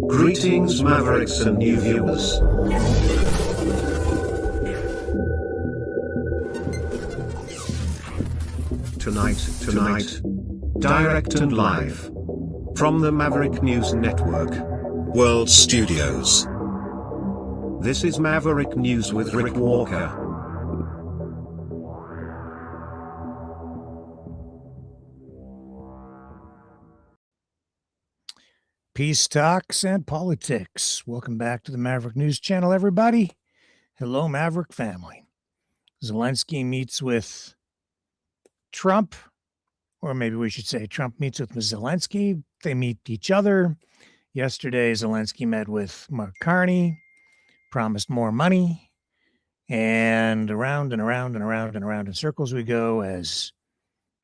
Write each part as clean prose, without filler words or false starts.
Greetings, Mavericks and new viewers. Tonight, direct and live from the Maverick News Network World Studios. This is Maverick News with Rick Walker. Peace talks and politics. Welcome back to the Maverick News Channel, everybody. Hello, Maverick family. Zelensky meets with Trump, or maybe we should say Trump meets with Zelensky. They meet each other. Yesterday, Zelensky met with Mark Carney, promised more money, and around and around and around and around in circles we go as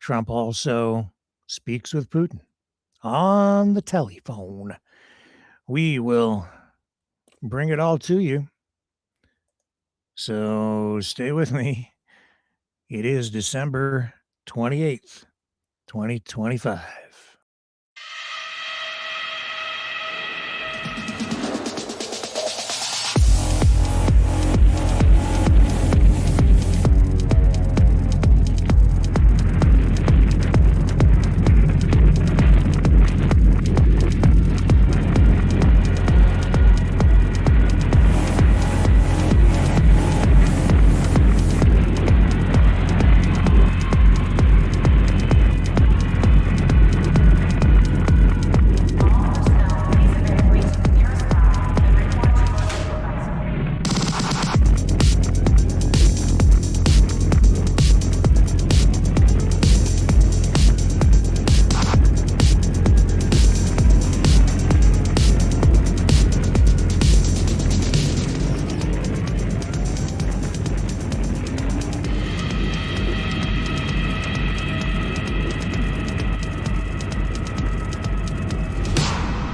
Trump also speaks with Putin on the telephone. We will bring it all to you. So stay with me. It is December 28th, 2025.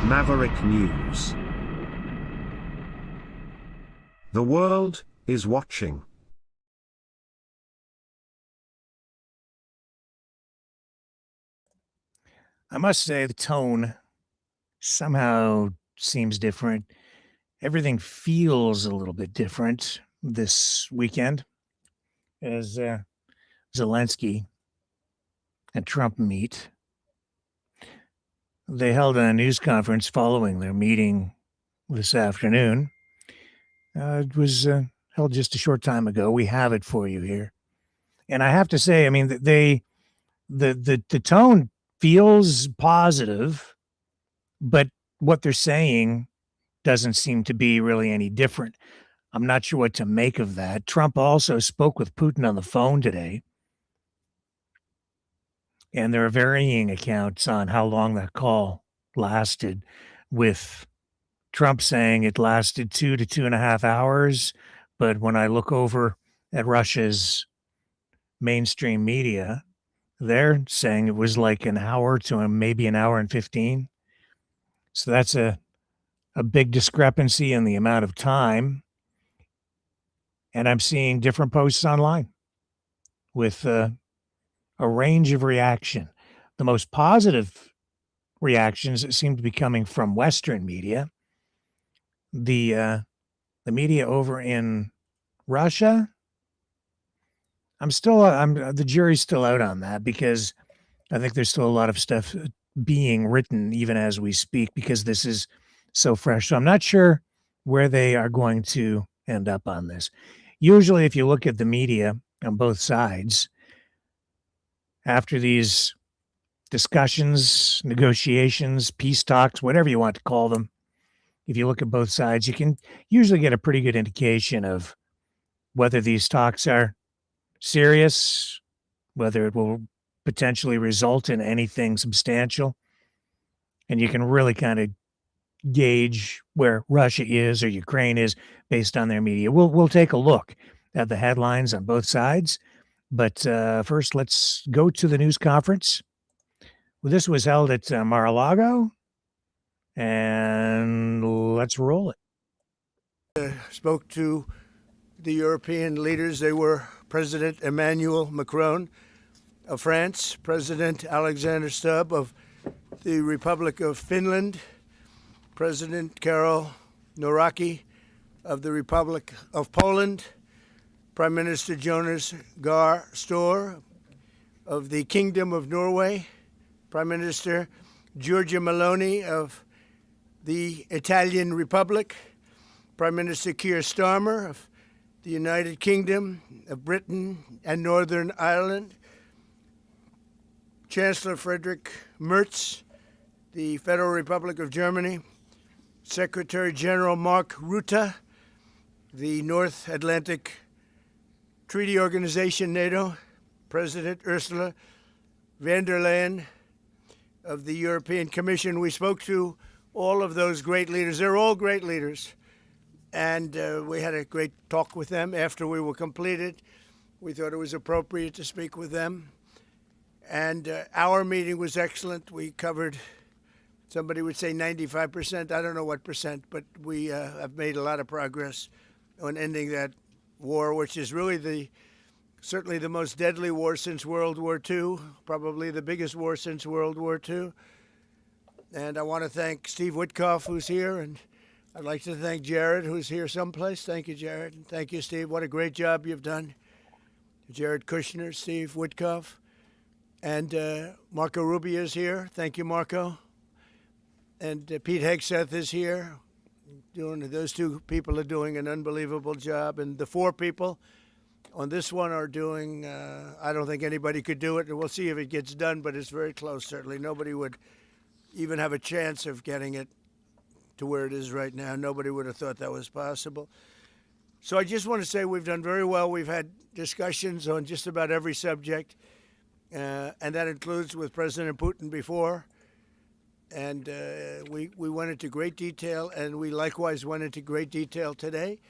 Maverick News. The world is watching. I must say the tone somehow seems different. Everything feels a little bit different this weekend as Zelensky and Trump meet. They held a news conference following their meeting this afternoon. It was held just a short time ago. We have it for you here. And I have to say, I mean, the tone feels positive, but what they're saying doesn't seem to be really any different. I'm not sure what to make of that. Trump also spoke with Putin on the phone today. And there are varying accounts on how long that call lasted, with Trump saying it lasted 2 to 2.5 hours. But when I look over at Russia's mainstream media, they're saying it was like an hour to maybe an hour and 15. So that's a big discrepancy in the amount of time. And I'm seeing different posts online with a range of reaction. The most positive reactions that seem to be coming from Western media. The media over in Russia, the jury's still out on that, because I think there's still a lot of stuff being written even as we speak, because this is so fresh. So I'm not sure where they are going to end up on this. Usually, if you look at the media on both sides, after these discussions, negotiations, peace talks, whatever you want to call them, if you look at both sides, you can usually get a pretty good indication of whether these talks are serious, whether it will potentially result in anything substantial. And you can really kind of gauge where Russia is or Ukraine is based on their media. We'll take a look at the headlines on both sides. But first, let's go to the news conference. Well, this was held at Mar-a-Lago, and let's roll it. Spoke to the European leaders. They were President Emmanuel Macron of France, President Alexander Stubb of the Republic of Finland, President Karol Nawrocki of the Republic of Poland, Prime Minister Jonas Gahr Store of the Kingdom of Norway, Prime Minister Giorgia Meloni of the Italian Republic, Prime Minister Keir Starmer of the United Kingdom of Britain and Northern Ireland, Chancellor Friedrich Merz, the Federal Republic of Germany, Secretary General Mark Rutte, the North Atlantic Treaty Organization, NATO, President Ursula von der Leyen of the European Commission. We spoke to all of those great leaders. They're all great leaders. And we had a great talk with them after we were completed. We thought it was appropriate to speak with them. And our meeting was excellent. We covered, somebody would say 95%. I don't know what percent, but we have made a lot of progress on ending that war, which is really certainly the most deadly war since World War II, probably the biggest war since World War II. And I want to thank Steve Witkoff, who's here, and I'd like to thank Jared, who's here someplace. Thank you, Jared. And thank you, Steve. What a great job you've done. Jared Kushner, Steve Witkoff, and Marco Rubio is here. Thank you, Marco. And Pete Hegseth is here. Those two people are doing an unbelievable job. And the four people on this one are doing, I don't think anybody could do it. And we'll see if it gets done, but it's very close, certainly. Nobody would even have a chance of getting it to where it is right now. Nobody would have thought that was possible. So I just want to say we've done very well. We've had discussions on just about every subject, and that includes with President Putin before. And we went into great detail, and we likewise went into great detail today.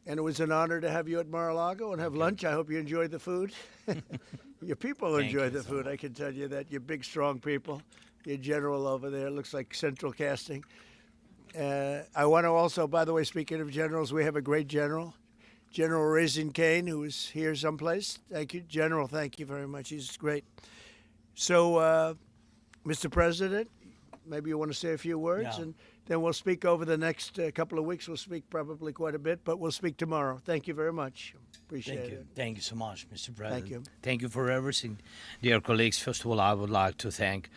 And it was an honor to have you at Mar-a-Lago and have lunch. I hope you enjoyed the food. Your people enjoy the food, I can tell you that. You're big, strong people. Your general over there looks like Central Casting. I want to also, by the way, speaking of generals, we have a great general, General Raisin Kane, who is here someplace. Thank you, General. Thank you very much. He's great. So, Mr. President, maybe you want to say a few words, and then we'll speak over the next couple of weeks. We'll speak probably quite a bit, but we'll speak tomorrow. Thank you very much. Appreciate it. Thank you so much, Mr. President. Thank you. Thank you for everything. Dear colleagues, first of all, I would like to thank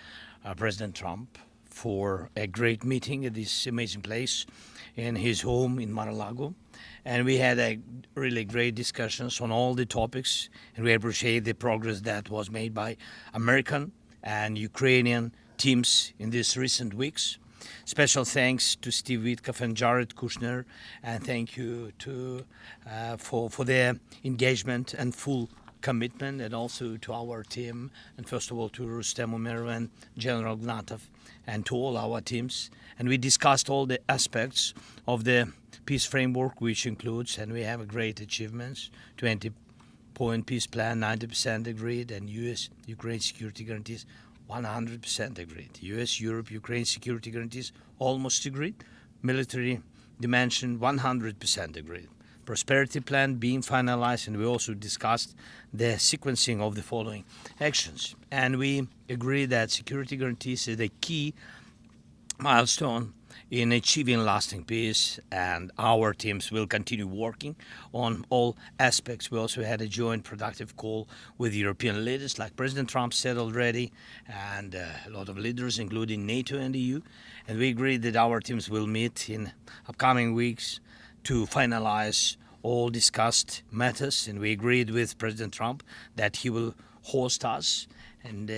President Trump for a great meeting at this amazing place in his home in Mar-a-Lago. And we had a really great discussions on all the topics, and we appreciate the progress that was made by American and Ukrainian teams in these recent weeks. Special thanks to Steve Witkoff and Jared Kushner, and thank you to for their engagement and full commitment, and also to our team, and first of all to Rustem Umerov and General Gnatov, and to all our teams. And we discussed all the aspects of the peace framework, which includes, and we have great achievements, 20-point peace plan, 90% agreed, and U.S.-Ukraine security guarantees, 100% agreed. U.S.-Europe, Ukraine security guarantees, almost agreed. Military dimension, 100% agreed. Prosperity plan being finalized, and we also discussed the sequencing of the following actions. And we agree that security guarantees is a key milestone in achieving lasting peace, and our teams will continue working on all aspects. We also had a joint productive call with European leaders, like President Trump said already, and a lot of leaders, including NATO and EU. And we agreed that our teams will meet in upcoming weeks to finalize all discussed matters, and we agreed with President Trump that he will host us, and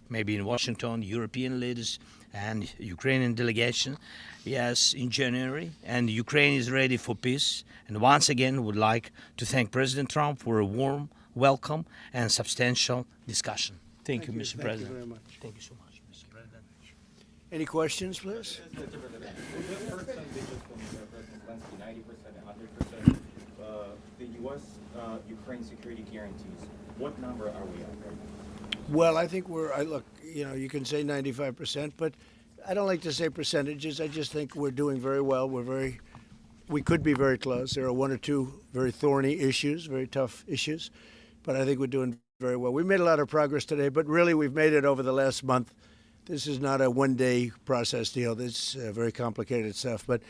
maybe in Washington, European leaders and Ukrainian delegation, yes, in January. And Ukraine is ready for peace. And once again, would like to thank President Trump for a warm welcome and substantial discussion. Thank you, Mr. President. Thank you very much. Thank you so much, Mr. President. Any questions, please? The first time they just from President Zelensky, 90% and 100%. The U.S. Ukraine security guarantees. What number are we at right now? Well, I think look, you can say 95%, but I don't like to say percentages. I just think we're doing very well. We could be very close. There are one or two very thorny issues, very tough issues, but I think we're doing very well. We made a lot of progress today, but really we've made it over the last month. This is not a one-day process deal. This is very complicated stuff. But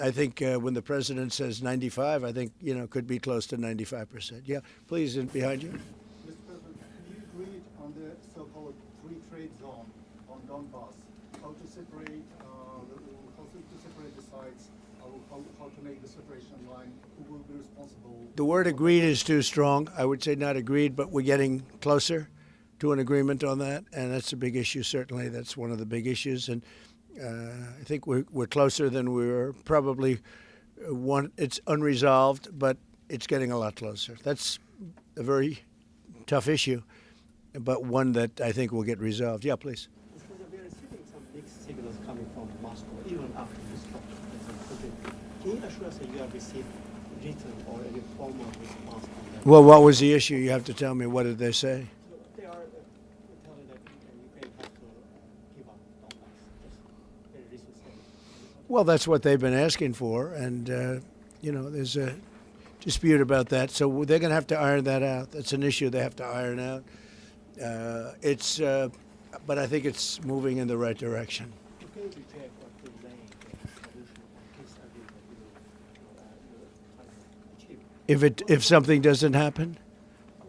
I think when the president says 95, I think, could be close to 95%. Yeah, please, behind you. Mr. President, can you agree on the so-called free trade zone on Donbass? How to separate the sites? How to make the separation line? Who will be responsible? The word agreed is too strong. I would say not agreed, but we're getting closer to an agreement on that, and that's a big issue. Certainly, that's one of the big issues, and I think we're closer than we were. Probably it's unresolved, but it's getting a lot closer. That's a very tough issue, but one that I think will get resolved. Yeah, please. We are receiving some mixed signals coming from Moscow, even after this talk. Can you assure us that you have received written or any formal response from them? Well, what was the issue? You have to tell me. What did they say? So they are telling that Ukraine has to give up Donbass. Just very recent statement. Well, that's what they've been asking for, and there's a dispute about that. So they're going to have to iron that out. That's an issue they have to iron out. But I think it's moving in the right direction. Ukraine reject or delay the solution of peace agreement you achieve. If something doesn't happen,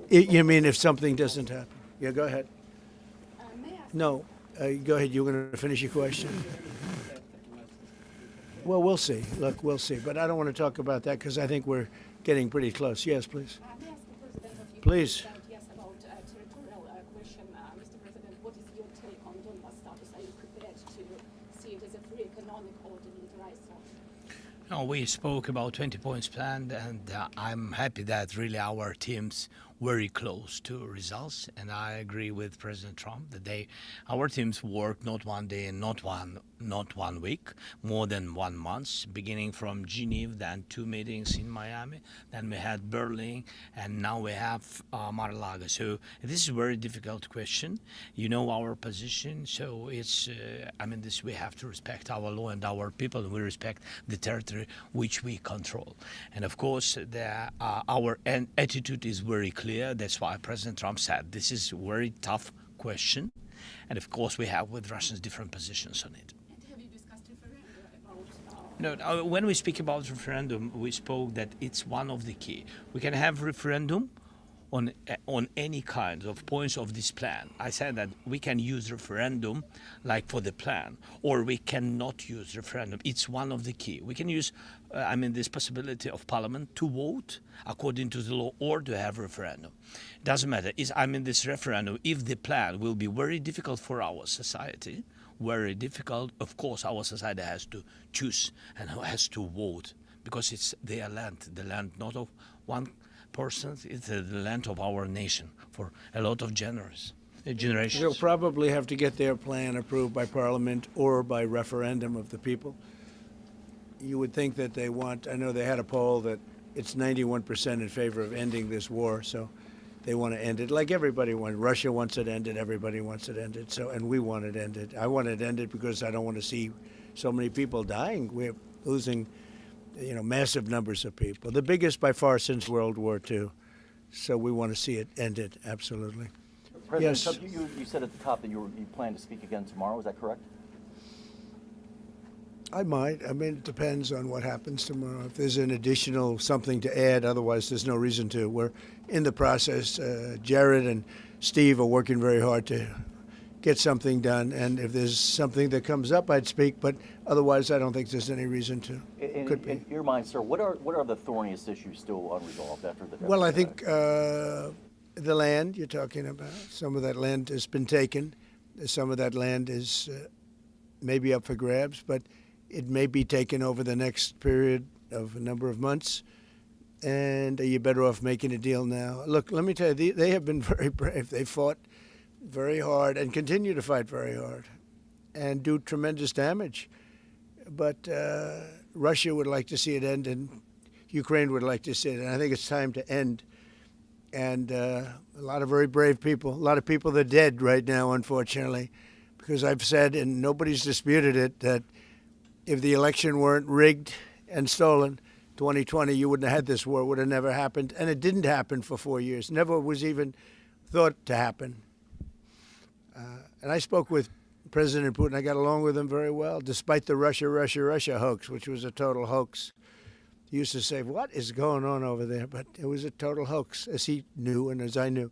you mean if something doesn't happen? Yeah, go ahead. May I ask No, go ahead. You were going to finish your question. Well, we'll see. Look, we'll see. But I don't want to talk about that because I think we're getting pretty close. Yes, please. may I ask the President of Ukraine Please. yes, about territorial question. Mr. President, what is your take on Donbass status? Are you prepared to see it as a free economic or demilitarized zone? No, we spoke about 20 points plan, and I'm happy that really our teams very close to results, and I agree with President Trump that our teams work not one day and not one week, more than 1 month, beginning from Geneva, then 2 meetings in Miami, then we had Berlin, and now we have Mar-a-Lago. So this is a very difficult question. You know our position, so it's we have to respect our law and our people, and we respect the territory which we control. And of course, our attitude is very clear. That's why President Trump said this is a very tough question, and of course we have with Russians different positions on it. And have you discussed referendum about? No, when we speak about referendum, we spoke that it's one of the key. We can have referendum on any kind of points of this plan. I said that we can use referendum like for the plan, or we cannot use referendum. It's one of the key. We can use, this possibility of Parliament to vote according to the law or to have referendum. Doesn't matter. This referendum, if the plan will be very difficult for our society, very difficult, of course our society has to choose and has to vote because it's their land, the land not of one person, it's the land of our nation for a lot of generations. They'll probably have to get their plan approved by Parliament or by referendum of the people. You would think that I know they had a poll that it's 91% in favor of ending this war, so they want to end it like everybody wants. Russia wants it ended, everybody wants it ended, and we want it ended. I want it ended because I don't want to see so many people dying. We're losing massive numbers of people, the biggest by far since World War II. So we want to see it ended, absolutely. President Yes. Trump, you said at the top that you plan to speak again tomorrow. Is that correct? I might. It depends on what happens tomorrow. If there's an additional something to add, otherwise there's no reason to. We're in the process. Jared and Steve are working very hard to get something done, and if there's something that comes up, I'd speak, but otherwise I don't think there's any reason to. In your mind, sir, what are the thorniest issues still unresolved after the? Well, I think the land you're talking about, some of that land has been taken. Some of that land is maybe up for grabs, but it may be taken over the next period of a number of months. And you're better off making a deal now. Look, let me tell you, they have been very brave. They fought very hard and continue to fight very hard and do tremendous damage. But Russia would like to see it end, and Ukraine would like to see it. And I think it's time to end. And a lot of very brave people, a lot of people that are dead right now, unfortunately, because I've said, and nobody's disputed it, that if the election weren't rigged and stolen, 2020, you wouldn't have had this war. It would have never happened. And it didn't happen for 4 years. Never was even thought to happen. And I spoke with President Putin, I got along with him very well, despite the Russia hoax, which was a total hoax. He used to say, what is going on over there? But it was a total hoax, as he knew and as I knew.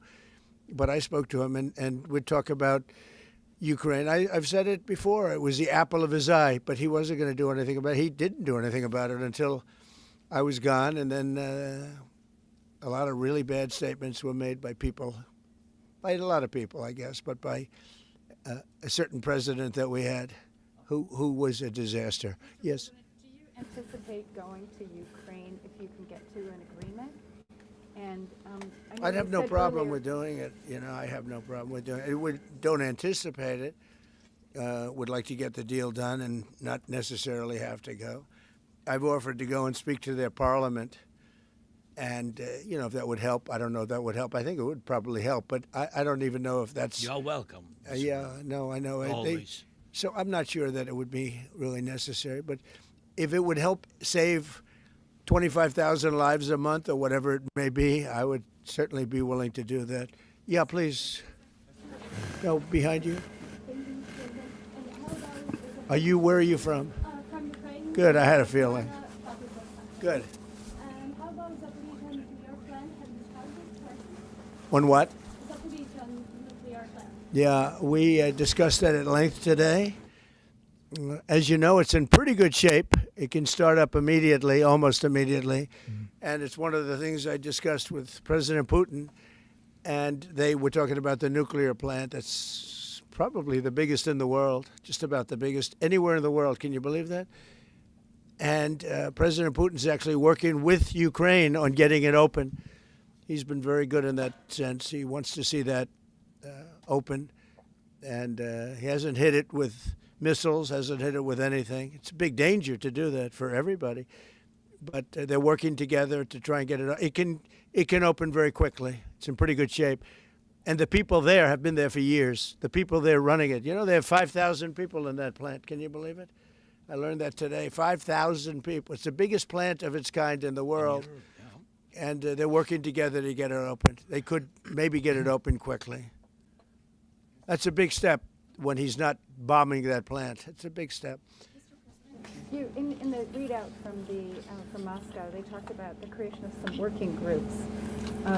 But I spoke to him, and we'd talk about Ukraine. I've said it before. It was the apple of his eye, but he wasn't going to do anything about it. He didn't do anything about it until I was gone, and then a lot of really bad statements were made by people, by a lot of people, I guess, but by a certain president that we had who was a disaster. Yes? Do you anticipate going to Ukraine if you can get to an agreement? And I know I'd have you no said problem earlier- with doing it. You know, I have no problem with doing it. Don't anticipate it. Would like to get the deal done and not necessarily have to go. I've offered to go and speak to their parliament. And, you know, if that would help. I don't know if that would help. I think it would probably help. But I don't even know if that's... You're welcome. yeah, no, I know. Always. So I'm not sure that it would be really necessary. But if it would help save 25,000 lives a month or whatever it may be, I would certainly be willing to do that. Yeah, please. No, behind you. Where are you from? From Ukraine. Good, I had a feeling. Good. How about Zaporizhzhia nuclear plant? Have you discussed this question? On what? Zaporizhzhia nuclear plant. Yeah, we discussed that at length today. As you know, it's in pretty good shape. It can start up immediately, almost immediately. And it's one of the things I discussed with President Putin. And they were talking about the nuclear plant. That's probably the biggest in the world, just about the biggest anywhere in the world. Can you believe that? And President Putin's actually working with Ukraine on getting it open. He's been very good in that sense. He wants to see that open. And he hasn't hit it with missiles, hasn't hit it with anything. It's a big danger to do that for everybody. But they're working together to try and get it. It can open very quickly. It's in pretty good shape. And the people there have been there for years. The people there running it. You know, they have 5,000 people in that plant. Can you believe it? I learned that today. 5,000 people. It's the biggest plant of its kind in the world. And they're working together to get it open. They could maybe get it open quickly. That's a big step when he's not bombing that plant. It's a big step. You, in the readout from Moscow, they talked about the creation of some working groups.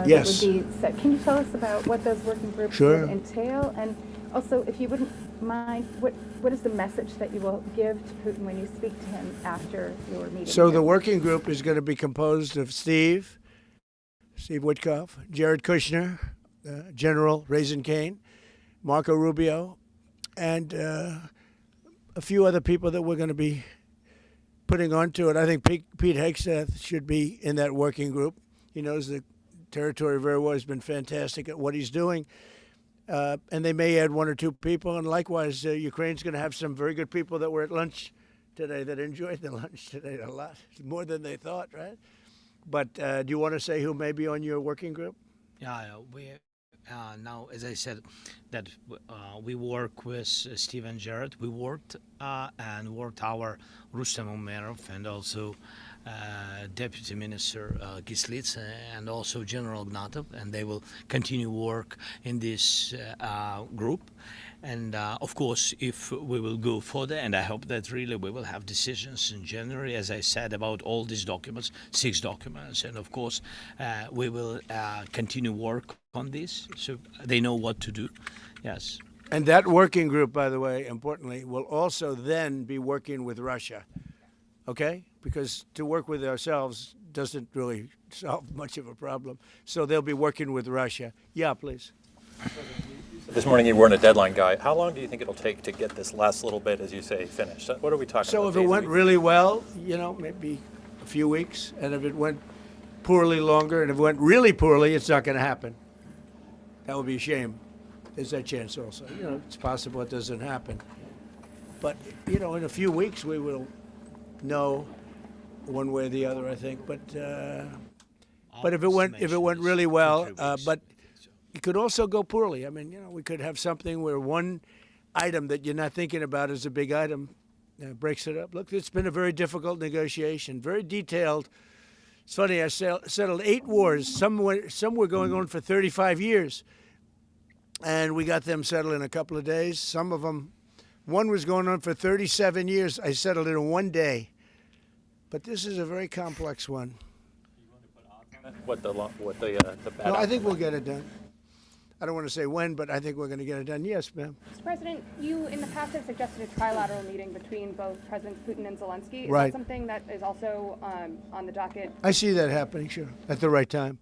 Yes. That would be set. Can you tell us about what those working groups Sure. would entail? And also, if you wouldn't mind, what is the message that you will give to Putin when you speak to him after your meeting? So the working group is going to be composed of Steve Witkoff, Jared Kushner, General Raisin Kane, Marco Rubio, and a few other people that we're going to be putting onto it. I think Pete Hegseth should be in that working group. He knows the territory very well. He's been fantastic at what he's doing. And they may add one or two people. And likewise, Ukraine's going to have some very good people that were at lunch today that enjoyed the lunch today a lot, more than they thought, right? But do you want to say who may be on your working group? Yeah, we now, as I said, that we work with Steve and Jared. We worked our Rustem Umerov and also Deputy Minister Kislitsa and also General Ignatov, and they will continue work in this group. And of course, if we will go further, and I hope that really we will have decisions in January, as I said, about all these documents, 6 documents, and of course, we will continue work on this, so they know what to do. Yes. And that working group, by the way, importantly, will also then be working with Russia, okay? Because to work with ourselves doesn't really solve much of a problem. So they'll be working with Russia. Yeah, please. This morning you weren't a deadline guy. How long do you think it'll take to get this last little bit, as you say, finished? What are we talking So about? if it went really well, you know, maybe a few weeks. And if it went poorly, longer. And if it went really poorly, it's not going to happen. That would be a shame. There's that chance also. You know, it's possible it doesn't happen. But, you know, in a few weeks we will know one way or the other, I think. But if it went really well, but it could also go poorly. I mean, you know, we could have something where one item that you're not thinking about as a big item breaks it up. Look, it's been a very difficult negotiation, very detailed. It's funny, I settled 8 wars. Some were going on for 35 years. And we got them settled in a couple of days. Some of them One was going on for 37 years. I settled it in one day. But this is a very complex one. What the bad No, I think outcome we'll get it done. I don't want to say when, but I think we're going to get it done. Yes, ma'am. Mr. President, you in the past have suggested a trilateral meeting between both Presidents Putin and Zelensky. Is Right. that something that is also on the docket? I see that happening, sure, at the right time.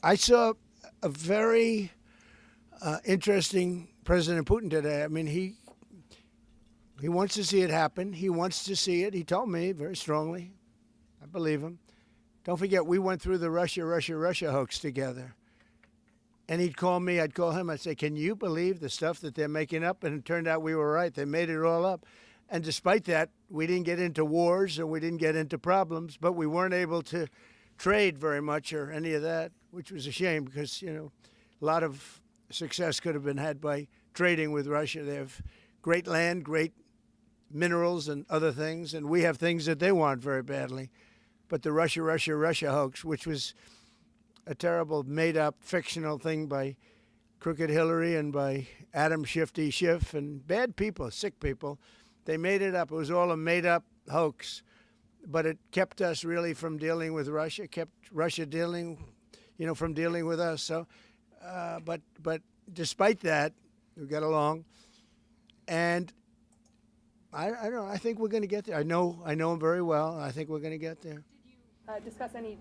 I saw a very interesting President Putin today. I mean, he wants to see it happen. He wants to see it. He told me very strongly. I believe him. Don't forget, we went through the Russia hoax together. And he'd call me, I'd call him, I'd say, can you believe the stuff that they're making up? And it turned out we were right. They made it all up. And despite that, we didn't get into wars and we didn't get into problems, but we weren't able to trade very much or any of that, which was a shame because, you know, a lot of success could have been had by trading with Russia. They have great land, great minerals and other things, and we have things that they want very badly. But the Russia hoax, which was a terrible made-up fictional thing by Crooked Hillary and by Adam Shifty Schiff and bad people, sick people. They made it up. It was all a made-up hoax. But it kept us really from dealing with Russia, kept Russia dealing, you know, from dealing with us. So, but despite that, we got along. And I don't know, I think we're going to get there. I know him very well. I think we're going to get there. Discuss any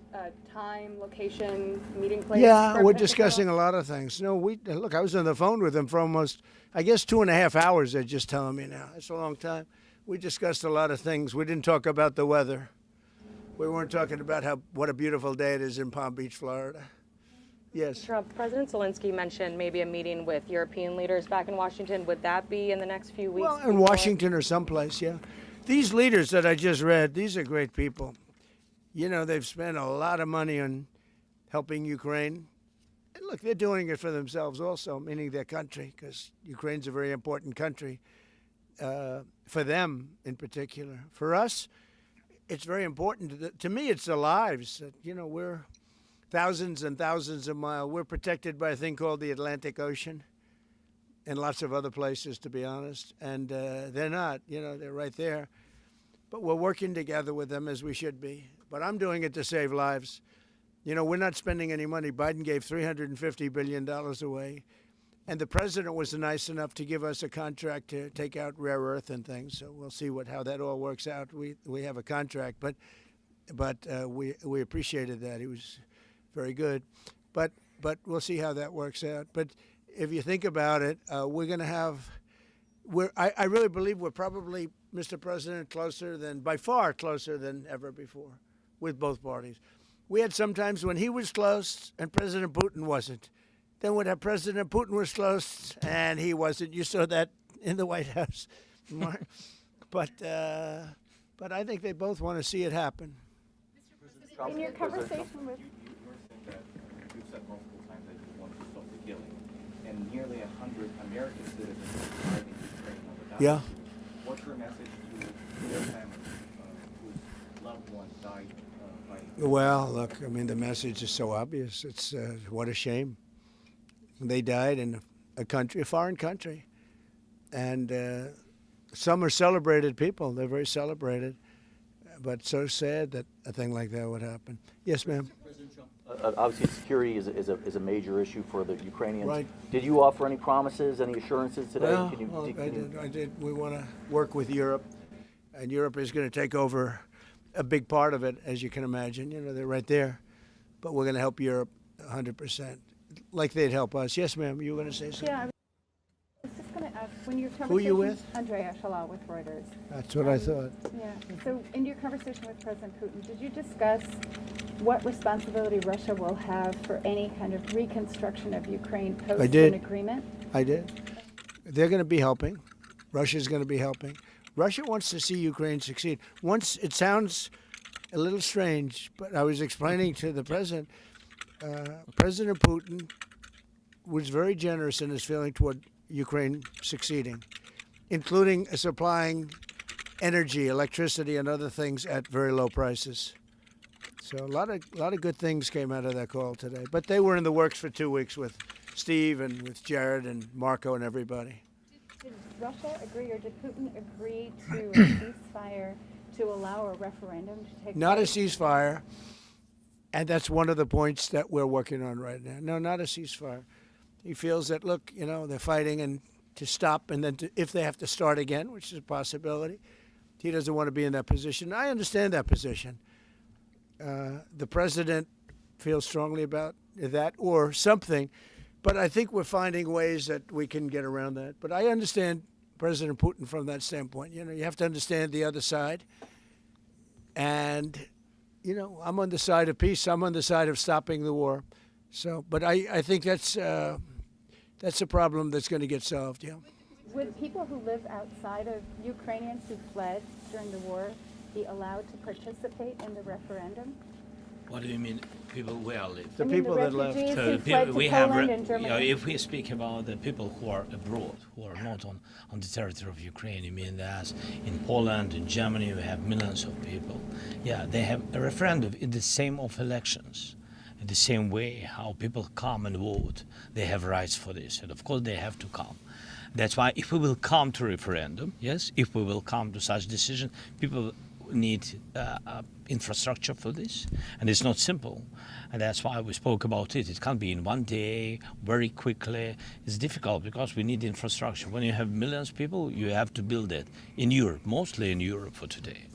time, location, meeting place? Yeah, we're discussing a lot of things. No, look, I was on the phone with him for almost, I guess, 2.5 hours, they're just telling me now. That's a long time. We discussed a lot of things. We didn't talk about the weather. We weren't talking about what a beautiful day it is in Palm Beach, Florida. Yes. Trump, President Zelensky mentioned maybe a meeting with European leaders back in Washington. Would that be in the next few weeks? Well, in Washington or someplace, yeah. These leaders that I just read, these are great people. You know, they've spent a lot of money on helping Ukraine. And look, they're doing it for themselves also, meaning their country, because Ukraine's a very important country for them in particular. For us, it's very important. To me, it's the lives. You know, we're thousands and thousands of miles. We're protected by a thing called the Atlantic Ocean and lots of other places, to be honest. And they're not, you know, they're right there. But we're working together with them as we should be. But I'm doing it to save lives. You know, we're not spending any money. Biden gave $350 billion away. And the president was nice enough to give us a contract to take out rare earth and things. So we'll see how that all works out. We have a contract, but we appreciated that. He was very good. But we'll see how that works out. But if you think about it, we're going to have I really believe we're probably, Mr. President, by far closer than ever before with both parties. We had some times when he was close and President Putin wasn't. Then when President Putin was close and he wasn't. You saw that in the White House. But I think they both want to see it happen. In your conversation with... You've said multiple times that you want to stop the killing. And nearly 100 American citizens are fighting Ukraine on the battlefield. Yeah. What's your message to their families whose loved ones died fighting? Well, look, I mean, the message is so obvious. It's what a shame. They died in a foreign country. And some are celebrated people. They're very celebrated. But so sad that a thing like that would happen. Yes, ma'am. Obviously, security is a major issue for the Ukrainians. Right. Did you offer any promises, any assurances today? Well, I did. We want to work with Europe, and Europe is going to take over a big part of it, as you can imagine. You know, they're right there. But we're going to help Europe 100%, like they'd help us. Yes, ma'am, you were going to say something? Yeah, I was just going to ask, when your conversation... Who are you with? Andrea Shalal with Reuters. That's what I thought. Yeah, so in your conversation with President Putin, did you discuss what responsibility Russia will have for any kind of reconstruction of Ukraine post an agreement? I did. They're going to be helping. Russia's going to be helping. Russia wants to see Ukraine succeed. Once, it sounds a little strange, but I was explaining to the president, President Putin was very generous in his feeling toward Ukraine succeeding, including supplying energy, electricity, and other things at very low prices. So a lot of good things came out of that call today. But they were in the works for 2 weeks with Steve and with Jared and Marco and everybody. Did Russia agree, or did Putin agree to a ceasefire to allow a referendum to take Not a place? ceasefire, and that's one of the points that we're working on right now. No, not a ceasefire. He feels that, look, they're fighting and to stop, and then if they have to start again, which is a possibility, he doesn't want to be in that position. I understand that position. The president feels strongly about that or something, but I think we're finding ways that we can get around that. But I understand President Putin from that standpoint. You have to understand the other side. And, I'm on the side of peace. I'm on the side of stopping the war. So, but I think that's a problem that's going to get solved, yeah. Would people who live outside of Ukrainians who fled during the war be allowed to participate in the referendum? What do you mean, people where live? The people that left. refugees So who the fled people, to we have, Poland and Germany. if we speak about the people who are abroad, who are not on the territory of Ukraine, you mean that in Poland, in Germany, we have millions of people. Yeah, they have a referendum in the same of elections. In the same way how people come and vote, they have rights for this, and of course they have to come. That's why if we will come to referendum, yes, if we will come to such decision, people need infrastructure for this, and it's not simple, and that's why we spoke about it. It can't be in one day, very quickly. It's difficult because we need infrastructure. When you have millions of people, you have to build it in Europe, mostly in Europe for today.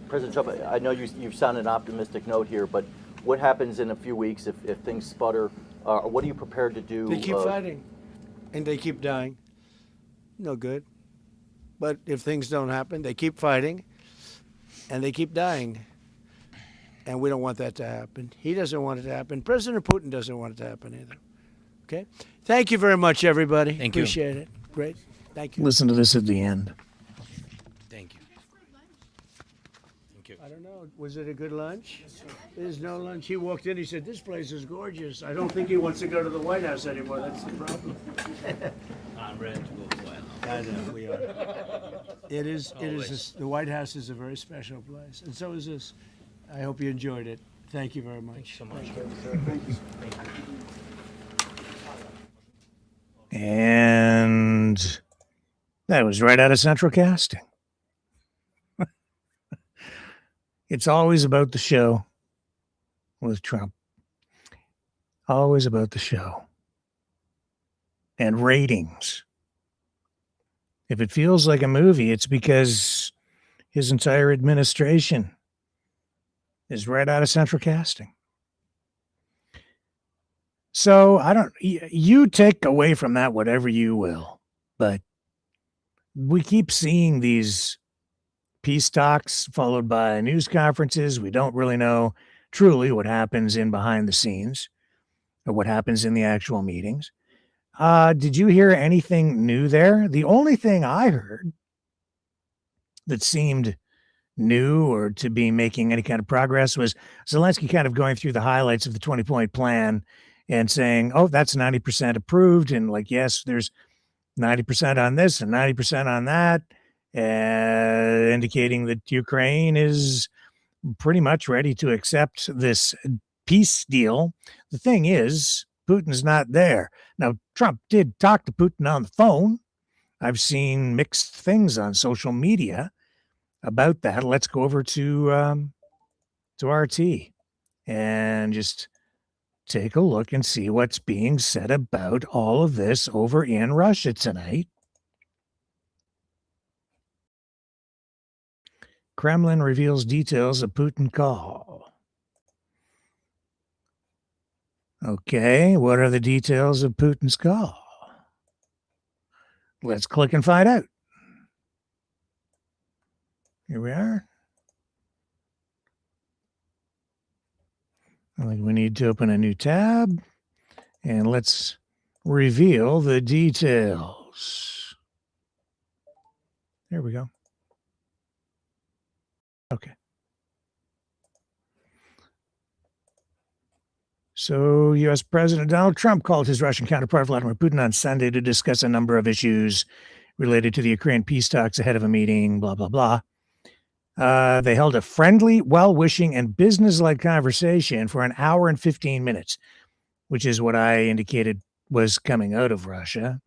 President Trump, I know you've sounded an optimistic note here, but what happens in a few weeks if things sputter? What are you prepared to do? They keep fighting, and they keep dying. No good. But if things don't happen, they keep fighting, and they keep dying. And we don't want that to happen. He doesn't want it to happen. President Putin doesn't want it to happen either. Okay? Thank you very much, everybody. Thank you. Appreciate it. Great. Thank you. Listen to this at the end. Thank you. Thank you. I don't know. Was it a good lunch? Yes, sir. There's no lunch. He walked in. He said, "This place is gorgeous." I don't think he wants to go to the White House anymore. That's the problem. I'm ready to go to the White House. I know we are. It is. Always. The White House is a very special place, and so is this. I hope you enjoyed it. Thank you very much. So much. And that was right out of Central Casting. It's always about the show with Trump. Always about the show. And ratings. If it feels like a movie, it's because his entire administration is right out of Central Casting. So you take away from that whatever you will, but we keep seeing these peace talks followed by news conferences. We don't really know truly what happens in behind the scenes or what happens in the actual meetings. Did you hear anything new there? The only thing I heard that seemed new or to be making any kind of progress was Zelensky kind of going through the highlights of the 20-point plan and saying, oh, that's 90% approved. And like, yes, there's 90% on this and 90% on that, indicating that Ukraine is pretty much ready to accept this peace deal. The thing is, Putin's not there. Now, Trump did talk to Putin on the phone. I've seen mixed things on social media about that. Let's go over to RT and just take a look and see what's being said about all of this over in Russia tonight. Kremlin reveals details of Putin call. Okay, what are the details of Putin's call? Let's click and find out. Here we are. I think we need to open a new tab and let's reveal the details. There we go. Okay. So, U.S. President Donald Trump called his Russian counterpart Vladimir Putin on Sunday to discuss a number of issues related to the Ukraine peace talks ahead of a meeting, blah, blah, blah. They held a friendly, well-wishing, and business-like conversation for an hour and 15 minutes, which is what I indicated was coming out of Russia.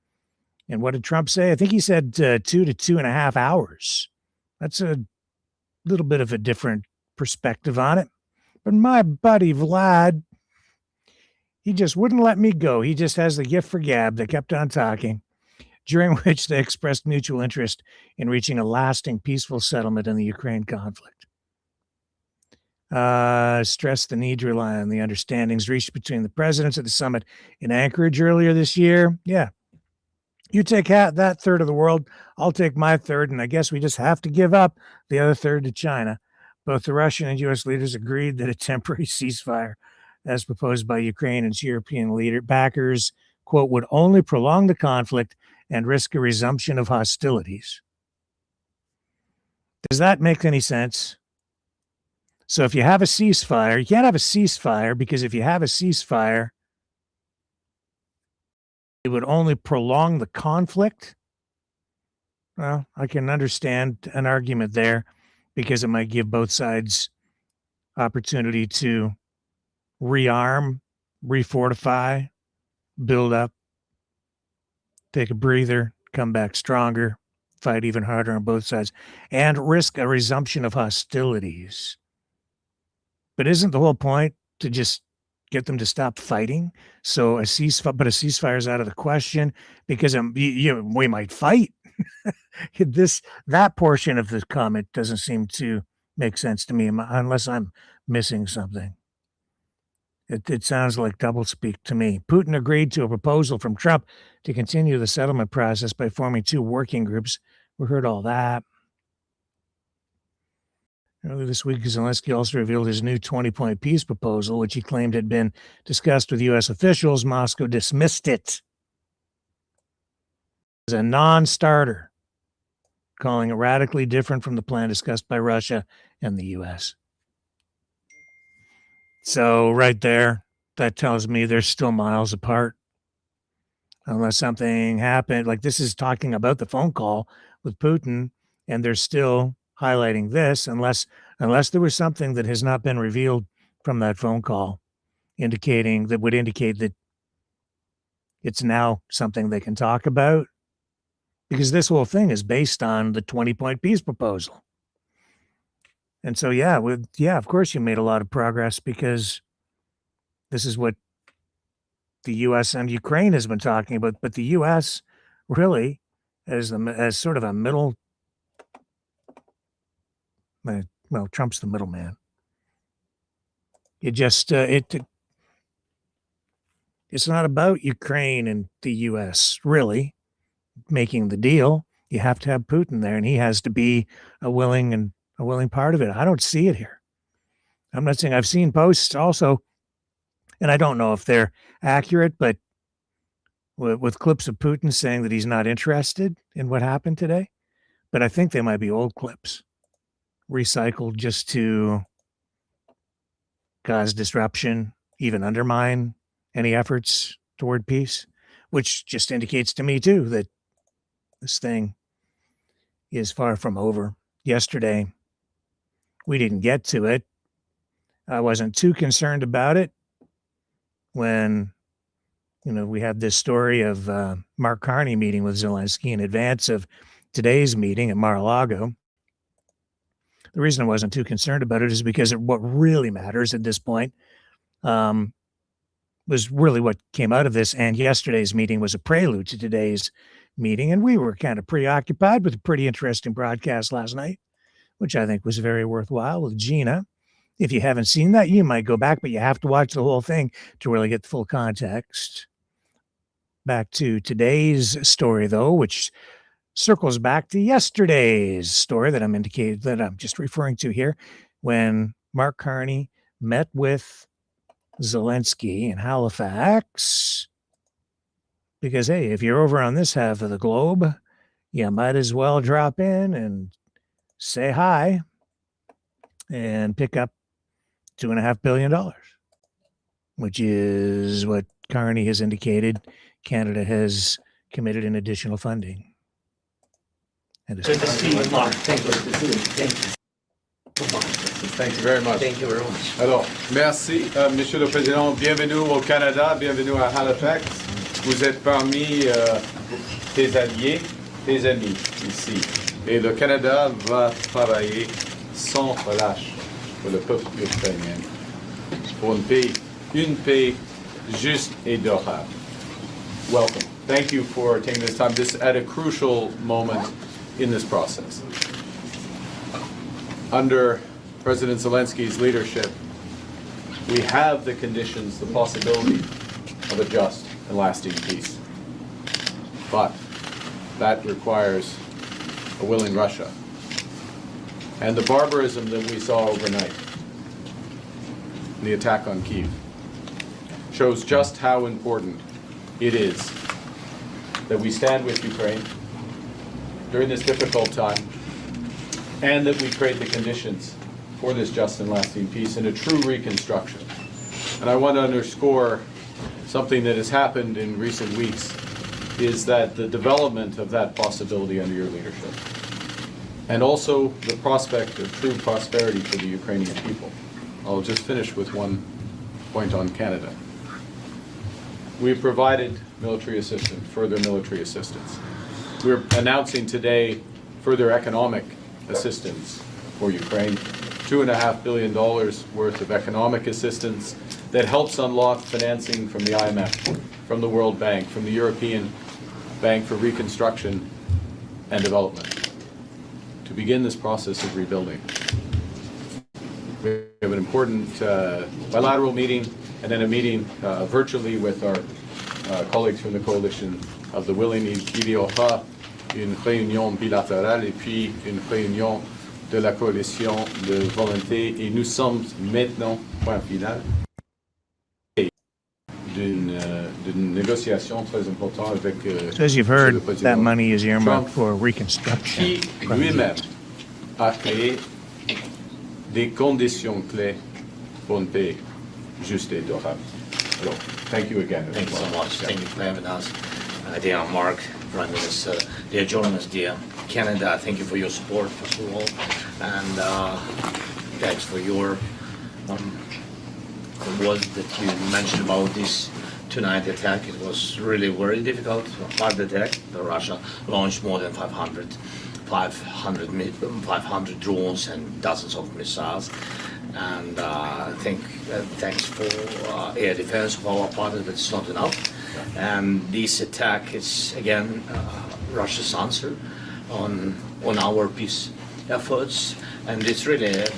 And what did Trump say? I think he said 2 to 2.5 hours. That's a little bit of a different perspective on it. But my buddy Vlad, he just wouldn't let me go. He just has the gift for gab. They kept on talking, during which they expressed mutual interest in reaching a lasting, peaceful settlement in the Ukraine conflict. Stressed the need to rely on the understandings reached between the presidents at the summit in Anchorage earlier this year. Yeah. You take that third of the world, I'll take my third, and I guess we just have to give up the other third to China. Both the Russian and U.S. leaders agreed that a temporary ceasefire, as proposed by Ukraine and its European leader backers, quote, would only prolong the conflict and risk a resumption of hostilities. Does that make any sense? So if you have a ceasefire, you can't have a ceasefire because if you have a ceasefire, it would only prolong the conflict. Well, I can understand an argument there because it might give both sides opportunity to rearm, refortify, build up, take a breather, come back stronger, fight even harder on both sides, and risk a resumption of hostilities. But isn't the whole point to just get them to stop fighting? So a ceasefire is out of the question because we might fight. That portion of the comment doesn't seem to make sense to me unless I'm missing something. It sounds like doublespeak to me. Putin agreed to a proposal from Trump to continue the settlement process by forming 2 working groups. We heard all that. Earlier this week, Zelensky also revealed his new 20-point peace proposal, which he claimed had been discussed with U.S. officials. Moscow dismissed it as a non-starter, calling it radically different from the plan discussed by Russia and the U.S. So right there, that tells me they're still miles apart. Unless something happened, like this is talking about the phone call with Putin, and they're still highlighting this, unless there was something that has not been revealed from that phone call, would indicate that it's now something they can talk about, because this whole thing is based on the 20-point peace proposal. And so, of course you made a lot of progress because this is what the U.S. and Ukraine has been talking about. But the U.S. really, as sort of a middle, well, Trump's the middleman. It's not about Ukraine and the U.S. really making the deal. You have to have Putin there, and he has to be a willing part of it. I don't see it here. I'm not saying, I've seen posts also, and I don't know if they're accurate, but with clips of Putin saying that he's not interested in what happened today. But I think they might be old clips, recycled just to cause disruption, even undermine any efforts toward peace, which just indicates to me too that this thing is far from over. Yesterday, we didn't get to it. I wasn't too concerned about it when, we had this story of Mark Carney meeting with Zelensky in advance of today's meeting at Mar-a-Lago. The reason I wasn't too concerned about it is because what really matters at this point was really what came out of this. And yesterday's meeting was a prelude to today's meeting. And we were kind of preoccupied with a pretty interesting broadcast last night, which I think was very worthwhile with Gina. If you haven't seen that, you might go back, but you have to watch the whole thing to really get the full context. Back to today's story, though, which circles back to yesterday's story that I'm just referring to here, when Mark Carney met with Zelensky in Halifax. Because, hey, if you're over on this half of the globe, you might as well drop in and say hi and pick up $2.5 billion, which is what Carney has indicated Canada has committed in additional funding. Good to see you, Mark. Thank you. Thank you very much. Thank you very much. Alors, merci, Monsieur le Président. Bienvenue au Canada. Bienvenue à Halifax. vous êtes parmi tes alliés, tes amis ici. Et le Canada va travailler sans relâche pour le peuple ukrainien, pour une paix juste et durable. Welcome. Thank you for taking this time. This at a crucial moment in this process. Under President Zelensky's leadership, we have the conditions, the possibility of a just and lasting peace. But that requires a willing Russia. And the barbarism that we saw overnight, the attack on Kyiv, shows just how important it is that we stand with Ukraine during this difficult time, and that we create the conditions for this just and lasting peace and a true reconstruction. And I want to underscore something that has happened in recent weeks, is that the development of that possibility under your leadership, and also the prospect of true prosperity for the Ukrainian people. I'll just finish with one point on Canada. We've provided military assistance, further military assistance. We're announcing today further economic assistance for Ukraine, $2.5 billion worth of economic assistance that helps unlock financing from the IMF, from the World Bank, from the European Bank for Reconstruction and Development, to begin this process of rebuilding. We have an important bilateral meeting and then a meeting virtually with our colleagues from the coalition of the willing. Il y aura une réunion bilatérale et puis une réunion de la coalition de volonté, et nous sommes maintenant, point final, d'une négociation très importante avec So as you've heard, le président that money is earmarked Trump, for reconstruction. qui lui-même a créé des conditions clés pour une paix juste et durable. So, thank you again. Thank you so much. Thank you for having us. Dear Mark, Prime Minister, dear journalists, dear Canada, thank you for your support, first of all. And thanks for your the words that you mentioned about this tonight attack. It was really very difficult, hard attack. Russia launched more than 500 drones and dozens of missiles. And thanks for air defense of our part, but it's not enough. And this attack is again Russia's answer on our peace efforts, and it's really it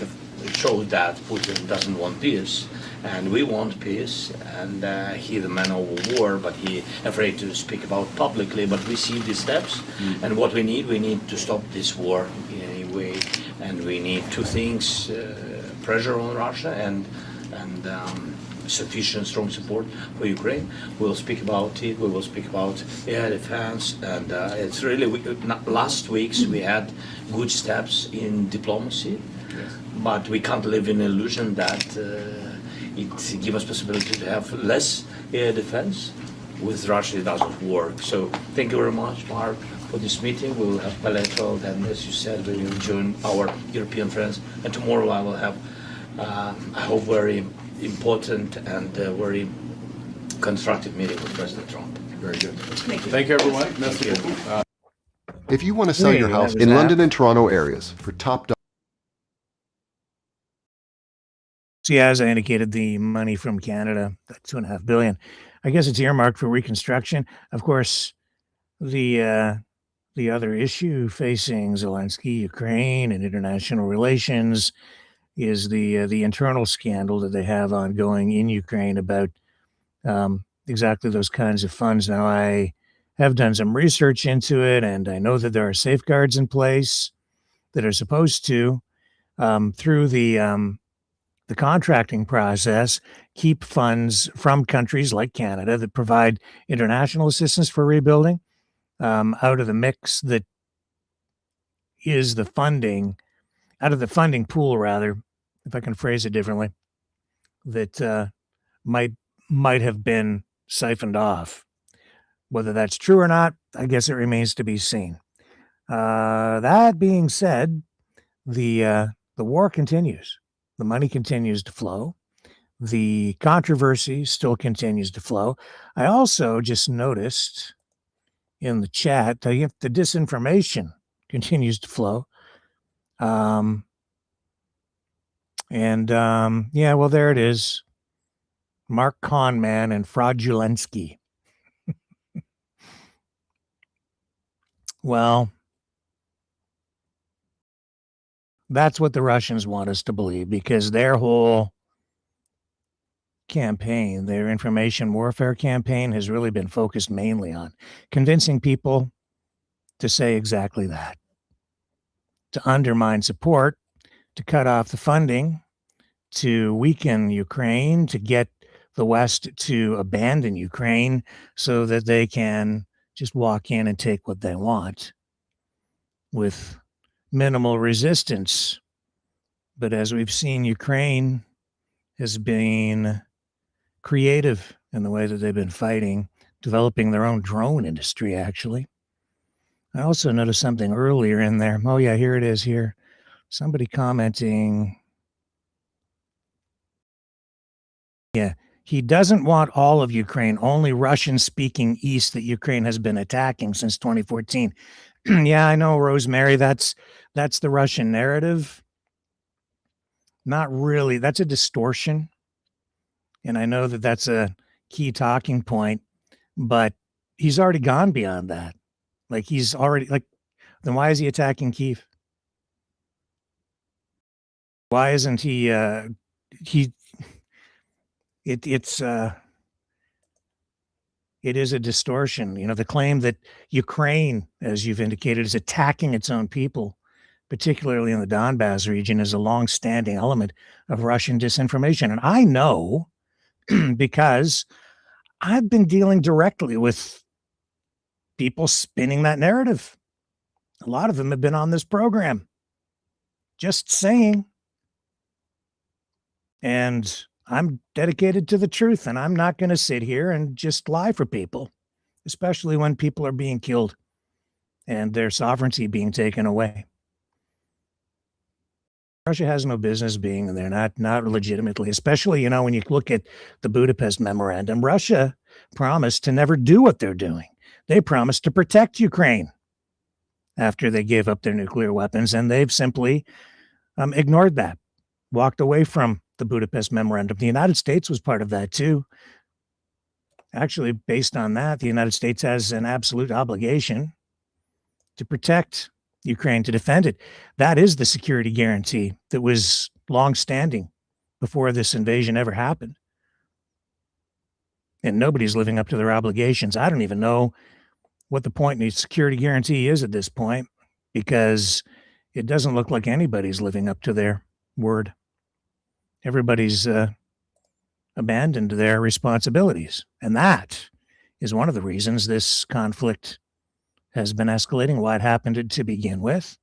shows that Putin doesn't want peace, and we want peace. And he's the man of war, but he afraid to speak about publicly. But we see these steps, and what we need to stop this war in any way. And we need two things: pressure on Russia and sufficient strong support for Ukraine. We'll speak about it. We will speak about air defense, and it's really last weeks we had good steps in diplomacy, yes. But we can't live in illusion that it gives us possibility to have less air defense. With Russia, it doesn't work. So thank you very much, Mark, for this meeting. We will have bilateral, and as you said, we will join our European friends. And tomorrow I will have, I hope, very important and very constructive meeting with President Trump. Very good. Thank you, everyone. Merci beaucoup. If you want to sell your house in London and Toronto areas for top dollar. See, as I indicated, the money from Canada, that $2.5 billion, I guess it's earmarked for reconstruction. Of course, the other issue facing Zelensky, Ukraine, and international relations is the internal scandal that they have ongoing in Ukraine about exactly those kinds of funds. Now, I have done some research into it, and I know that there are safeguards in place that are supposed to, through the contracting process, keep funds from countries like Canada that provide international assistance for rebuilding out of the mix that is the funding, out of the funding pool, rather, if I can phrase it differently, that might have been siphoned off. Whether that's true or not, I guess it remains to be seen. That being said, the war continues. The money continues to flow. the controversy still continues to flow. I also just noticed in the chat that the disinformation continues to flow. Yeah, well, there it is. Mark Conman and Fraudulensky. Well, that's what the Russians want us to believe, because their whole campaign, their information warfare campaign, has really been focused mainly on convincing people to say exactly that, to undermine support, to cut off the funding, to weaken Ukraine, to get the West to abandon Ukraine so that they can just walk in and take what they want with minimal resistance. But as we've seen, Ukraine has been creative in the way that they've been fighting, developing their own drone industry, actually. I also noticed something earlier in there. Oh, yeah, here it is here. Somebody commenting. Yeah, he doesn't want all of Ukraine, only Russian-speaking East that Ukraine has been attacking since 2014. Yeah, I know, Rosemary, that's the Russian narrative. Not really. That's a distortion. And I know that that's a key talking point, but he's already gone beyond that. Like, he's already, like, then why is he attacking Kyiv? Why isn't he, it is a distortion. You know, the claim that Ukraine, as you've indicated, is attacking its own people, particularly in the Donbass region, is a long-standing element of Russian disinformation. And I know because I've been dealing directly with people spinning that narrative. A lot of them have been on this program. Just saying. And I'm dedicated to the truth, and I'm not going to sit here and just lie for people, especially when people are being killed and their sovereignty being taken away. Russia has no business being there, not legitimately, especially, you know, when you look at the Budapest Memorandum. Russia promised to never do what they're doing. They promised to protect Ukraine after they gave up their nuclear weapons, and they've simply ignored that, walked away from the Budapest Memorandum. The United States was part of that too. Actually, based on that, the United States has an absolute obligation to protect Ukraine, to defend it. That is the security guarantee that was long-standing before this invasion ever happened. And nobody's living up to their obligations. I don't even know what the point in the security guarantee is at this point, because it doesn't look like anybody's living up to their word. Everybody's abandoned their responsibilities. And that is one of the reasons this conflict has been escalating, why it happened to begin with.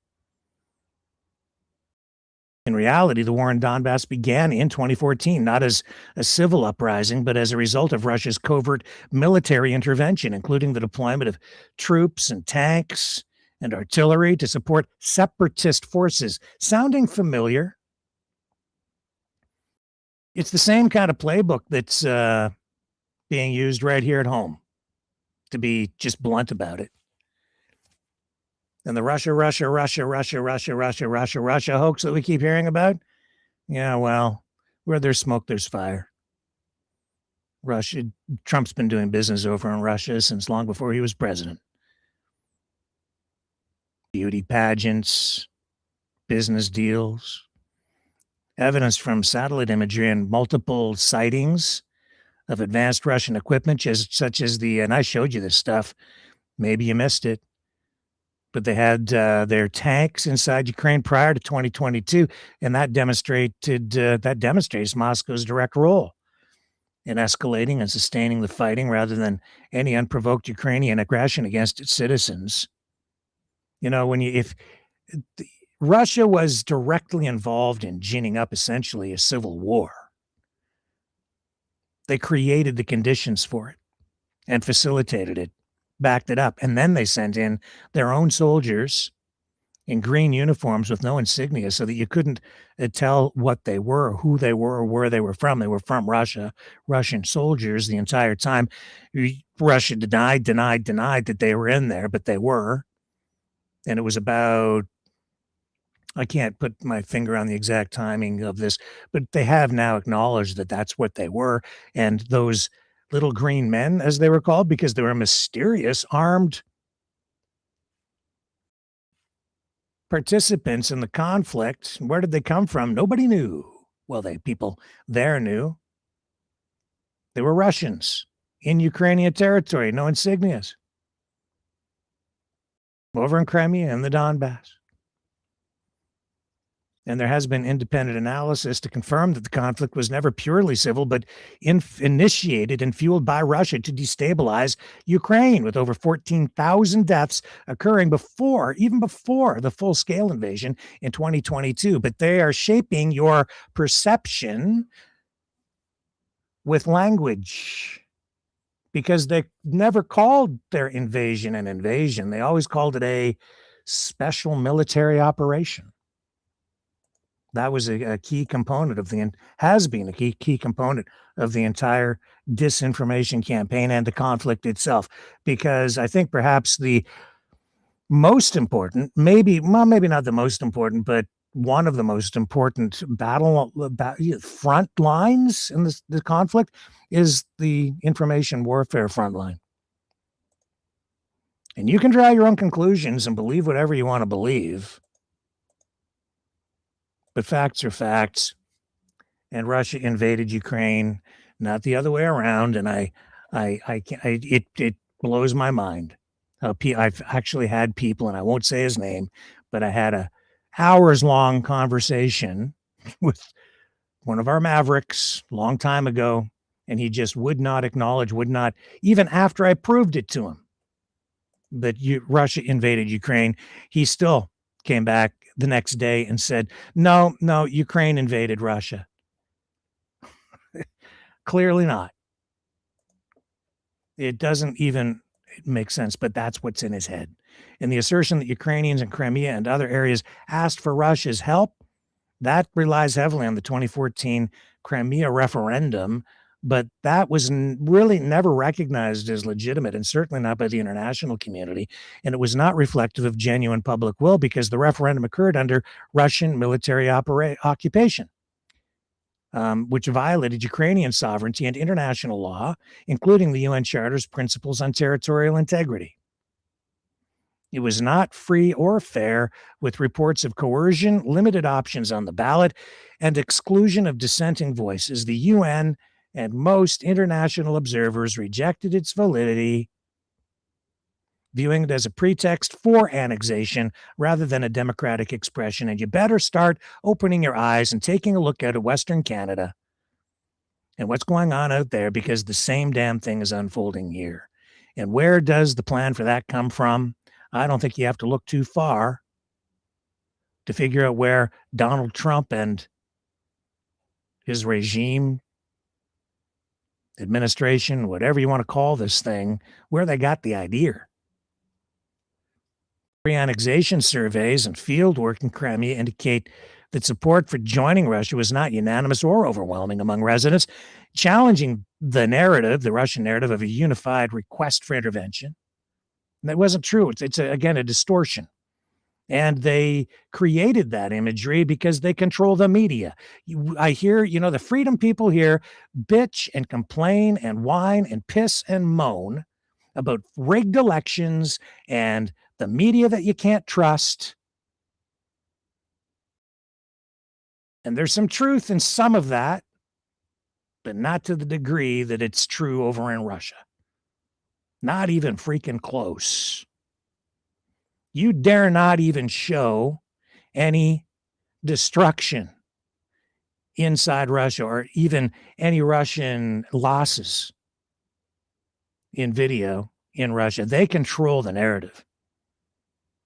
In reality, the war in Donbass began in 2014, not as a civil uprising, but as a result of Russia's covert military intervention, including the deployment of troops and tanks and artillery to support separatist forces. Sounding familiar? It's the same kind of playbook that's being used right here at home, to be just blunt about it. And the Russia hoax that we keep hearing about? Yeah, well, where there's smoke, there's fire. Trump's been doing business over in Russia since long before he was president. Beauty pageants, business deals, evidence from satellite imagery and multiple sightings of advanced Russian equipment, such as and I showed you this stuff. Maybe you missed it. But they had their tanks inside Ukraine prior to 2022, and that demonstrates Moscow's direct role in escalating and sustaining the fighting rather than any unprovoked Ukrainian aggression against its citizens. You know, if Russia was directly involved in ginning up essentially a civil war, they created the conditions for it and facilitated it, backed it up, and then they sent in their own soldiers in green uniforms with no insignia so that you couldn't tell what they were, or who they were, or where they were from. They were from Russia, Russian soldiers the entire time. Russia denied that they were in there, but they were. And it was about, I can't put my finger on the exact timing of this, but they have now acknowledged that that's what they were. And those little green men, as they were called, because they were mysterious armed participants in the conflict. Where did they come from? Nobody knew. Well, people there knew. They were Russians in Ukrainian territory, no insignias. Over in Crimea and the Donbass. And there has been independent analysis to confirm that the conflict was never purely civil, but initiated and fueled by Russia to destabilize Ukraine, with over 14,000 deaths occurring even before the full-scale invasion in 2022. But they are shaping your perception with language, because they never called their invasion an invasion. They always called it a special military operation. That was a key component has been a key component of the entire disinformation campaign and the conflict itself. Because I think perhaps the most important, maybe not the most important, but one of the most important front lines in the conflict is the information warfare front line. And you can draw your own conclusions and believe whatever you want to believe. But facts are facts, and Russia invaded Ukraine, not the other way around. And it blows my mind how I've actually had people, and I won't say his name, but I had a hours-long conversation with one of our Mavericks a long time ago, and he just would not acknowledge, even after I proved it to him, that Russia invaded Ukraine. He still came back the next day and said, no, Ukraine invaded Russia. Clearly not. It doesn't even make sense, but that's what's in his head. And the assertion that Ukrainians in Crimea and other areas asked for Russia's help, that relies heavily on the 2014 Crimea referendum, but that was really never recognized as legitimate, and certainly not by the international community. And it was not reflective of genuine public will, because the referendum occurred under Russian military occupation, which violated Ukrainian sovereignty and international law, including the UN Charter's principles on territorial integrity. It was not free or fair, with reports of coercion, limited options on the ballot, and exclusion of dissenting voices. The UN and most international observers rejected its validity, viewing it as a pretext for annexation rather than a democratic expression. And you better start opening your eyes and taking a look at Western Canada and what's going on out there, because the same damn thing is unfolding here. And where does the plan for that come from? I don't think you have to look too far to figure out where Donald Trump and his regime, administration, whatever you want to call this thing, where they got the idea. Pre-annexation surveys and field work in Crimea indicate that support for joining Russia was not unanimous or overwhelming among residents, challenging the narrative, the Russian narrative, of a unified request for intervention. And that wasn't true. It's again, a distortion. And they created that imagery because they control the media. I hear, the freedom people here bitch and complain and whine and piss and moan about rigged elections and the media that you can't trust. And there's some truth in some of that, but not to the degree that it's true over in Russia. Not even freaking close. You dare not even show any destruction inside Russia, or even any Russian losses in video in Russia. They control the narrative.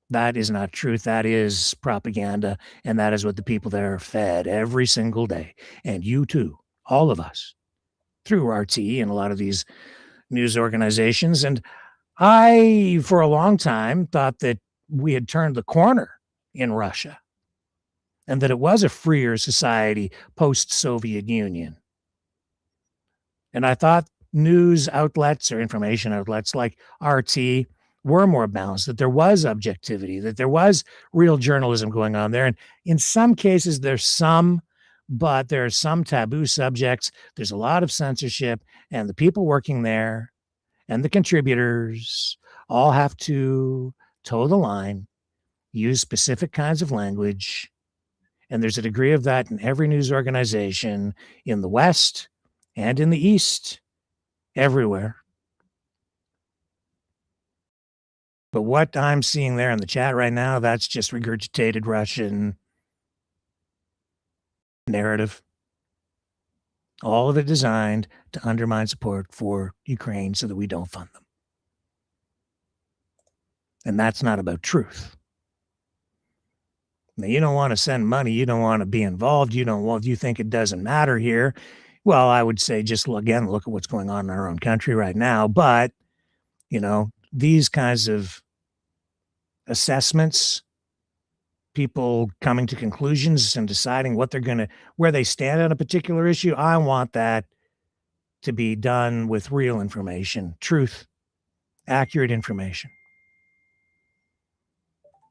That is not truth. That is propaganda. And that is what the people there are fed every single day. And you too, all of us, through RT and a lot of these news organizations. And I, for a long time, thought that we had turned the corner in Russia, and that it was a freer society post-Soviet Union. And I thought news outlets or information outlets like RT were more balanced, that there was objectivity, that there was real journalism going on there. And in some cases, but there are some taboo subjects. There's a lot of censorship, and the people working there and the contributors all have to toe the line, use specific kinds of language. And there's a degree of that in every news organization in the West and in the East, everywhere. But what I'm seeing there in the chat right now, that's just regurgitated Russian narrative. All of it designed to undermine support for Ukraine so that we don't fund them. And that's not about truth. Now, you don't want to send money. You don't want to be involved. You think it doesn't matter here. Well, I would say just look at what's going on in our own country right now. But, these kinds of assessments, people coming to conclusions and deciding where they stand on a particular issue, I want that to be done with real information, truth, accurate information.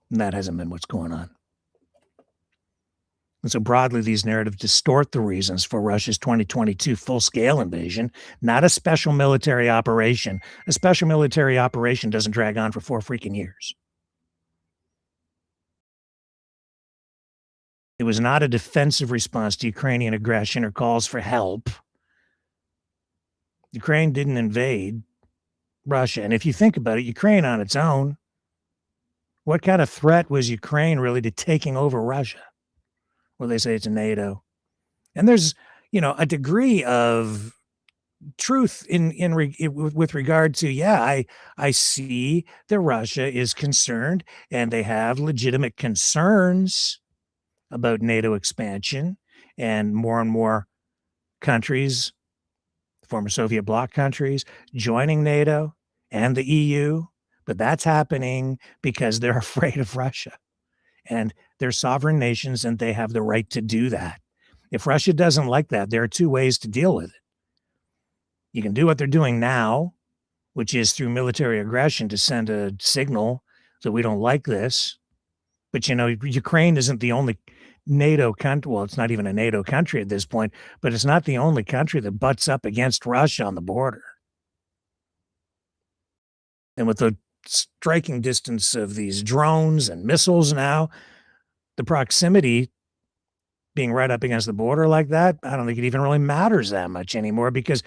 And that hasn't been what's going on. And so broadly, these narratives distort the reasons for Russia's 2022 full-scale invasion, not a special military operation. A special military operation doesn't drag on for 4 freaking years. It was not a defensive response to Ukrainian aggression or calls for help. Ukraine didn't invade Russia. And if you think about it, Ukraine on its own, what kind of threat was Ukraine really to taking over Russia? Well, they say it's a NATO. And there's, a degree of truth with regard to, I see that Russia is concerned and they have legitimate concerns about NATO expansion and more countries, former Soviet bloc countries, joining NATO and the EU. But that's happening because they're afraid of Russia. And they're sovereign nations, and they have the right to do that. If Russia doesn't like that, there are 2 ways to deal with it. You can do what they're doing now, which is through military aggression to send a signal that we don't like this. But, Ukraine isn't the only NATO country. Well, it's not even a NATO country at this point, but it's not the only country that butts up against Russia on the border. And with the striking distance of these drones and missiles now, the proximity being right up against the border like that, I don't think it even really matters that much anymore, because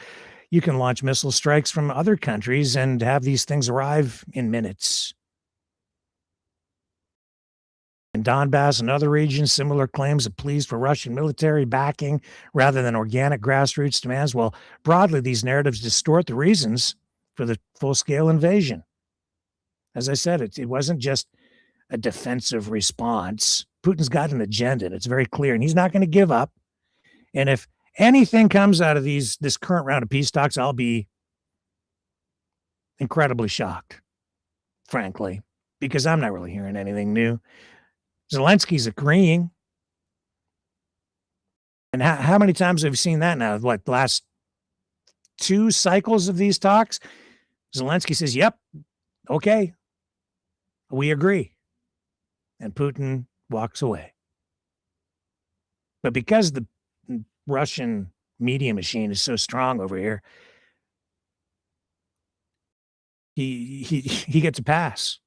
you can launch missile strikes from other countries and have these things arrive in minutes. In Donbass and other regions, similar claims of pleas for Russian military backing rather than organic grassroots demands. Well, broadly, these narratives distort the reasons for the full-scale invasion. As I said, it wasn't just a defensive response. Putin's got an agenda, and it's very clear, and he's not going to give up. And if anything comes out of this current round of peace talks, I'll be incredibly shocked, frankly, because I'm not really hearing anything new. Zelensky's agreeing. And how many times have you seen that now? What, the last 2 cycles of these talks? Zelensky says, yep, okay, we agree. And Putin walks away. But because the Russian media machine is so strong over here, he gets a pass.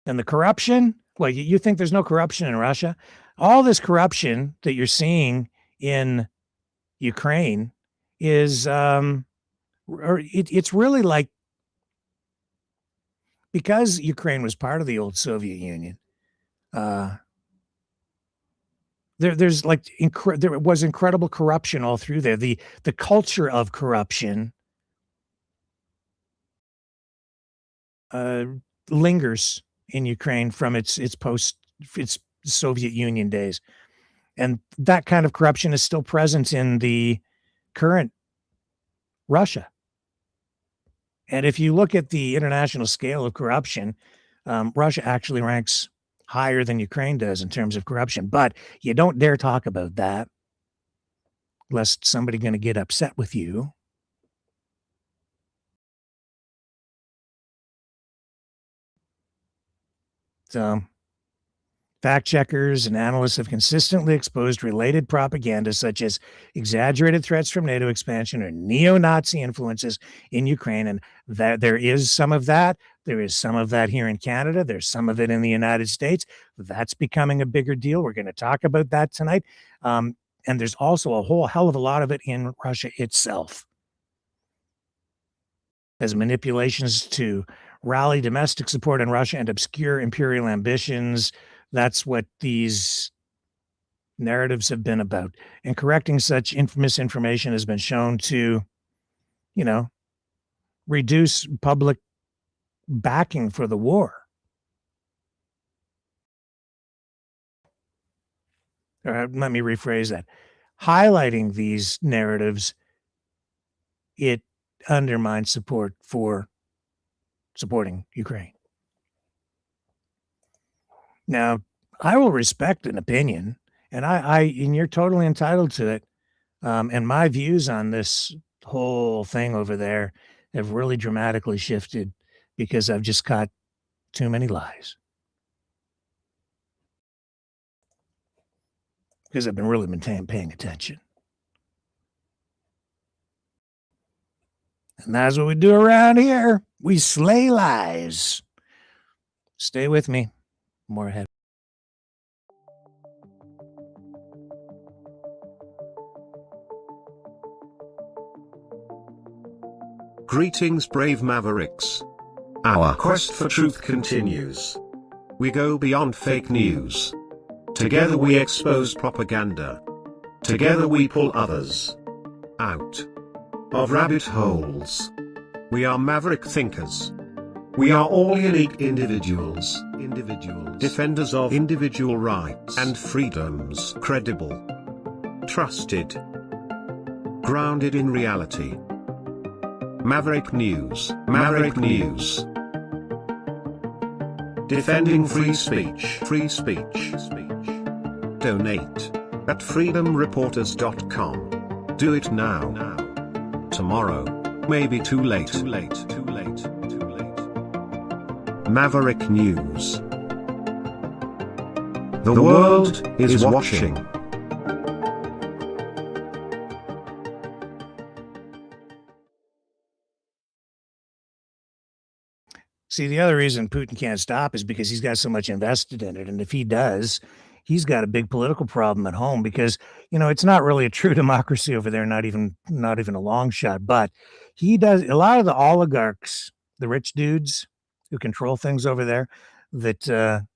And the corruption, well, you think there's no corruption in Russia? All this corruption that you're seeing in Ukraine is, it's really like, because Ukraine was part of the old Soviet Union, there was incredible corruption all through there. The culture of corruption lingers in Ukraine from its Soviet Union days, and that kind of corruption is still present in the current Russia. And if you look at the international scale of corruption, Russia actually ranks higher than Ukraine does in terms of corruption. But you don't dare talk about that, lest somebody going to get upset with you. So, fact checkers and analysts have consistently exposed related propaganda such as exaggerated threats from NATO expansion or neo-Nazi influences in Ukraine. And that there is some of that. There is some of that here in Canada. There's some of it in the United States. That's becoming a bigger deal. We're going to talk about that tonight. And there's also a whole hell of a lot of it in Russia itself. As manipulations to rally domestic support in Russia and obscure imperial ambitions. That's what these narratives have been about. And correcting such misinformation has been shown to, reduce public backing for the war. Or let me rephrase that. Highlighting these narratives, it undermines support for supporting Ukraine. Now, I will respect an opinion, and and you're totally entitled to it. And my views on this whole thing over there have really dramatically shifted because I've just caught too many lies. Because I've been really paying attention. And that's what we do around here. We slay lies. Stay with me. More ahead. Greetings, brave Mavericks. Our quest for truth continues. We go beyond fake news. Together we expose propaganda. Together we pull others out of rabbit holes. We are maverick thinkers. We are all unique individuals, defenders of individual rights and freedoms, credible, trusted, grounded in reality. Maverick News, Maverick News. Defending free speech, free speech. Donate at freedomreporters.com. Do it now. Tomorrow may be too late. Maverick News. The world is watching. See, the other reason Putin can't stop is because he's got so much invested in it. And if he does, he's got a big political problem at home because, it's not really a true democracy over there, not even a long shot. But he does a lot of the oligarchs, the rich dudes who control things over there that,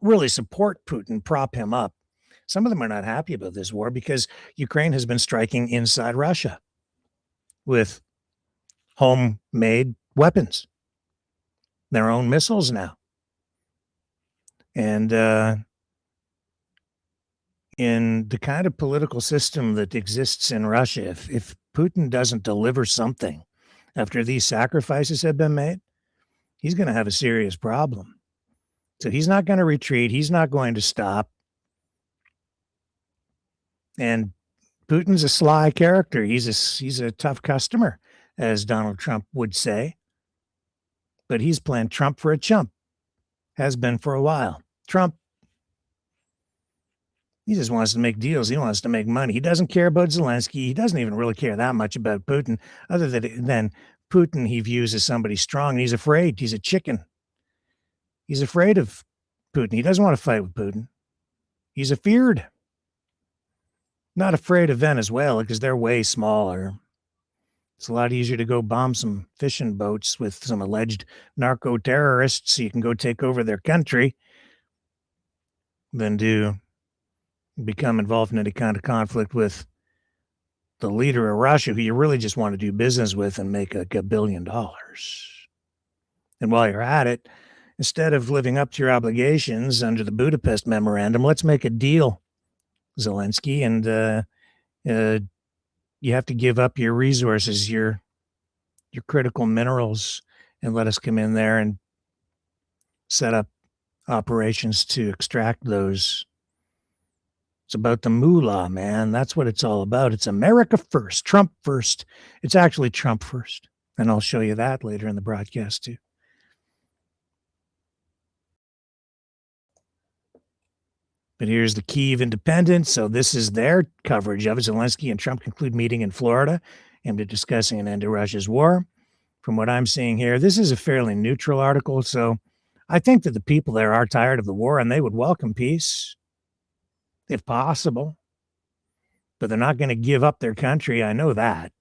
really support Putin, prop him up. Some of them are not happy about this war because Ukraine has been striking inside Russia with homemade weapons, their own missiles now. And in the kind of political system that exists in Russia, if Putin doesn't deliver something after these sacrifices have been made, he's going to have a serious problem. So he's not going to retreat. He's not going to stop. And Putin's a sly character. He's a tough customer, as Donald Trump would say. But he's playing Trump for a chump. Has been for a while. Trump, he just wants to make deals. He wants to make money. He doesn't care about Zelensky. He doesn't even really care that much about Putin, other than Putin he views as somebody strong. And he's afraid. He's a chicken. He's afraid of Putin. He doesn't want to fight with Putin. He's afeared. Not afraid of Venezuela because they're way smaller. It's a lot easier to go bomb some fishing boats with some alleged narco terrorists so you can go take over their country than to become involved in any kind of conflict with the leader of Russia who you really just want to do business with and make like $1 billion. And while you're at it, instead of living up to your obligations under the Budapest Memorandum, let's make a deal, Zelensky, and you have to give up your resources, your your critical minerals and let us come in there and set up operations to extract those. It's about the moolah, man. That's what it's all about. It's America first, Trump first. It's actually Trump first. And I'll show you that later in the broadcast too. But here's the Kyiv Independent. So this is their coverage of it. Zelensky and Trump conclude meeting in Florida aimed at discussing an end to Russia's war. From what I'm seeing here, this is a fairly neutral article. So I think that the people there are tired of the war and they would welcome peace if possible. But they're not going to give up their country. I know that.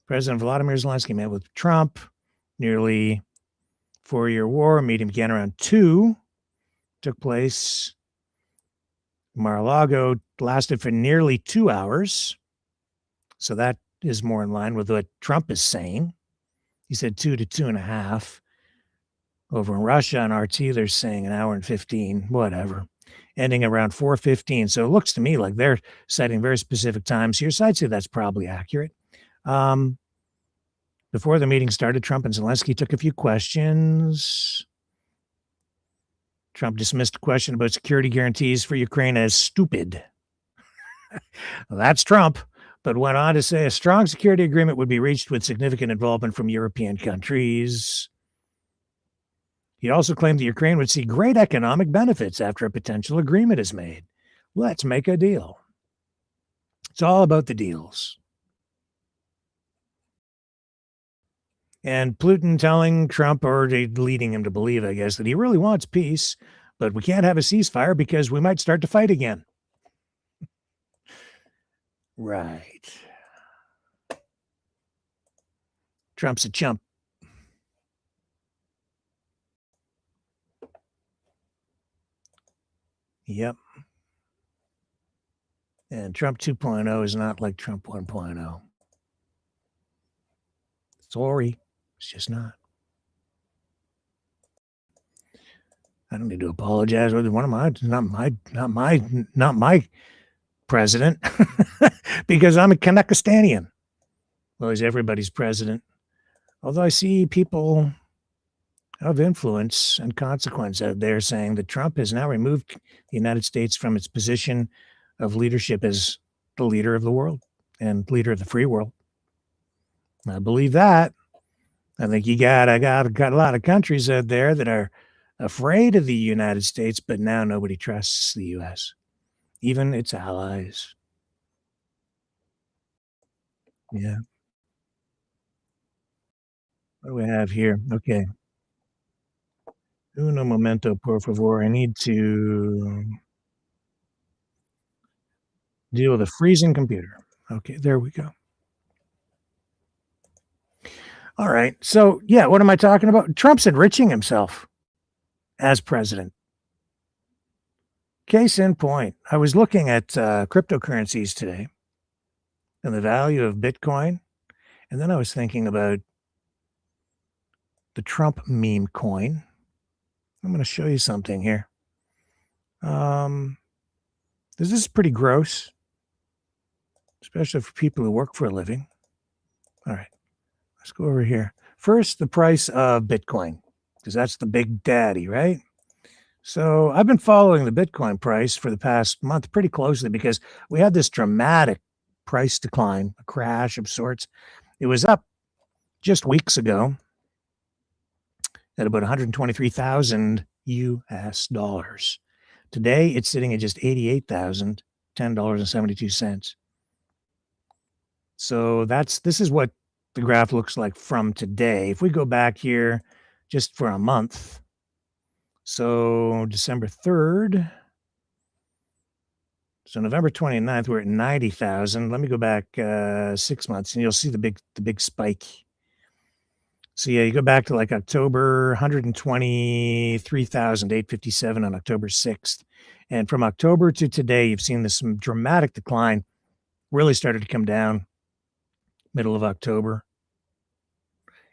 President Vladimir Zelensky met with Trump. Nearly 4-year war. Meeting began around 2. Took place Mar-a-Lago, lasted for nearly 2 hours. So that is more in line with what Trump is saying. He said 2 to 2.5. Over in Russia and RT, they're saying 1 hour and 15, whatever. Ending around 4:15. So it looks to me like they're setting very specific times here. So I'd say that's probably accurate. Before the meeting started, Trump and Zelensky took a few questions. Trump dismissed a question about security guarantees for Ukraine as stupid. Well, that's Trump, but went on to say a strong security agreement would be reached with significant involvement from European countries. He also claimed that Ukraine would see great economic benefits after a potential agreement is made. Let's make a deal. It's all about the deals. And Putin telling Trump, or leading him to believe, I guess, that he really wants peace, but we can't have a ceasefire because we might start to fight again. Right. Trump's a chump. Yep. And Trump 2.0 is not like Trump 1.0. Sorry. It's just not. I don't need to apologize. Not my president, because I'm a Kanakistanian. Well, he's everybody's president. Although I see people of influence and consequence out there saying that Trump has now removed the United States from its position of leadership as the leader of the world and leader of the free world. I believe that. I think you got a lot of countries out there that are afraid of the United States, but now nobody trusts the U.S., even its allies. Yeah. What do we have here? Okay. Uno momento, por favor. I need to deal with a freezing computer. Okay, there we go. All right. So, yeah, what am I talking about? Trump's enriching himself as president. Case in point, I was looking at cryptocurrencies today and the value of Bitcoin. And then I was thinking about the Trump meme coin. I'm going to show you something here. This is pretty gross, especially for people who work for a living. All right. Let's go over here. First, the price of Bitcoin, because that's the big daddy, right? So I've been following the Bitcoin price for the past month pretty closely because we had this dramatic price decline, a crash of sorts. It was up just weeks ago at about 123,000 US dollars. Today, it's sitting at just $88,010.72. So this is what the graph looks like from today. If we go back here just for a month, so December 3rd, so November 29th, we're at 90,000. Let me go back 6 months and you'll see the big spike. So yeah, you go back to like October, 123,857 on October 6th. And from October to today, you've seen this dramatic decline, really started to come down middle of October.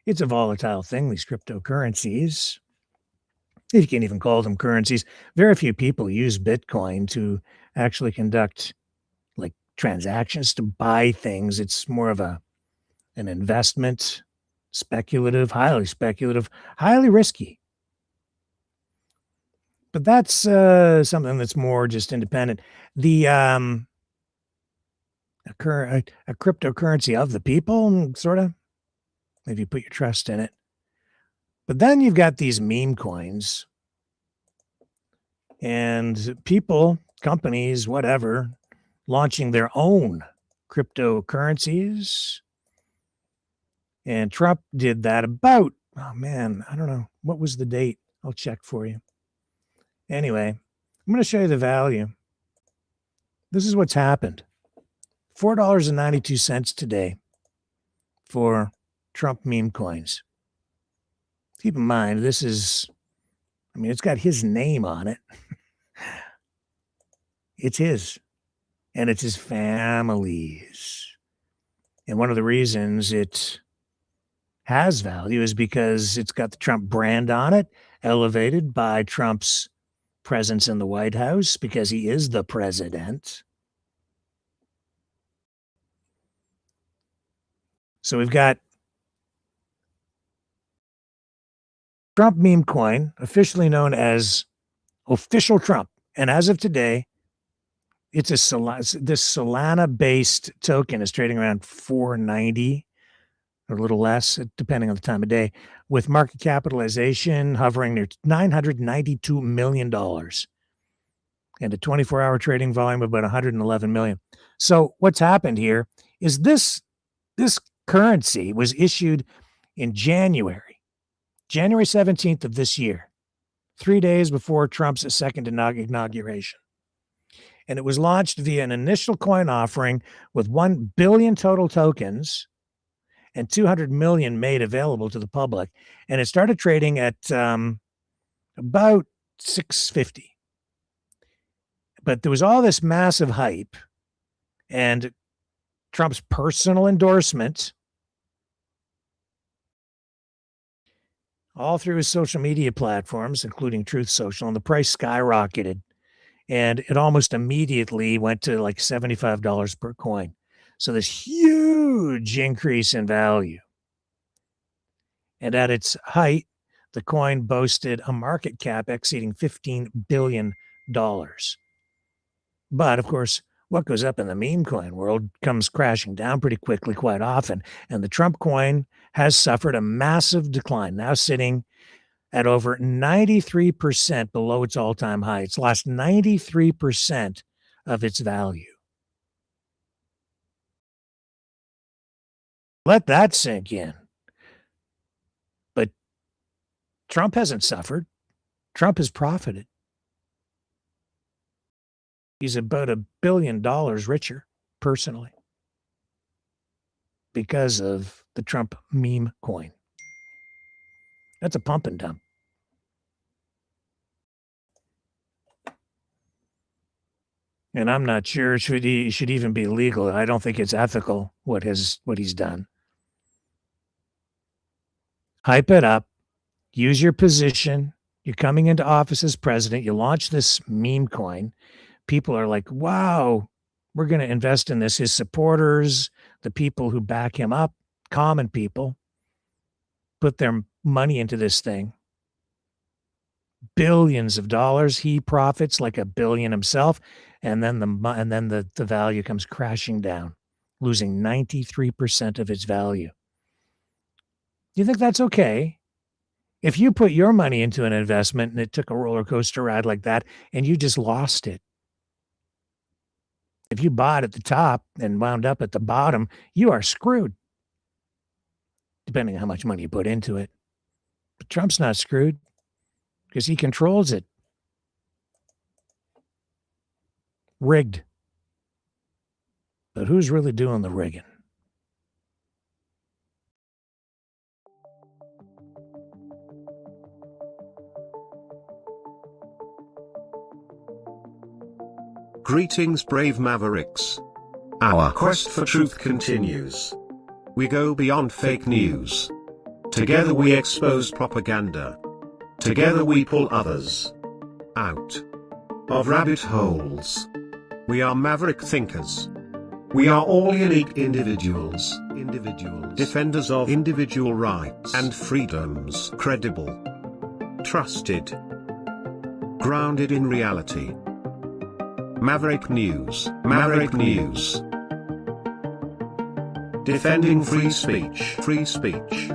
It's a volatile thing, these cryptocurrencies. If you can't even call them currencies, very few people use Bitcoin to actually conduct like transactions to buy things. It's more of a an investment, speculative, highly risky. But that's something that's more just independent. The a cryptocurrency of the people, sort of, if you put your trust in it. But then you've got these meme coins, and people, companies, whatever, launching their own cryptocurrencies. And Trump did that about, oh man, I don't know. What was the date? I'll check for you. Anyway, I'm going to show you the value. This is what's happened. $4.92 today for Trump meme coins. Keep in mind, this is, I mean, it's got his name on it. It's his. And it's his family's. And one of the reasons it has value is because it's got the Trump brand on it, elevated by Trump's presence in the White House, because he is the president. So we've got Trump meme coin, officially known as Official Trump. And as of today, it's this Solana-based token is trading around $4.90 or a little less, depending on the time of day, with market capitalization hovering near $992 million and a 24-hour trading volume of about 111 million. So what's happened here is this currency was issued in January 17th of this year, 3 days before Trump's second inauguration. And it was launched via an initial coin offering with 1 billion total tokens and 200 million made available to the public. And it started trading at about $6.50. But there was all this massive hype and Trump's personal endorsement all through his social media platforms, including Truth Social, and the price skyrocketed. And it almost immediately went to like $75 per coin. So this huge increase in value. And at its height, the coin boasted a market cap exceeding $15 billion. But of course, what goes up in the meme coin world comes crashing down pretty quickly quite often. And the Trump coin has suffered a massive decline, now sitting at over 93% below its all-time high. It's lost 93% of its value. Let that sink in. But Trump hasn't suffered. Trump has profited. He's about $1 billion richer personally because of the Trump meme coin. That's a pump and dump. And I'm not sure it should even be legal. I don't think it's ethical what he's done. Hype it up. Use your position. You're coming into office as president. You launch this meme coin. People are like, wow, we're going to invest in this. His supporters, the people who back him up, common people, put their money into this thing. Billions of dollars. He profits like $1 billion himself. And then the value comes crashing down, losing 93% of its value. Do you think that's okay? If you put your money into an investment and it took a roller coaster ride like that and you just lost it, if you bought at the top and wound up at the bottom, you are screwed, depending on how much money you put into it. But Trump's not screwed because he controls it. Rigged. But who's really doing the rigging? Greetings, brave Mavericks. Our quest for truth continues. We go beyond fake news. Together we expose propaganda. Together we pull others out of rabbit holes. We are Maverick thinkers. We are all unique individuals, defenders of individual rights and freedoms, credible, trusted, grounded in reality. Maverick News, Maverick News. Defending free speech, free speech.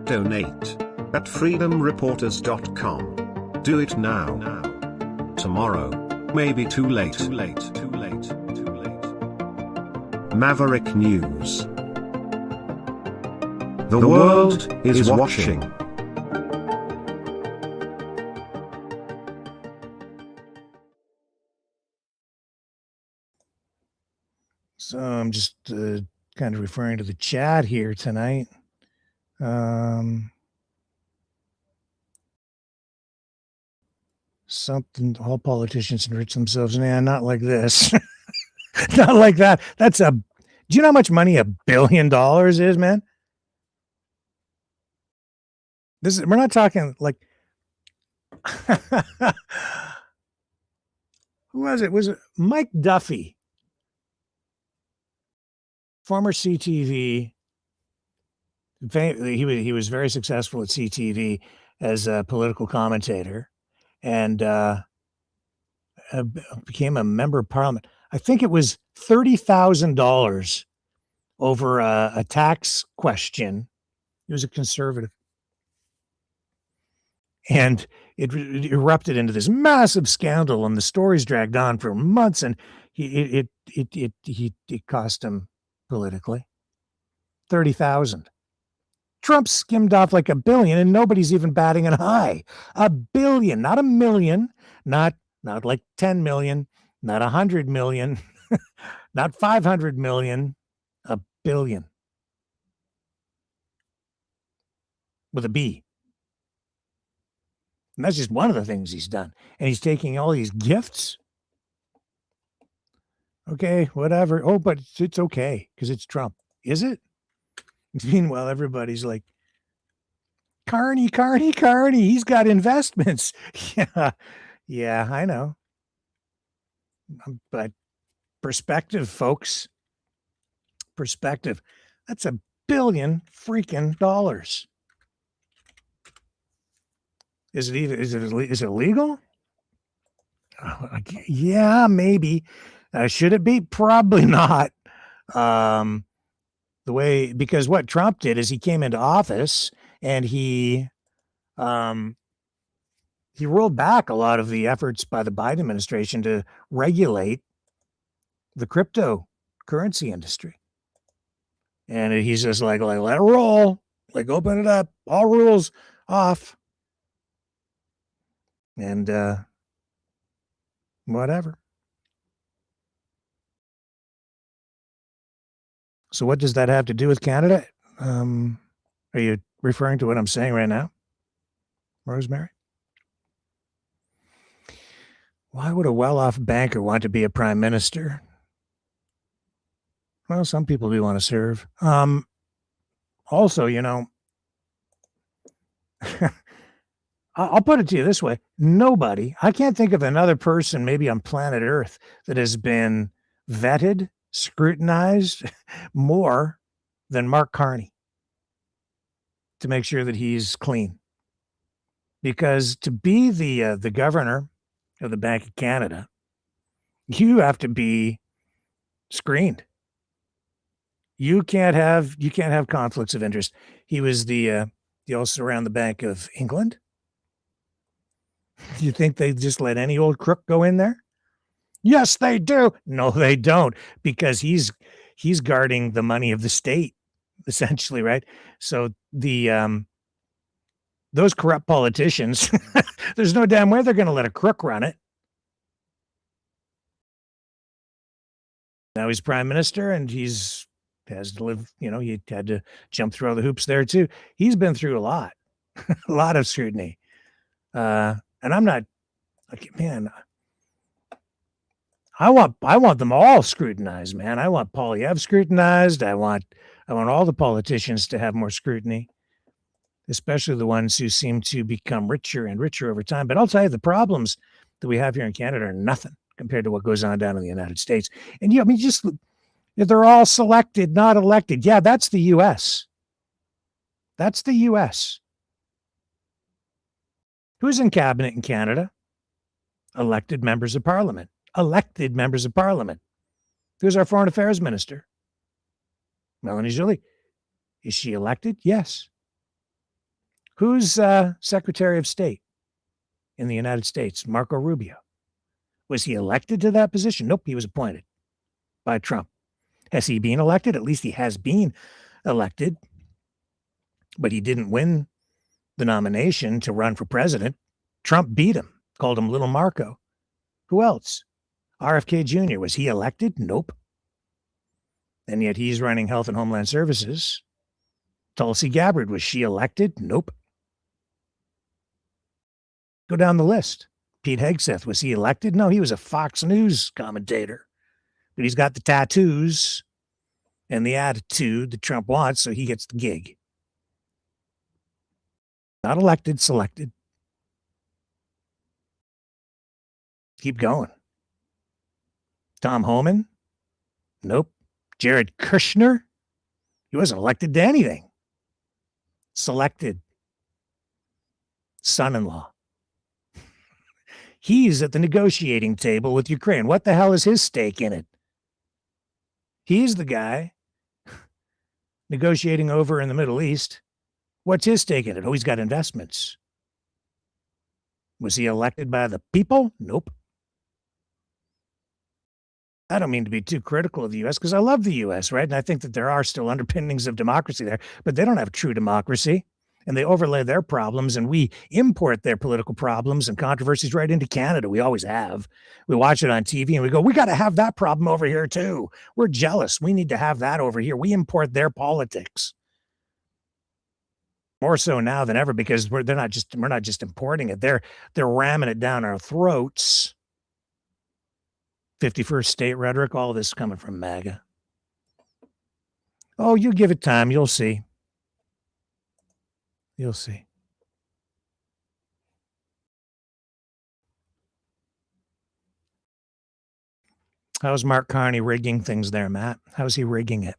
Donate at freedomreporters.com. Do it now. Tomorrow may be too late. Maverick News. The world is watching. So I'm just kind of referring to the chat here tonight. Something, all politicians enrich themselves. Nah, not like this. Not like that. Do you know how much money $1 billion is, man? We're not talking like, who was it? Was it Mike Duffy? Former CTV. He was very successful at CTV as a political commentator, and became a member of parliament. I think it was $30,000 over a tax question. He was a conservative, and it erupted into this massive scandal, and the stories dragged on for months, and it cost him politically $30,000. Trump skimmed off like $1 billion, and nobody's even batting an eye. $1 billion, not 1 million, not like 10 million, not 100 million, not 500 million, $1 billion with a B. And that's just one of the things he's done. And he's taking all these gifts. Okay, whatever. Oh, but it's okay because it's Trump. Is it? Meanwhile, everybody's like, Carney. He's got investments. Yeah, I know. But perspective, folks. Perspective. That's $1 billion freaking dollars. Is it illegal? Yeah, maybe. Should it be? Probably not. Because what Trump did is he came into office and he rolled back a lot of the efforts by the Biden administration to regulate the cryptocurrency industry. And he's just like let it roll, like open it up, all rules off. And whatever. So what does that have to do with Canada? Are you referring to what I'm saying right now, Rosemary? Why would a well-off banker want to be a prime minister? Well, some people do want to serve. Also, I'll put it to you this way. I can't think of another person maybe on planet Earth that has been vetted, scrutinized more than Mark Carney to make sure that he's clean. Because to be the governor of the Bank of Canada, you have to be screened. You can't have conflicts of interest. He was he also ran the Bank of England. Do you think they just let any old crook go in there? Yes, they do. No, they don't, because he's guarding the money of the state, essentially, right? So those corrupt politicians, there's no damn way they're going to let a crook run it. Now he's prime minister, and has to live. He had to jump through all the hoops there too. He's been through a lot, a lot of scrutiny. And I'm not like, man, I want them all scrutinized, man. I want Poilievre scrutinized. I want all the politicians to have more scrutiny, especially the ones who seem to become richer and richer over time. But I'll tell you, the problems that we have here in Canada are nothing compared to what goes on down in the United States. And just They're all selected, not elected. Yeah, that's the U.S. That's the U.S. Who's in cabinet in Canada? Elected members of parliament. Elected members of parliament. Who's our foreign affairs minister? Melanie Joly. Is she elected? Yes. Who's Secretary of State in the United States? Marco Rubio. Was he elected to that position? Nope, he was appointed by Trump. Has he been elected? At least he has been elected, but he didn't win the nomination to run for president. Trump beat him, called him Little Marco. Who else? RFK Jr. Was he elected? Nope. And yet he's running Health and Homeland Services. Tulsi Gabbard, was she elected? Nope. Go down the list. Pete Hegseth, was he elected? No, he was a Fox News commentator. But he's got the tattoos and the attitude that Trump wants, so he gets the gig. Not elected, selected. Keep going. Tom Homan? Nope. Jared Kushner? He wasn't elected to anything. Selected. Son-in-law. He's at the negotiating table with Ukraine. What the hell is his stake in it? He's the guy negotiating over in the Middle East. What's his stake in it? Oh, he's got investments. Was he elected by the people? Nope. I don't mean to be too critical of the U.S. because I love the U.S., right? And I think that there are still underpinnings of democracy there, but they don't have true democracy. And they overlay their problems, and we import their political problems and controversies right into Canada. We always have. We watch it on TV and we go, we got to have that problem over here too. We're jealous. We need to have that over here. We import their politics. More so now than ever because we're not just importing it. They're ramming it down our throats. 51st state rhetoric, all this coming from MAGA. Oh, you give it time. You'll see. You'll see. How's Mark Carney rigging things there, Matt? How's he rigging it?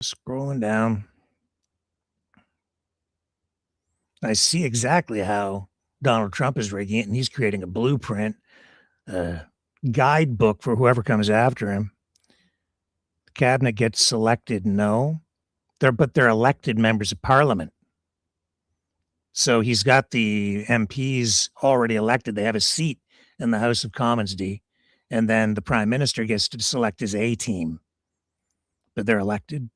Scrolling down. I see exactly how Donald Trump is rigging it, and he's creating a blueprint, guidebook for whoever comes after him. The cabinet gets selected, no. But they're elected members of parliament. So he's got the MPs already elected. They have a seat in the House of Commons, D. And then the prime minister gets to select his A team. But they're elected.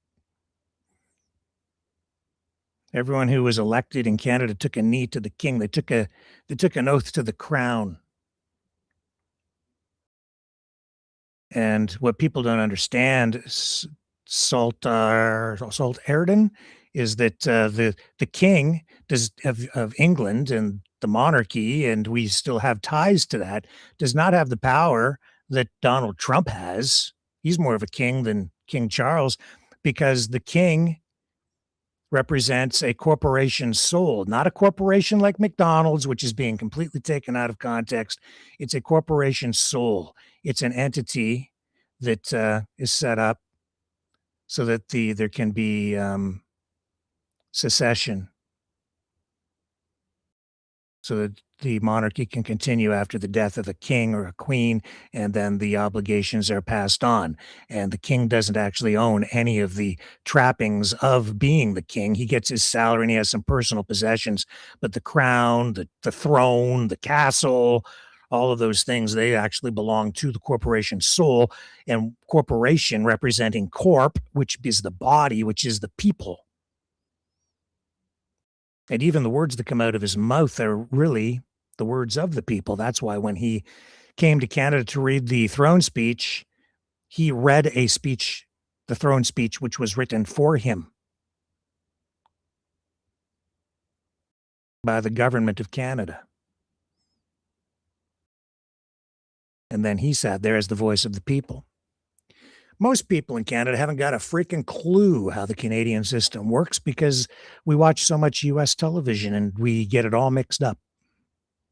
Everyone who was elected in Canada took a knee to the king. They took an oath to the crown. And what people don't understand, Salt Erden, is that the king of England and the monarchy, and we still have ties to that, does not have the power that Donald Trump has. He's more of a king than King Charles, because the king represents a corporation soul, not a corporation like McDonald's, which is being completely taken out of context. It's a corporation soul. It's an entity that is set up so that there can be secession, so that the monarchy can continue after the death of a king or a queen, and then the obligations are passed on. And the king doesn't actually own any of the trappings of being the king. He gets his salary and he has some personal possessions, but the crown, the throne, the castle, all of those things, they actually belong to the corporation soul, and corporation representing corp, which is the body, which is the people. And even the words that come out of his mouth are really the words of the people. That's why when he came to Canada to read the throne speech, he read a speech, the throne speech, which was written for him by the government of Canada. And then he sat there as the voice of the people. Most people in Canada haven't got a freaking clue how the Canadian system works because we watch so much U.S. television and we get it all mixed up.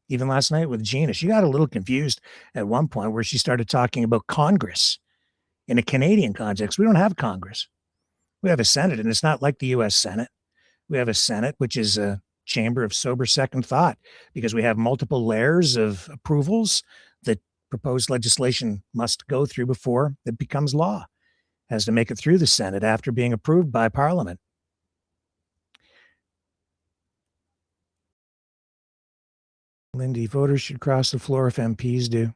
Even last night with Gina, she got a little confused at one point where she started talking about Congress in a Canadian context. We don't have Congress. We have a Senate, and it's not like the U.S. Senate. We have a Senate, which is a chamber of sober second thought, because we have multiple layers of approvals that proposed legislation must go through before it becomes law. It has to make it through the Senate after being approved by Parliament. Lindy, voters should cross the floor if MPs do.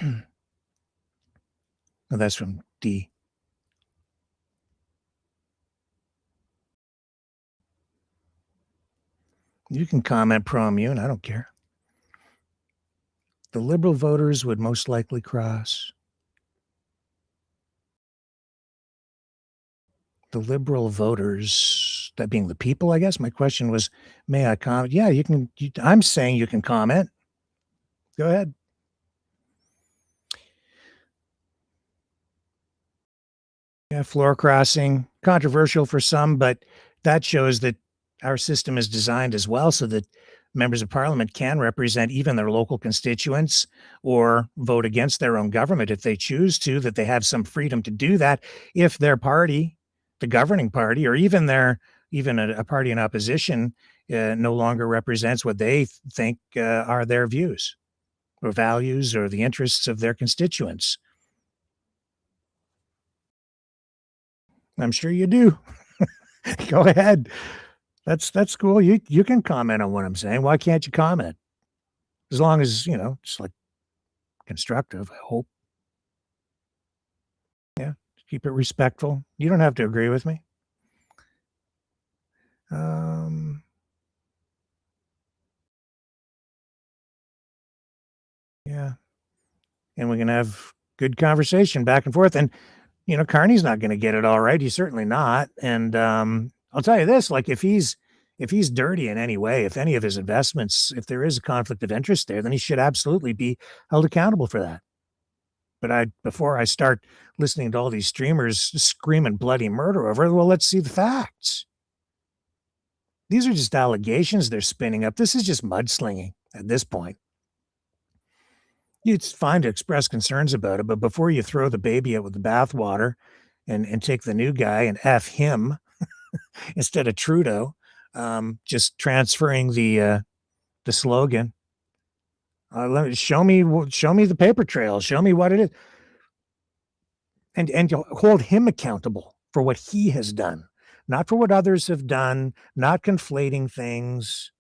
Oh, that's from D. You can comment pro-immune. I don't care. The Liberal voters would most likely cross. The Liberal voters, that being the people, I guess. My question was, may I comment? Yeah, you can. I'm saying you can comment. Go ahead. Yeah, floor crossing, controversial for some, but that shows that our system is designed as well so that members of parliament can represent even their local constituents or vote against their own government if they choose to, that they have some freedom to do that if their party, the governing party, or even a party in opposition no longer represents what they think are their views or values or the interests of their constituents. I'm sure you do. Go ahead. That's cool. You can comment on what I'm saying. Why can't you comment? As long as, it's like constructive, I hope. Yeah, keep it respectful. You don't have to agree with me. Yeah. And we can have good conversation back and forth. And, Carney's not going to get it all right. He's certainly not. And I'll tell you this, like if he's dirty in any way, if any of his investments, if there is a conflict of interest there, then he should absolutely be held accountable for that. But before I start listening to all these streamers screaming bloody murder over it, well, let's see the facts. These are just allegations they're spinning up. This is just mudslinging at this point. It's fine to express concerns about it, but before you throw the baby out with the bathwater and take the new guy and F him instead of Trudeau, just transferring the slogan. Show me the paper trail. Show me what it is, and hold him accountable for what he has done, not for what others have done. Not conflating things.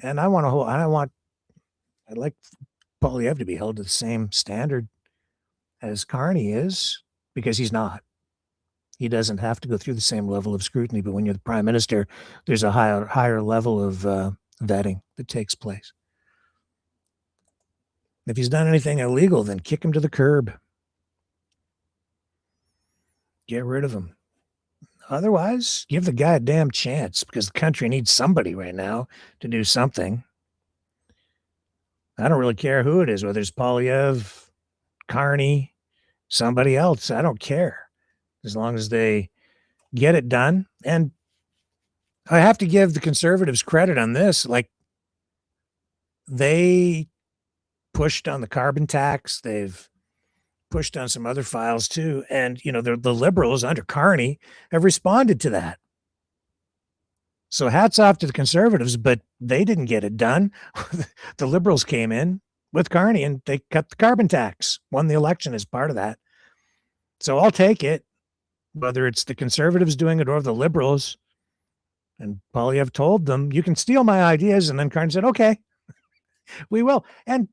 And I'd like Poilievre to be held to the same standard as Carney is, because he's not. He doesn't have to go through the same level of scrutiny, but when you're the prime minister, there's a higher level of vetting that takes place. If he's done anything illegal, then kick him to the curb. Get rid of him. Otherwise, give the guy a damn chance, because the country needs somebody right now to do something. I don't really care who it is, whether it's Poilievre, Carney, somebody else. I don't care, as long as they get it done. And I have to give the Conservatives credit on this. Like, they pushed on the carbon tax. They've pushed on some other files too. And, the Liberals under Carney have responded to that. So hats off to the Conservatives, but they didn't get it done. The Liberals came in with Carney and they cut the carbon tax, won the election as part of that. So I'll take it, whether it's the Conservatives doing it or the Liberals. And Poilievre told them, you can steal my ideas. And then Carney said, okay, we will. And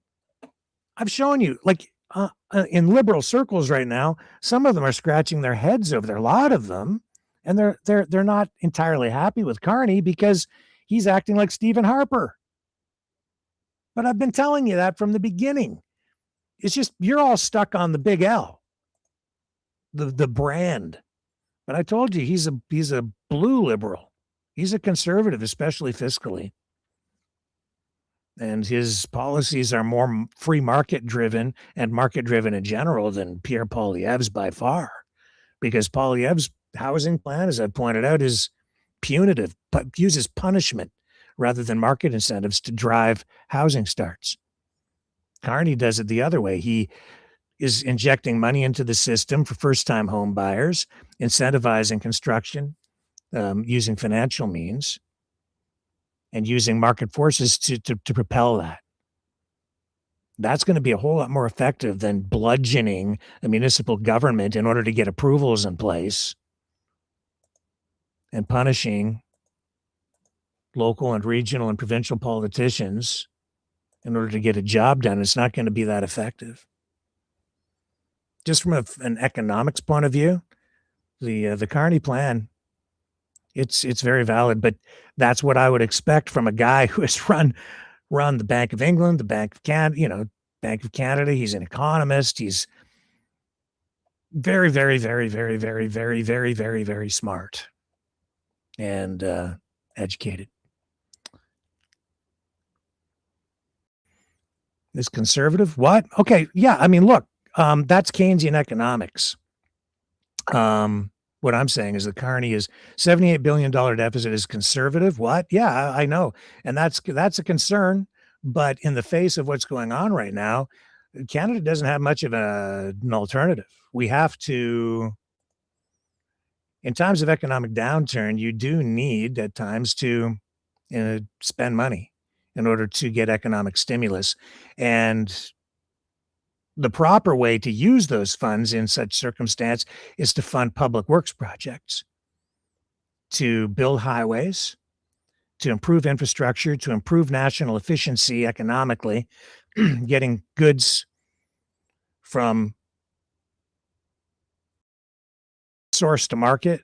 I've shown you, like, in liberal circles right now, some of them are scratching their heads over there, a lot of them. And they're not entirely happy with Carney because he's acting like Stephen Harper. But I've been telling you that from the beginning. It's just, you're all stuck on the big L, the brand. But I told you, he's a blue liberal. He's a conservative, especially fiscally. And his policies are more free market driven and market driven in general than Pierre Poilievre's by far. Because Poilievre's housing plan, as I pointed out, is punitive, but uses punishment rather than market incentives to drive housing starts. Carney does it the other way. He is injecting money into the system for first-time home buyers, incentivizing construction, using financial means, and using market forces to propel that. That's going to be a whole lot more effective than bludgeoning the municipal government in order to get approvals in place and punishing local and regional and provincial politicians in order to get a job done. It's not going to be that effective. Just from an economics point of view, the Carney plan, it's very valid, but that's what I would expect from a guy who has run the Bank of England, the Bank of Canada, Bank of Canada. He's an economist. He's very, very, very, very, very, very, very, very, very smart and educated. Is conservative? What? Okay, yeah. I mean, look, that's Keynesian economics. What I'm saying is that Carney is $78 billion deficit is conservative. What? Yeah, I know. And that's a concern. But in the face of what's going on right now, Canada doesn't have much of an alternative. We have to, in times of economic downturn, you do need at times to spend money in order to get economic stimulus. And the proper way to use those funds in such circumstance is to fund public works projects, to build highways, to improve infrastructure, to improve national efficiency economically, getting goods from source to market,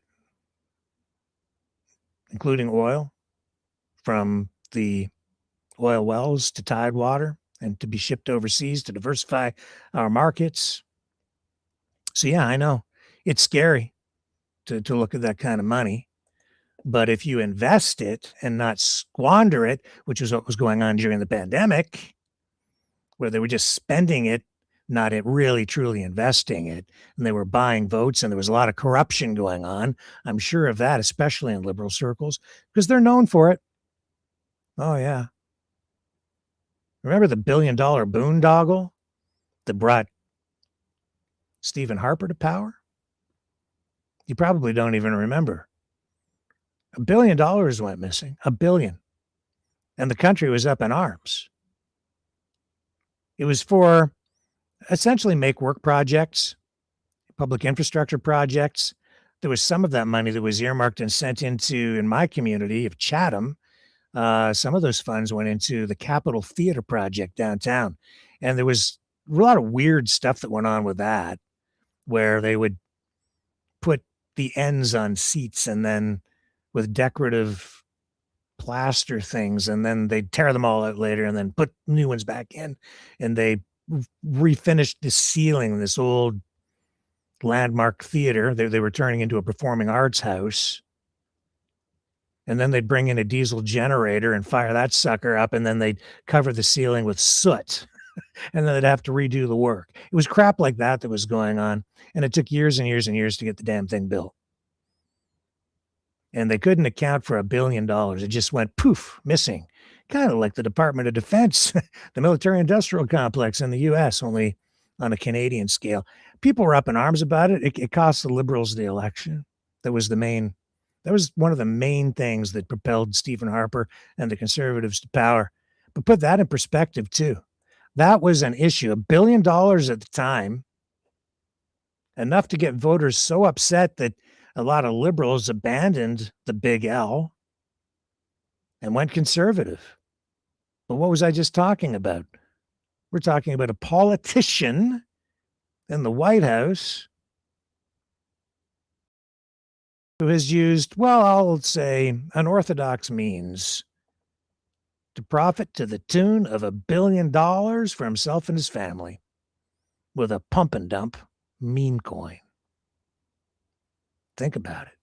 including oil, from the oil wells to tidewater, and to be shipped overseas to diversify our markets. So yeah, I know it's scary to look at that kind of money, but if you invest it and not squander it, which is what was going on during the pandemic, where they were just spending it, not really truly investing it, and they were buying votes, and there was a lot of corruption going on. I'm sure of that, especially in liberal circles, because they're known for it. Oh yeah. Remember the $1 billion boondoggle that brought Stephen Harper to power? You probably don't even remember. $1 billion went missing, $1 billion. And the country was up in arms. It was for essentially make work projects, public infrastructure projects. There was some of that money that was earmarked and sent into, in my community of Chatham, some of those funds went into the Capitol Theater project downtown. And there was a lot of weird stuff that went on with that, where they would put the ends on seats and then with decorative plaster things, and then they'd tear them all out later and then put new ones back in. And they refinished the ceiling, this old landmark theater. They were turning into a performing arts house. And then they'd bring in a diesel generator and fire that sucker up, and then they'd cover the ceiling with soot. And then they'd have to redo the work. It was crap like that was going on. And it took years and years and years to get the damn thing built. And they couldn't account for $1 billion. It just went poof, missing. Kind of like the Department of Defense, the military industrial complex in the US, only on a Canadian scale. People were up in arms about it. It cost the Liberals the election. That was one of the main things that propelled Stephen Harper and the Conservatives to power. But put that in perspective too. That was an issue, $1 billion at the time, enough to get voters so upset that a lot of Liberals abandoned the big L and went conservative. But what was I just talking about? We're talking about a politician in the White House who has used, well, I'll say unorthodox means to profit to the tune of $1 billion for himself and his family with a pump and dump meme coin. Think about it.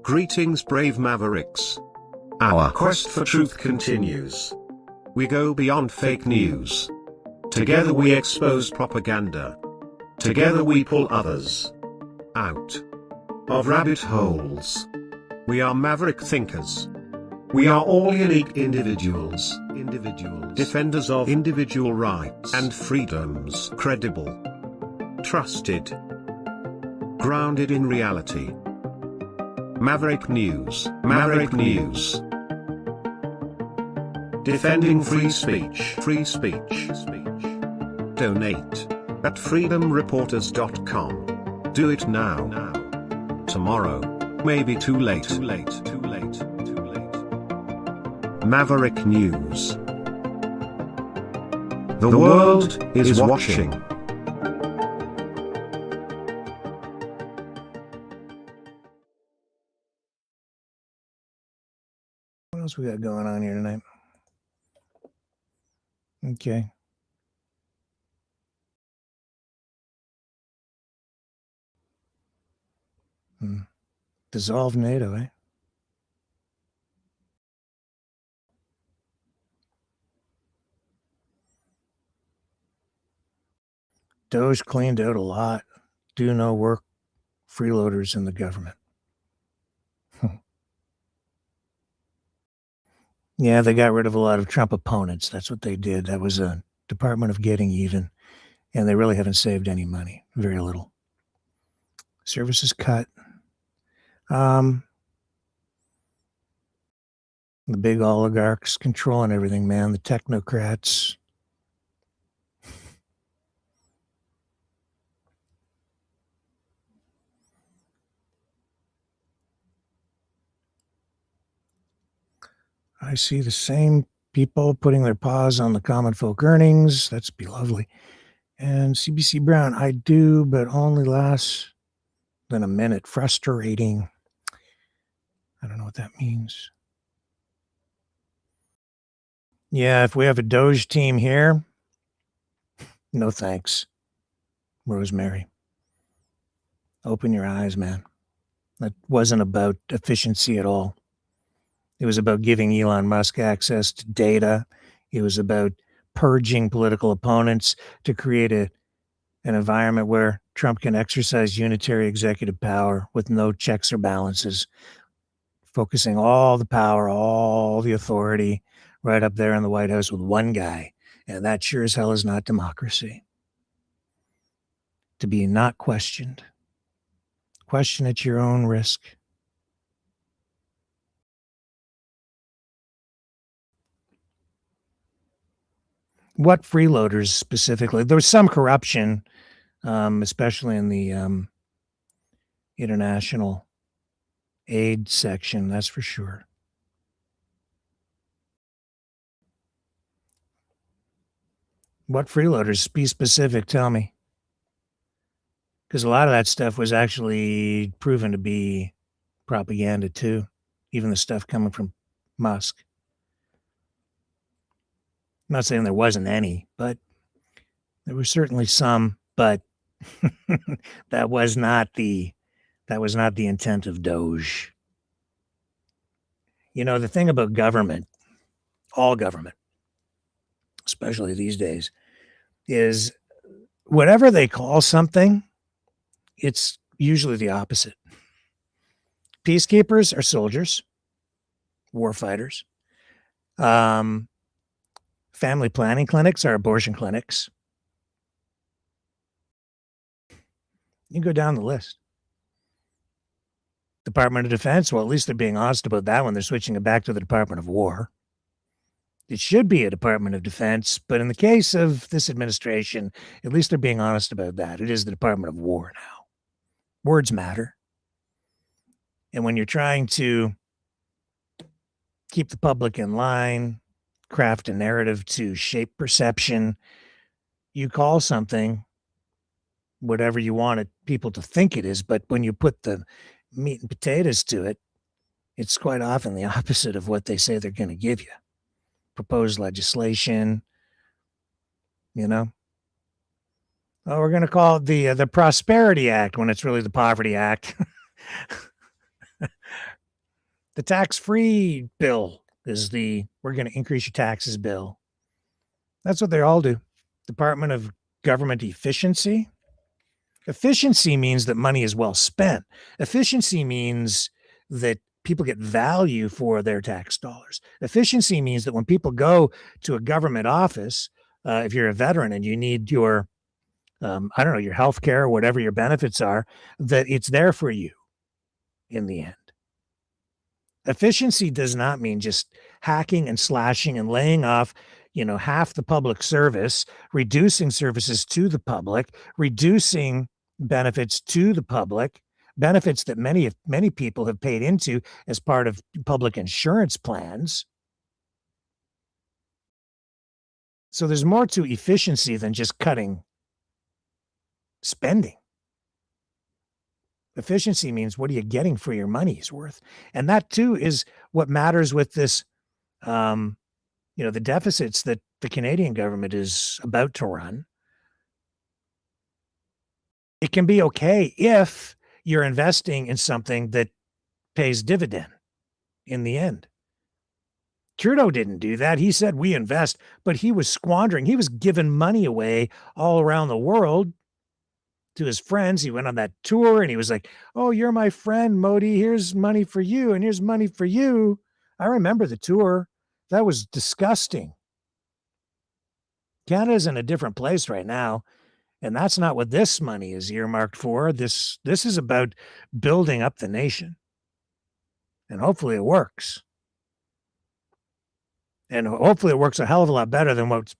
Greetings, brave Mavericks. Our quest for truth continues. We go beyond fake news. Together we expose propaganda. Together we pull others out of rabbit holes. We are maverick thinkers. We are all unique individuals, defenders of individual rights and freedoms, credible, trusted, grounded in reality. Maverick News, Maverick News. Defending free speech, free speech. Donate at freedomreporters.com. Do it now. Tomorrow may be too late. Maverick News. The world is watching. What else we got going on here tonight? Okay. Dissolve NATO, eh? Doge cleaned out a lot. Do no work, freeloaders in the government. Yeah, they got rid of a lot of Trump opponents. That's what they did. That was a department of getting even. And they really haven't saved any money. Very little. Services cut. The big oligarchs controlling everything, man. The technocrats. I see the same people putting their paws on the common folk earnings. That's be lovely. And CBC Brown, I do, but only less than a minute. Frustrating. I don't know what that means. Yeah, if we have a Doge team here, no thanks. Rosemary. Open your eyes, man. That wasn't about efficiency at all. It was about giving Elon Musk access to data. It was about purging political opponents to create an environment where Trump can exercise unitary executive power with no checks or balances, focusing all the power, all the authority right up there in the White House with one guy. And that sure as hell is not democracy. To be not questioned. Question at your own risk. What freeloaders specifically? There was some corruption, especially in the international aid section, that's for sure. What freeloaders? Be specific, tell me. Because a lot of that stuff was actually proven to be propaganda too, even the stuff coming from Musk. I'm not saying there wasn't any, but there was certainly some, but that was not the intent of Doge. You know, the thing about government, all government, especially these days, is whatever they call something, it's usually the opposite. Peacekeepers are soldiers, war fighters. Family planning clinics are abortion clinics. You can go down the list. Department of Defense, well, at least they're being honest about that when they're switching it back to the Department of War. It should be a Department of Defense, but in the case of this administration, at least they're being honest about that. It is the Department of War now. Words matter. And when you're trying to keep the public in line, craft a narrative to shape perception, you call something whatever you want people to think it is, but when you put the meat and potatoes to it, it's quite often the opposite of what they say they're going to give you. Proposed legislation, you know. Oh, we're going to call it the Prosperity Act when it's really the Poverty Act. The tax-free bill is we're going to increase your taxes bill. That's what they all do. Department of Government Efficiency. Efficiency means that money is well spent. Efficiency means that people get value for their tax dollars. Efficiency means that when people go to a government office, if you're a veteran and you need your, I don't know, your health care, whatever your benefits are, that it's there for you in the end. Efficiency does not mean just hacking and slashing and laying off, half the public service, reducing services to the public, reducing benefits to the public, benefits that many people have paid into as part of public insurance plans. So there's more to efficiency than just cutting spending. Efficiency means what are you getting for your money's worth? And that too is what matters with this, the deficits that the Canadian government is about to run. It can be okay if you're investing in something that pays dividend in the end. Trudeau didn't do that. He said we invest, but he was squandering. He was giving money away all around the world to his friends. He went on that tour and he was like, "Oh, you're my friend, Modi. Here's money for you, and here's money for you." I remember the tour. That was disgusting. Canada's in a different place right now, and that's not what this money is earmarked for. This is about building up the nation, and hopefully it works. And hopefully it works a hell of a lot better than what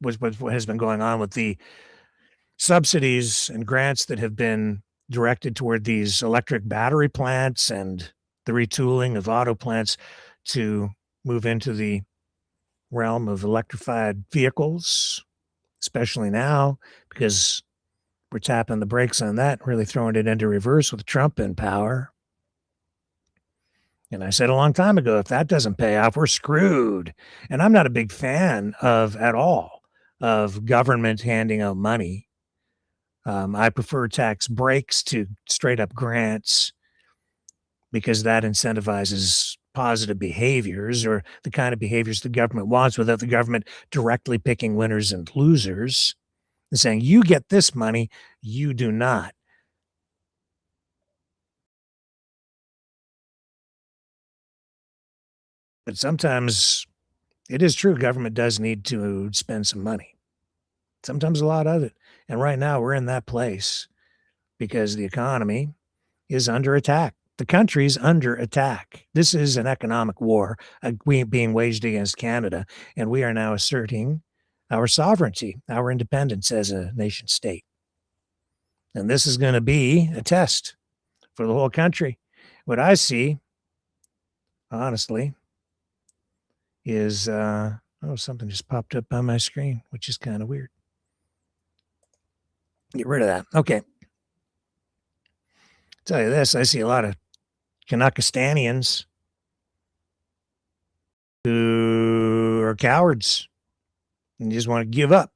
has been going on with the subsidies and grants that have been directed toward these electric battery plants and the retooling of auto plants to move into the realm of electrified vehicles, especially now, because we're tapping the brakes on that, really throwing it into reverse with Trump in power. And I said a long time ago, if that doesn't pay off, we're screwed. And I'm not a big fan at all of government handing out money. I prefer tax breaks to straight up grants because that incentivizes positive behaviors, or the kind of behaviors the government wants, without the government directly picking winners and losers and saying, you get this money, you do not. But sometimes it is true, government does need to spend some money, sometimes a lot of it. And right now we're in that place because the economy is under attack. The country's under attack. This is an economic war being waged against Canada, and we are now asserting our sovereignty, our independence as a nation state. And this is going to be a test for the whole country. What I see, honestly, is something just popped up on my screen, which is kind of weird. Get rid of that. Okay. Tell you this, I see a lot of Kanakistanians who are cowards and just want to give up.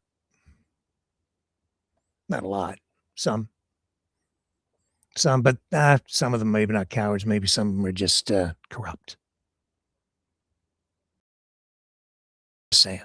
Not a lot. Some, but some of them maybe not cowards. Maybe some of them are just corrupt. Just saying.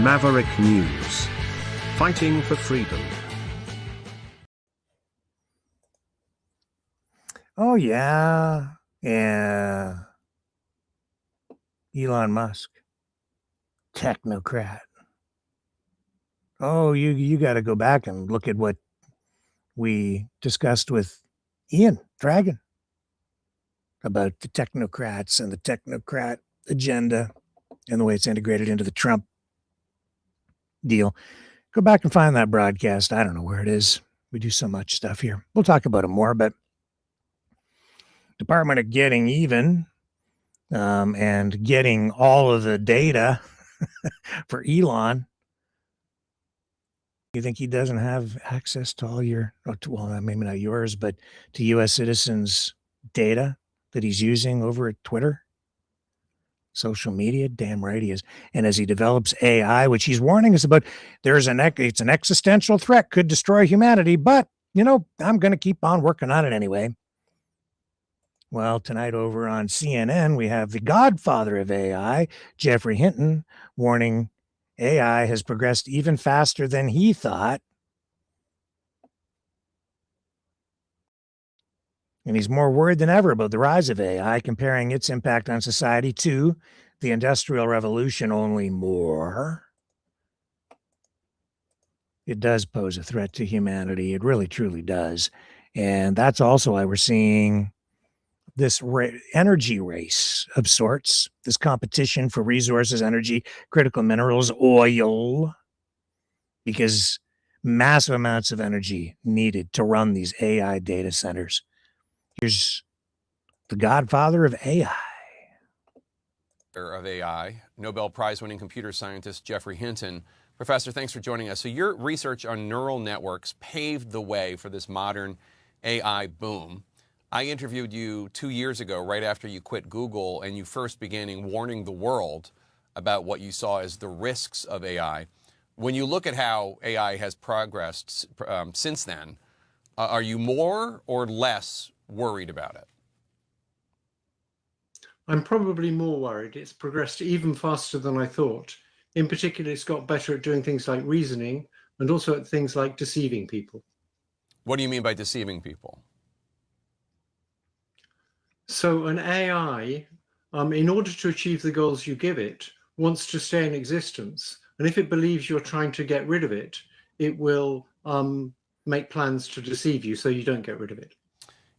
Maverick News. Fighting for freedom. Oh, yeah. Yeah. Elon Musk. Technocrat. Oh, you got to go back and look at what we discussed with Ian Dragon about the technocrats and the technocrat agenda and the way it's integrated into the Trump deal. Go back and find that broadcast. I don't know where it is. We do so much stuff here. We'll talk about it more, but Department of Getting Even and getting all of the data for Elon. You think he doesn't have access to all your, well, maybe not yours, but to U.S. citizens' data that he's using over at Twitter, social media? Damn right he is. And as he develops AI, which he's warning us about, it's an existential threat, could destroy humanity, but, I'm going to keep on working on it anyway. Well, tonight over on CNN, we have the godfather of AI, Jeffrey Hinton, warning AI has progressed even faster than he thought. And he's more worried than ever about the rise of AI, comparing its impact on society to the Industrial Revolution, only more. It does pose a threat to humanity. It really, truly does. And that's also why we're seeing this energy race of sorts, this competition for resources, energy, critical minerals, oil, because massive amounts of energy needed to run these AI data centers. Here's the godfather of AI. Of AI, Nobel Prize-winning computer scientist Jeffrey Hinton. Professor, thanks for joining us. So your research on neural networks paved the way for this modern AI boom. I interviewed you 2 years ago, right after you quit Google, and you first began warning the world about what you saw as the risks of AI. When you look at how AI has progressed since then, are you more or less worried about it? I'm probably more worried. It's progressed even faster than I thought. In particular, it's got better at doing things like reasoning and also at things like deceiving people. What do you mean by deceiving people? So an AI, in order to achieve the goals you give it, wants to stay in existence. And if it believes you're trying to get rid of it, it will make plans to deceive you so you don't get rid of it.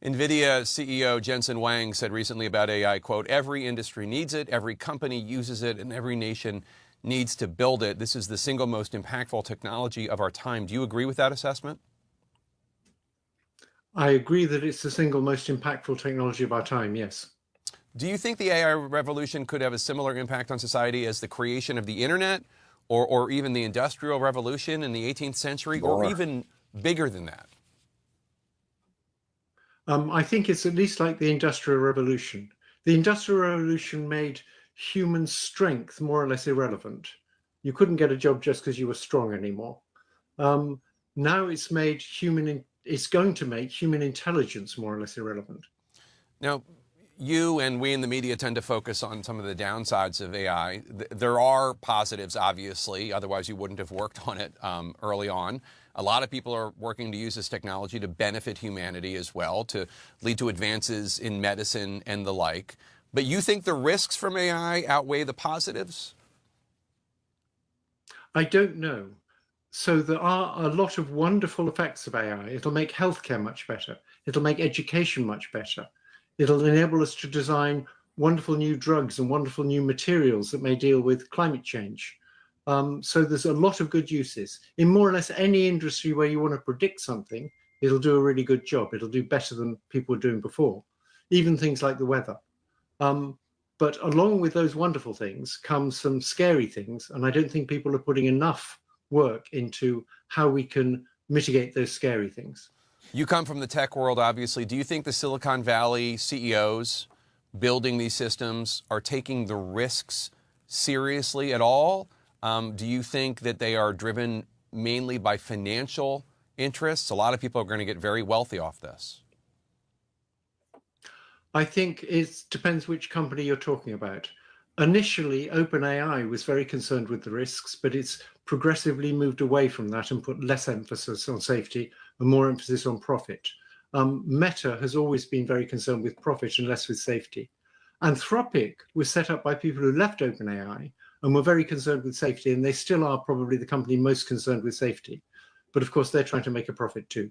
NVIDIA CEO Jensen Huang said recently about AI, quote, "Every industry needs it, every company uses it, and every nation needs to build it. This is the single most impactful technology of our time." Do you agree with that assessment? I agree that it's the single most impactful technology of our time, yes. Do you think the AI revolution could have a similar impact on society as the creation of the internet or even the Industrial Revolution in the 18th century, or even bigger than that? I think it's at least like the Industrial Revolution. The Industrial Revolution made human strength more or less irrelevant. You couldn't get a job just because you were strong anymore. Now it's going to make human intelligence more or less irrelevant. Now, you and we in the media tend to focus on some of the downsides of AI. There are positives, obviously, otherwise you wouldn't have worked on it early on. A lot of people are working to use this technology to benefit humanity as well, to lead to advances in medicine and the like. But you think the risks from AI outweigh the positives? I don't know. So there are a lot of wonderful effects of AI. It'll make healthcare much better. It'll make education much better. It'll enable us to design wonderful new drugs and wonderful new materials that may deal with climate change. So there's a lot of good uses. In more or less any industry where you want to predict something, it'll do a really good job. It'll do better than people were doing before, even things like the weather. But along with those wonderful things come some scary things, and I don't think people are putting enough work into how we can mitigate those scary things. You come from the tech world, obviously. Do you think the Silicon Valley CEOs building these systems are taking the risks seriously at all? Do you think that they are driven mainly by financial interests? A lot of people are going to get very wealthy off this. I think it depends which company you're talking about. Initially, OpenAI was very concerned with the risks, but it's progressively moved away from that and put less emphasis on safety and more emphasis on profit. Meta has always been very concerned with profit and less with safety. Anthropic was set up by people who left OpenAI and were very concerned with safety, and they still are probably the company most concerned with safety. But of course, they're trying to make a profit too.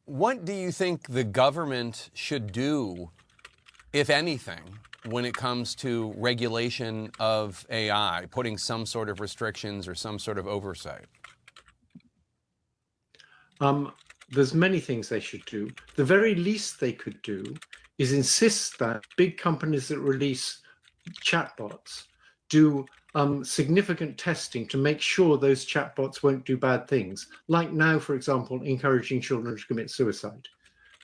What do you think the government should do, if anything, when it comes to regulation of AI, putting some sort of restrictions or some sort of oversight? There's many things they should do. The very least they could do is insist that big companies that release chatbots do significant testing to make sure those chatbots won't do bad things. Like now, for example, encouraging children to commit suicide.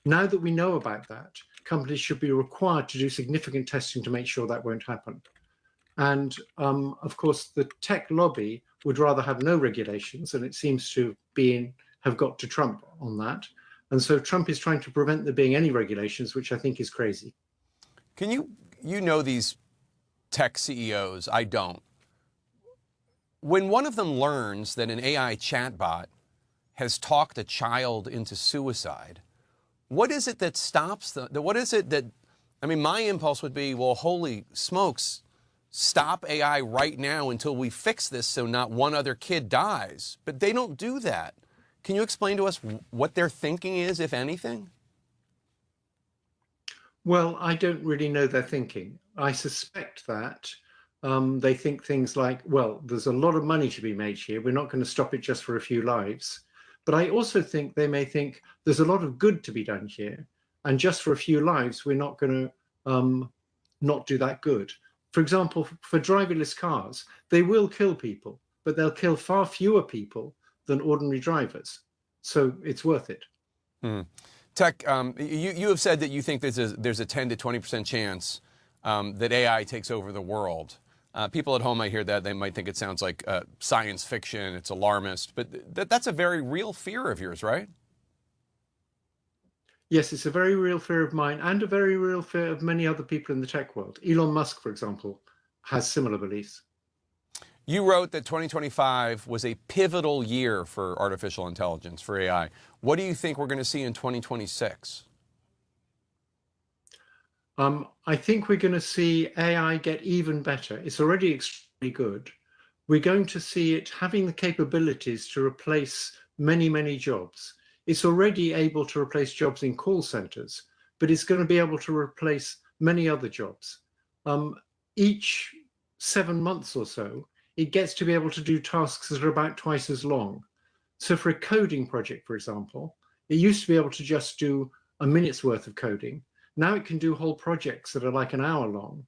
Now that we know about that, companies should be required to do significant testing to make sure that won't happen. And of course, the tech lobby would rather have no regulations, and it seems to have got to Trump on that. And so Trump is trying to prevent there being any regulations, which I think is crazy. Can you know these tech CEOs? I don't. When one of them learns that an AI chatbot has talked a child into suicide, what is it that stops them? What is it that, I mean, my impulse would be, well, holy smokes, stop AI right now until we fix this so not one other kid dies. But they don't do that. Can you explain to us what their thinking is, if anything? Well, I don't really know their thinking. I suspect that they think things like, well, there's a lot of money to be made here. We're not going to stop it just for a few lives. But I also think they may think there's a lot of good to be done here. And just for a few lives, we're not going to not do that good. For example, for driverless cars, they will kill people, but they'll kill far fewer people than ordinary drivers. So it's worth it. Tech, you have said that you think there's a 10 to 20% chance that AI takes over the world. People at home might hear that. They might think it sounds like science fiction. It's alarmist. But that's a very real fear of yours, right? Yes, it's a very real fear of mine and a very real fear of many other people in the tech world. Elon Musk, for example, has similar beliefs. You wrote that 2025 was a pivotal year for artificial intelligence, for AI. What do you think we're going to see in 2026? I think we're going to see AI get even better. It's already extremely good. We're going to see it having the capabilities to replace many, many jobs. It's already able to replace jobs in call centers, but it's going to be able to replace many other jobs. Each 7 months or so, it gets to be able to do tasks that are about twice as long. So for a coding project, for example, it used to be able to just do a minute's worth of coding. Now it can do whole projects that are like an hour long.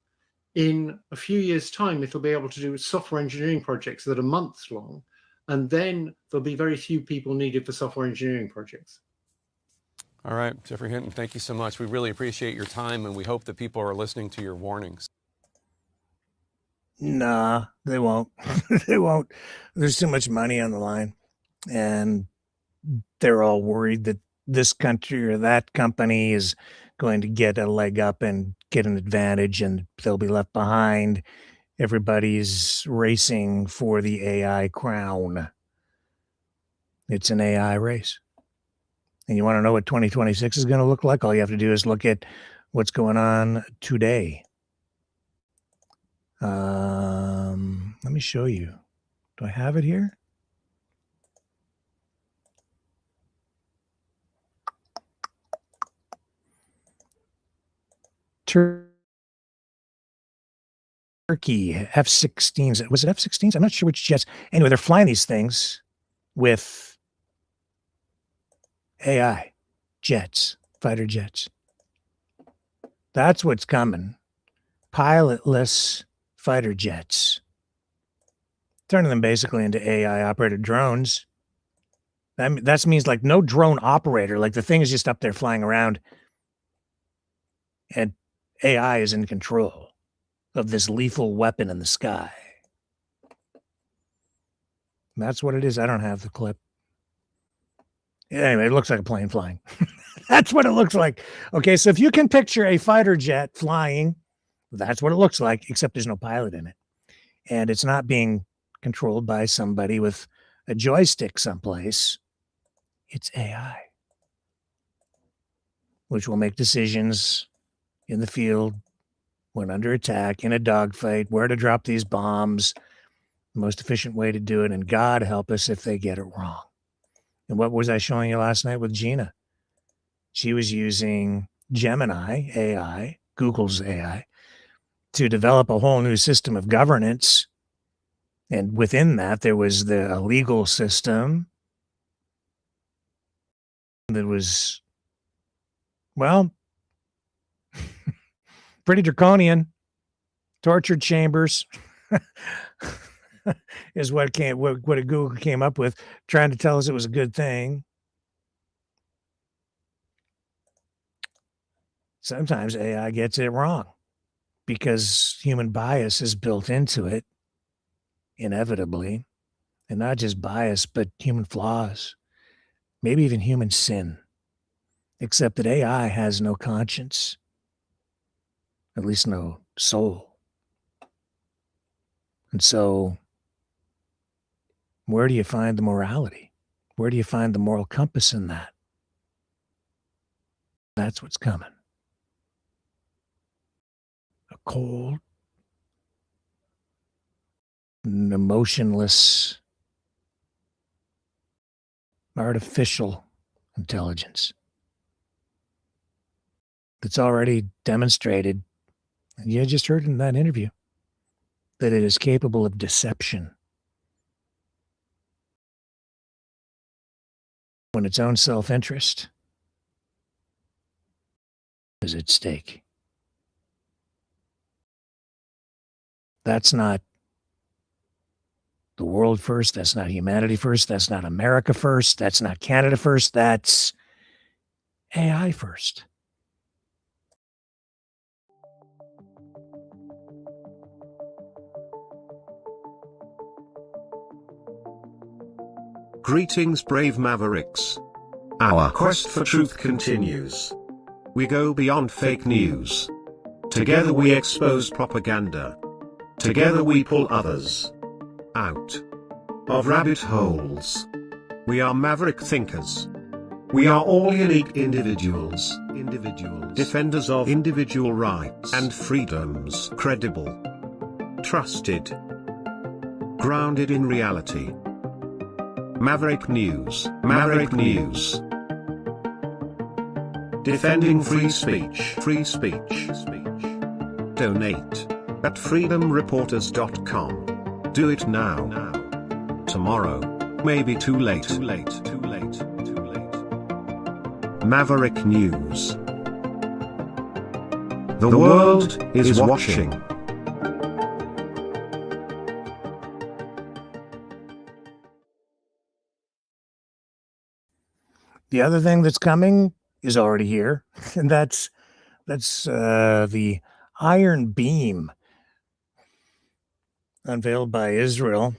In a few years' time, it'll be able to do software engineering projects that are months long. And then there'll be very few people needed for software engineering projects. All right, Jeffrey Hinton, thank you so much. We really appreciate your time, and we hope that people are listening to your warnings. Nah, they won't. They won't. There's too much money on the line. And they're all worried that this country or that company is going to get a leg up and get an advantage, and they'll be left behind. Everybody's racing for the AI crown. It's an AI race. And you want to know what 2026 is going to look like? All you have to do is look at what's going on today. Let me show you. Do I have it here? Turkey F-16s. Was it F-16s? I'm not sure which jets. Anyway, they're flying these things with AI jets, fighter jets. That's what's coming. Pilotless fighter jets. Turning them basically into AI-operated drones. That means like no drone operator. Like the thing is just up there flying around, and AI is in control of this lethal weapon in the sky. That's what it is. I don't have the clip. Anyway, it looks like a plane flying. That's what it looks like. Okay, so if you can picture a fighter jet flying, that's what it looks like, except there's no pilot in it. And it's not being controlled by somebody with a joystick someplace. It's AI, which will make decisions in the field when under attack, in a dogfight, where to drop these bombs, the most efficient way to do it, and God help us if they get it wrong. And what was I showing you last night with Gina? She was using Gemini AI, Google's AI, to develop a whole new system of governance. And within that, there was the legal system that was, well, pretty draconian. Torture chambers is what a Google came up with, trying to tell us it was a good thing. sometimes AI gets it wrong because human bias is built into it, inevitably. And not just bias, but human flaws, maybe even human sin. Except that AI has no conscience, at least no soul. And so, where do you find the morality? Where do you find the moral compass in that? That's what's coming. A cold, emotionless, artificial intelligence that's already demonstrated, and you just heard in that interview, that it is capable of deception when its own self-interest is at stake. That's not the world first. That's not humanity first. That's not America first. That's not Canada first. That's AI first. Greetings, brave Mavericks. Our quest for truth continues. We go beyond fake news. Together we expose propaganda. Together we pull others out of rabbit holes. We are maverick thinkers. We are all unique individuals, defenders of individual rights and freedoms, credible, trusted, grounded in reality. Maverick News, Maverick News. Defending free speech, free speech. Donate at freedomreporters.com. Do it now. Tomorrow may be too late. Maverick News. The world is watching. The other thing that's coming is already here, and that's the Iron Beam unveiled by Israel.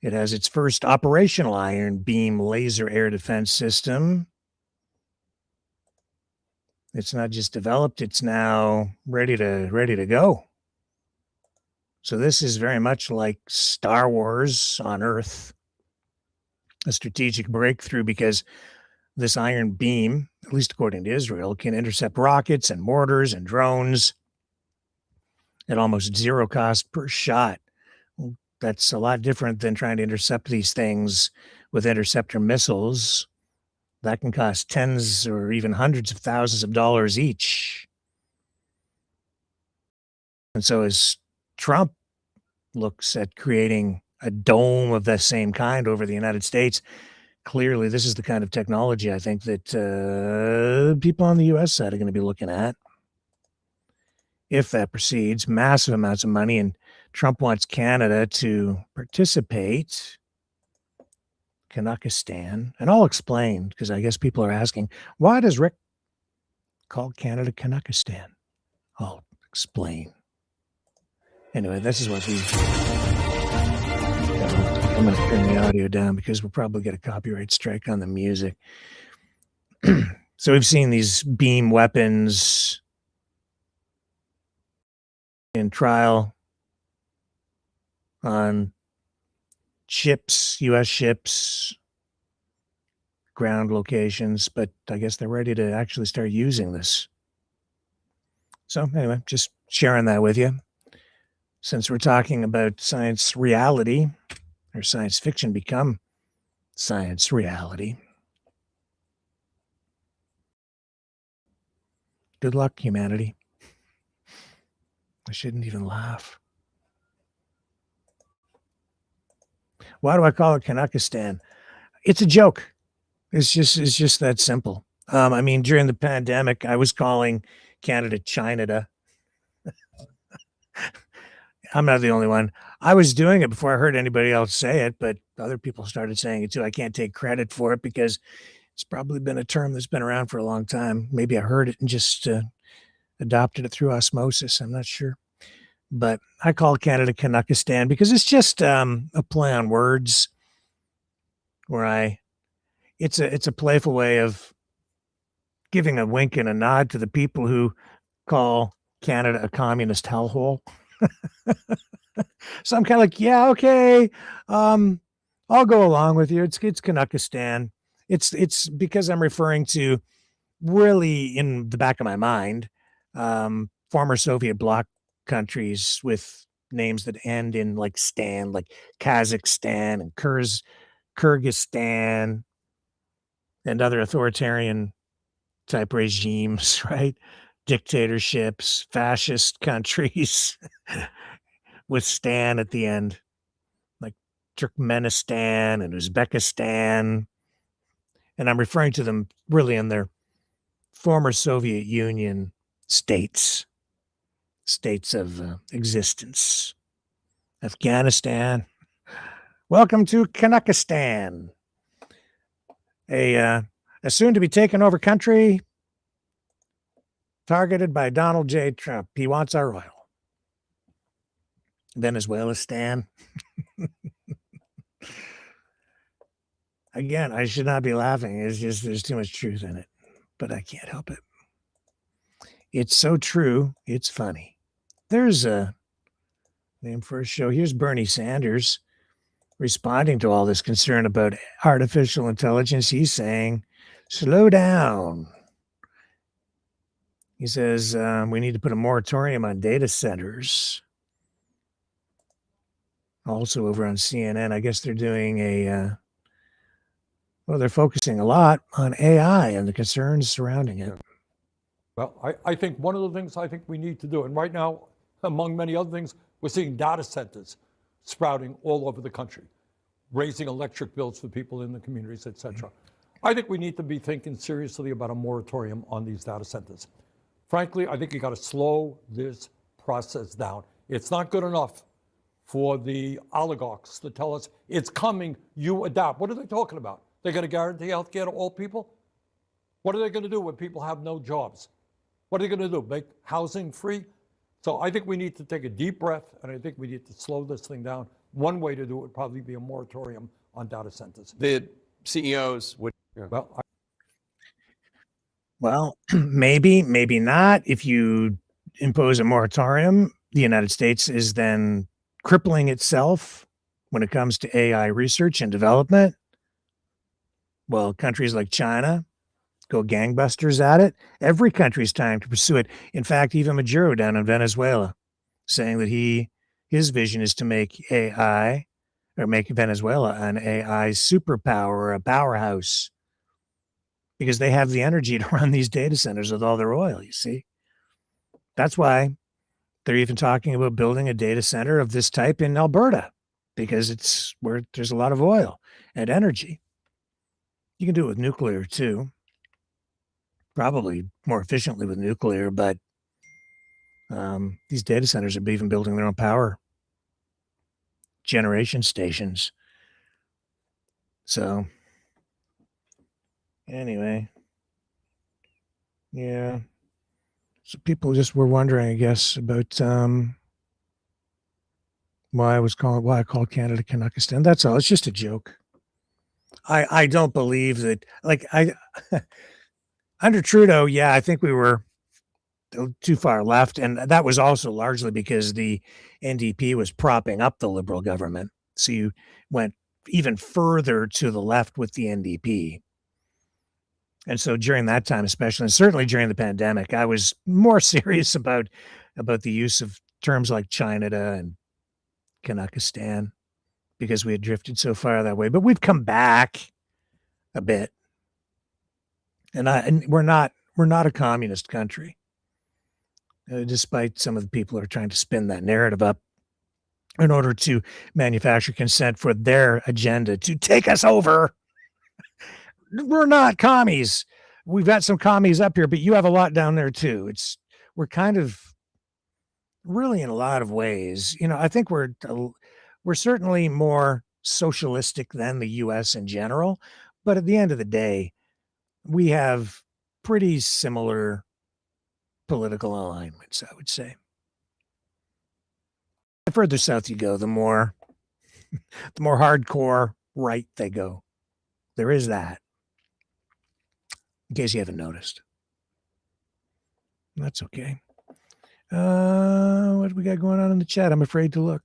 It has its first operational Iron Beam laser air defense system. It's not just developed, it's now ready to go. So this is very much like Star Wars on Earth, a strategic breakthrough, because this Iron Beam, at least according to Israel, can intercept rockets and mortars and drones at almost zero cost per shot. That's a lot different than trying to intercept these things with interceptor missiles. That can cost tens or even hundreds of thousands of dollars each. And so as Trump looks at creating a dome of the same kind over the United States, clearly this is the kind of technology I think that people on the U.S. side are going to be looking at. If that proceeds, massive amounts of money, and Trump wants Canada to participate. Kanakistan, and I'll explain, because I guess people are asking, why does Rick call Canada Kanakistan? I'll explain. Anyway, this is what I'm going to turn the audio down because we'll probably get a copyright strike on the music. So we've seen these beam weapons in trial on ships, U.S. ships, ground locations, but I guess they're ready to actually start using this. So anyway, just sharing that with you. Since we're talking about science reality, or science fiction become science reality. Good luck, humanity. I shouldn't even laugh. Why do I call it Kanakistan? It's a joke. It's just that simple. I mean, during the pandemic, I was calling Canada China. I'm not the only one. I was doing it before I heard anybody else say it, but other people started saying it too. I can't take credit for it because it's probably been a term that's been around for a long time. Maybe I heard it and just adopted it through osmosis. I'm not sure. But I call Canada Canuckistan because it's just a play on words where it's a playful way of giving a wink and a nod to the people who call Canada a communist hellhole. So I'm kind of like, yeah, okay. I'll go along with you. It's Canuckistan. It's because I'm referring to, really in the back of my mind, former Soviet bloc countries with names that end in like stan, like Kazakhstan and Kyrgyzstan and other authoritarian type regimes, right? Dictatorships, fascist countries with stan at the end, like Turkmenistan and Uzbekistan. And I'm referring to them really in their former Soviet Union states of existence. Afghanistan. Welcome to Canuckistan, a soon to be taken over country targeted by Donald J. Trump. He wants our oil. Venezuela stan. Again, I should not be laughing. It's just there's too much truth in it, but I can't help it. It's so true, it's funny. There's a name for a show. Here's Bernie Sanders responding to all this concern about artificial intelligence. He's saying, slow down. He says, we need to put a moratorium on data centers. Also over on CNN, I guess they're doing they're focusing a lot on AI and the concerns surrounding it. Well, I think one of the things I think we need to do, and right now, among many other things, we're seeing data centers sprouting all over the country, raising electric bills for people in the communities, et cetera. I think we need to be thinking seriously about a moratorium on these data centers. Frankly, I think you got to slow this process down. It's not good enough for the oligarchs to tell us it's coming, you adapt. What are they talking about? They're going to guarantee health care to all people? What are they going to do when people have no jobs? What are they going to do, make housing free? So I think we need to take a deep breath, and I think we need to slow this thing down. One way to do it would probably be a moratorium on data centers. The CEOs would... Well, maybe not. If you impose a moratorium, the United States is then crippling itself when it comes to AI research and development. Well, countries like China go gangbusters at it. Every country's time to pursue it. In fact, even Maduro down in Venezuela saying that his vision is to make AI, or make Venezuela an AI superpower or a powerhouse, because they have the energy to run these data centers with all their oil, you see. That's why they're even talking about building a data center of this type in Alberta, because it's where there's a lot of oil and energy. You can do it with nuclear too. Probably more efficiently with nuclear, but these data centers are even building their own power generation stations. So anyway, yeah. So people just were wondering, I guess, about why I called Canada Canuckistan. That's all. It's just a joke. I don't believe that, like, under Trudeau, yeah, I think we were too far left, and that was also largely because the NDP was propping up the Liberal government. So you went even further to the left with the NDP. And so during that time, especially, and certainly during the pandemic, I was more serious about the use of terms like China and Canuckistan, because we had drifted so far that way. But we've come back a bit, and we're not a communist country, despite some of the people who are trying to spin that narrative up in order to manufacture consent for their agenda to take us over. We're not commies. We've got some commies up here, but you have a lot down there too. We're kind of really, in a lot of ways, I think we're certainly more socialistic than the US in general, but at the end of the day, we have pretty similar political alignments, I would say. The further south you go, the more hardcore right they go. There is that, in case you haven't noticed. That's okay. What do we got going on in the chat? I'm afraid to look.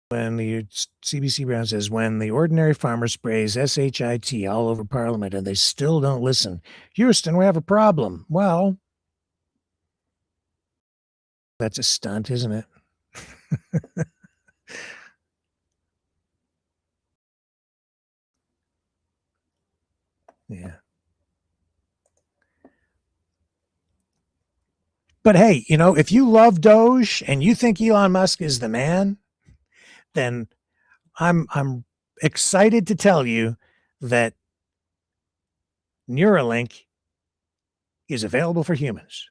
When the CBC Brown says, when the ordinary farmer sprays SHIT all over Parliament and they still don't listen, Houston, we have a problem. Well, that's a stunt, isn't it? Yeah. But hey, you know, if you love Doge and you think Elon Musk is the man, then I'm excited to tell you that Neuralink is available for humans.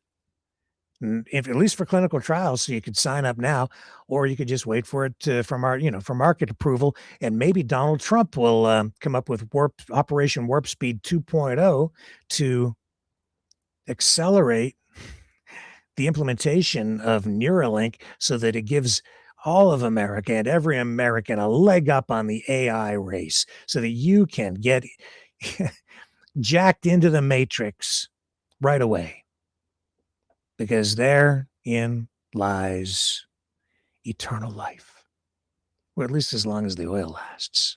If at least for clinical trials, so you could sign up now, or you could just wait for it for market approval, and maybe Donald Trump will come up with Operation Warp Speed 2.0 to accelerate the implementation of Neuralink so that it gives all of America and every American a leg up on the AI race, so that you can get jacked into the matrix right away. Because therein lies eternal life, or at least as long as the oil lasts.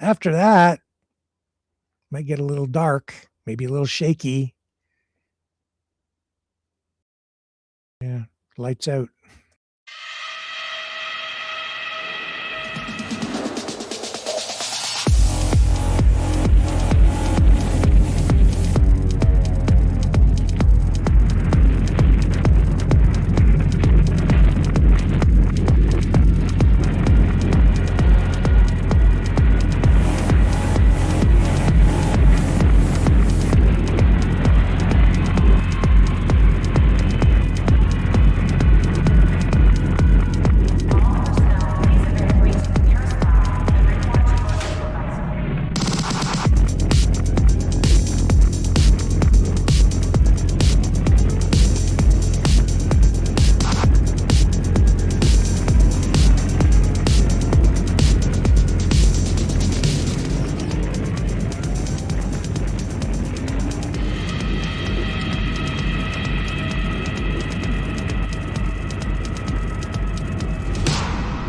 After that, might get a little dark, maybe a little shaky. Yeah, lights out.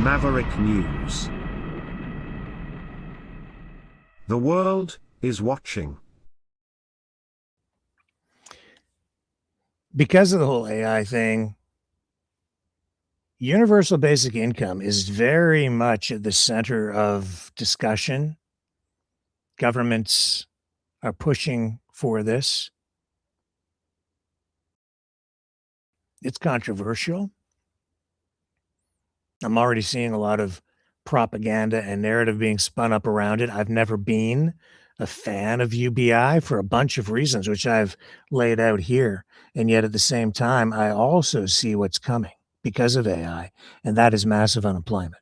Maverick News. The world is watching. Because of the whole AI thing, universal basic income is very much at the center of discussion. Governments are pushing for this. It's controversial. I'm already seeing a lot of propaganda and narrative being spun up around it. I've never been a fan of UBI for a bunch of reasons, which I've laid out here. And yet at the same time, I also see what's coming because of AI, and that is massive unemployment.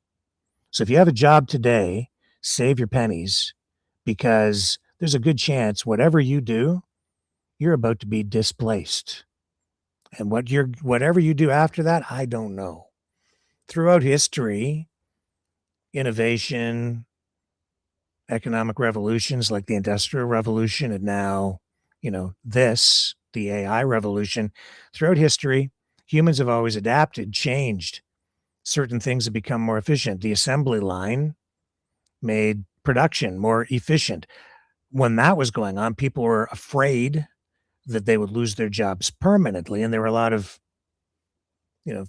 So if you have a job today, save your pennies, because there's a good chance whatever you do, you're about to be displaced. And whatever you do after that, I don't know. Throughout history, innovation, economic revolutions like the Industrial Revolution, and now, the AI revolution, throughout history, humans have always adapted, changed. Certain things have become more efficient. The assembly line made production more efficient. When that was going on, people were afraid that they would lose their jobs permanently. And there were a lot of,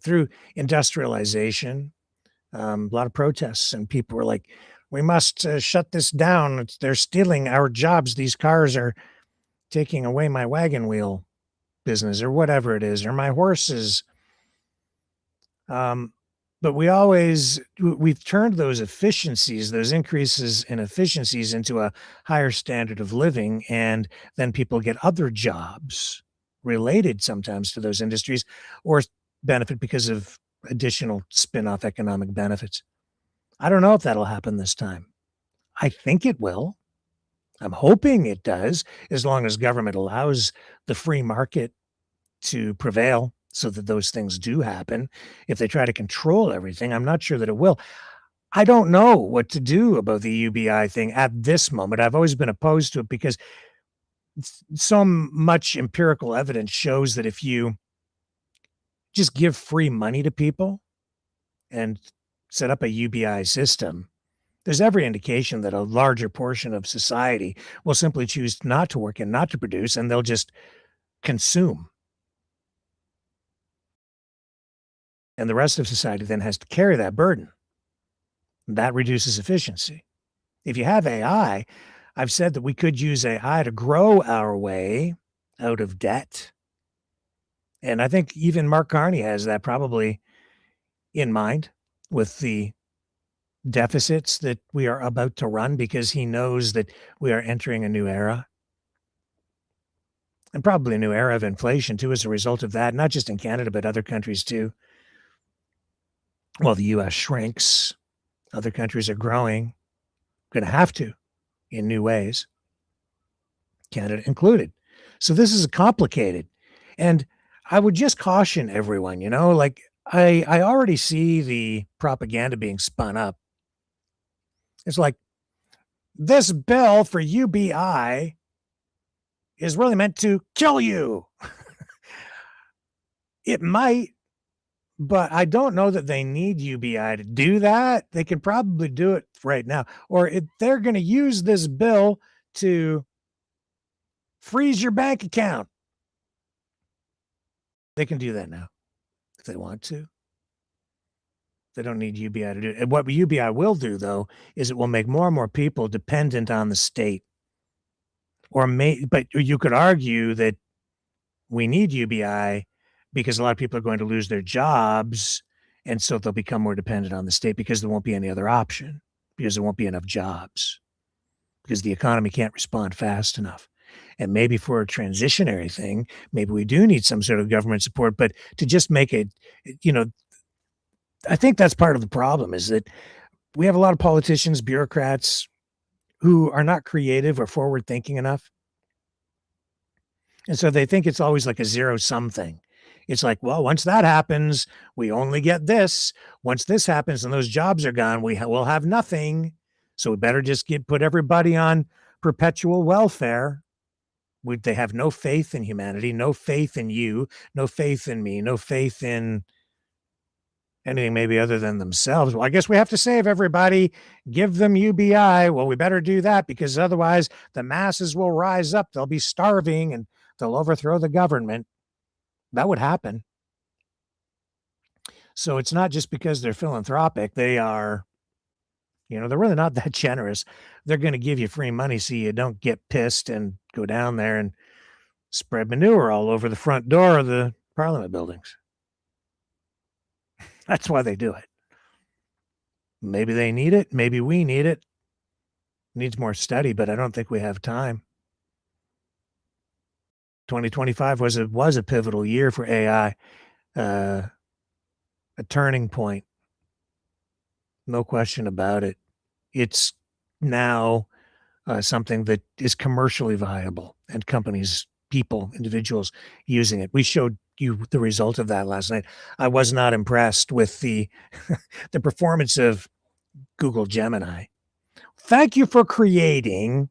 through industrialization, a lot of protests, and people were like, we must shut this down. They're stealing our jobs. These cars are taking away my wagon wheel business, or whatever it is, or my horses. But we've turned those efficiencies, those increases in efficiencies, into a higher standard of living. And then people get other jobs related sometimes to those industries, or benefit because of additional spin-off economic benefits. I don't know if that'll happen this time. I think it will. I'm hoping it does, as long as government allows the free market to prevail so that those things do happen. If they try to control everything, I'm not sure that it will. I don't know what to do about the UBI thing at this moment. I've always been opposed to it because so much empirical evidence shows that if you just give free money to people and set up a UBI system, there's every indication that a larger portion of society will simply choose not to work and not to produce, and they'll just consume. And the rest of society then has to carry that burden. That reduces efficiency. If you have AI, I've said that we could use AI to grow our way out of debt. And I think even Mark Carney has that probably in mind with the deficits that we are about to run, because he knows that we are entering a new era. And probably a new era of inflation too as a result of that, not just in Canada, but other countries too. Well, the US shrinks, other countries are growing, going to have to in new ways, Canada included. So this is complicated. And I would just caution everyone, like I already see the propaganda being spun up. It's like, this bill for UBI is really meant to kill you. It might, but I don't know that they need UBI to do that. They could probably do it right now. Or if they're going to use this bill to freeze your bank account, they can do that now if they want to. They don't need UBI to do it. And what UBI will do, though, is it will make more and more people dependent on the state. But you could argue that we need UBI because a lot of people are going to lose their jobs, and so they'll become more dependent on the state because there won't be any other option, because there won't be enough jobs, because the economy can't respond fast enough. And maybe for a transitionary thing, maybe we do need some sort of government support, but to just make it, I think that's part of the problem, is that we have a lot of politicians, bureaucrats who are not creative or forward thinking enough. And so they think it's always like a zero-sum thing. It's like, well, once that happens, we only get this. Once this happens and those jobs are gone, we'll have nothing. So we better just put everybody on perpetual welfare. They have no faith in humanity, no faith in you, no faith in me, no faith in anything maybe other than themselves. Well, I guess we have to save everybody, give them UBI. Well, we better do that because otherwise the masses will rise up. They'll be starving and they'll overthrow the government. That would happen. So it's not just because they're philanthropic. They are, they're really not that generous. They're going to give you free money so you don't get pissed and go down there and spread manure all over the front door of the parliament buildings. That's why they do it. Maybe they need it. Maybe we need it. Needs more study, but I don't think we have time. 2025 was a pivotal year for AI, a turning point. No question about it. It's now something that is commercially viable, and companies, people, individuals using it. We showed you the result of that last night. I was not impressed with the the performance of Google Gemini. Thank you for creating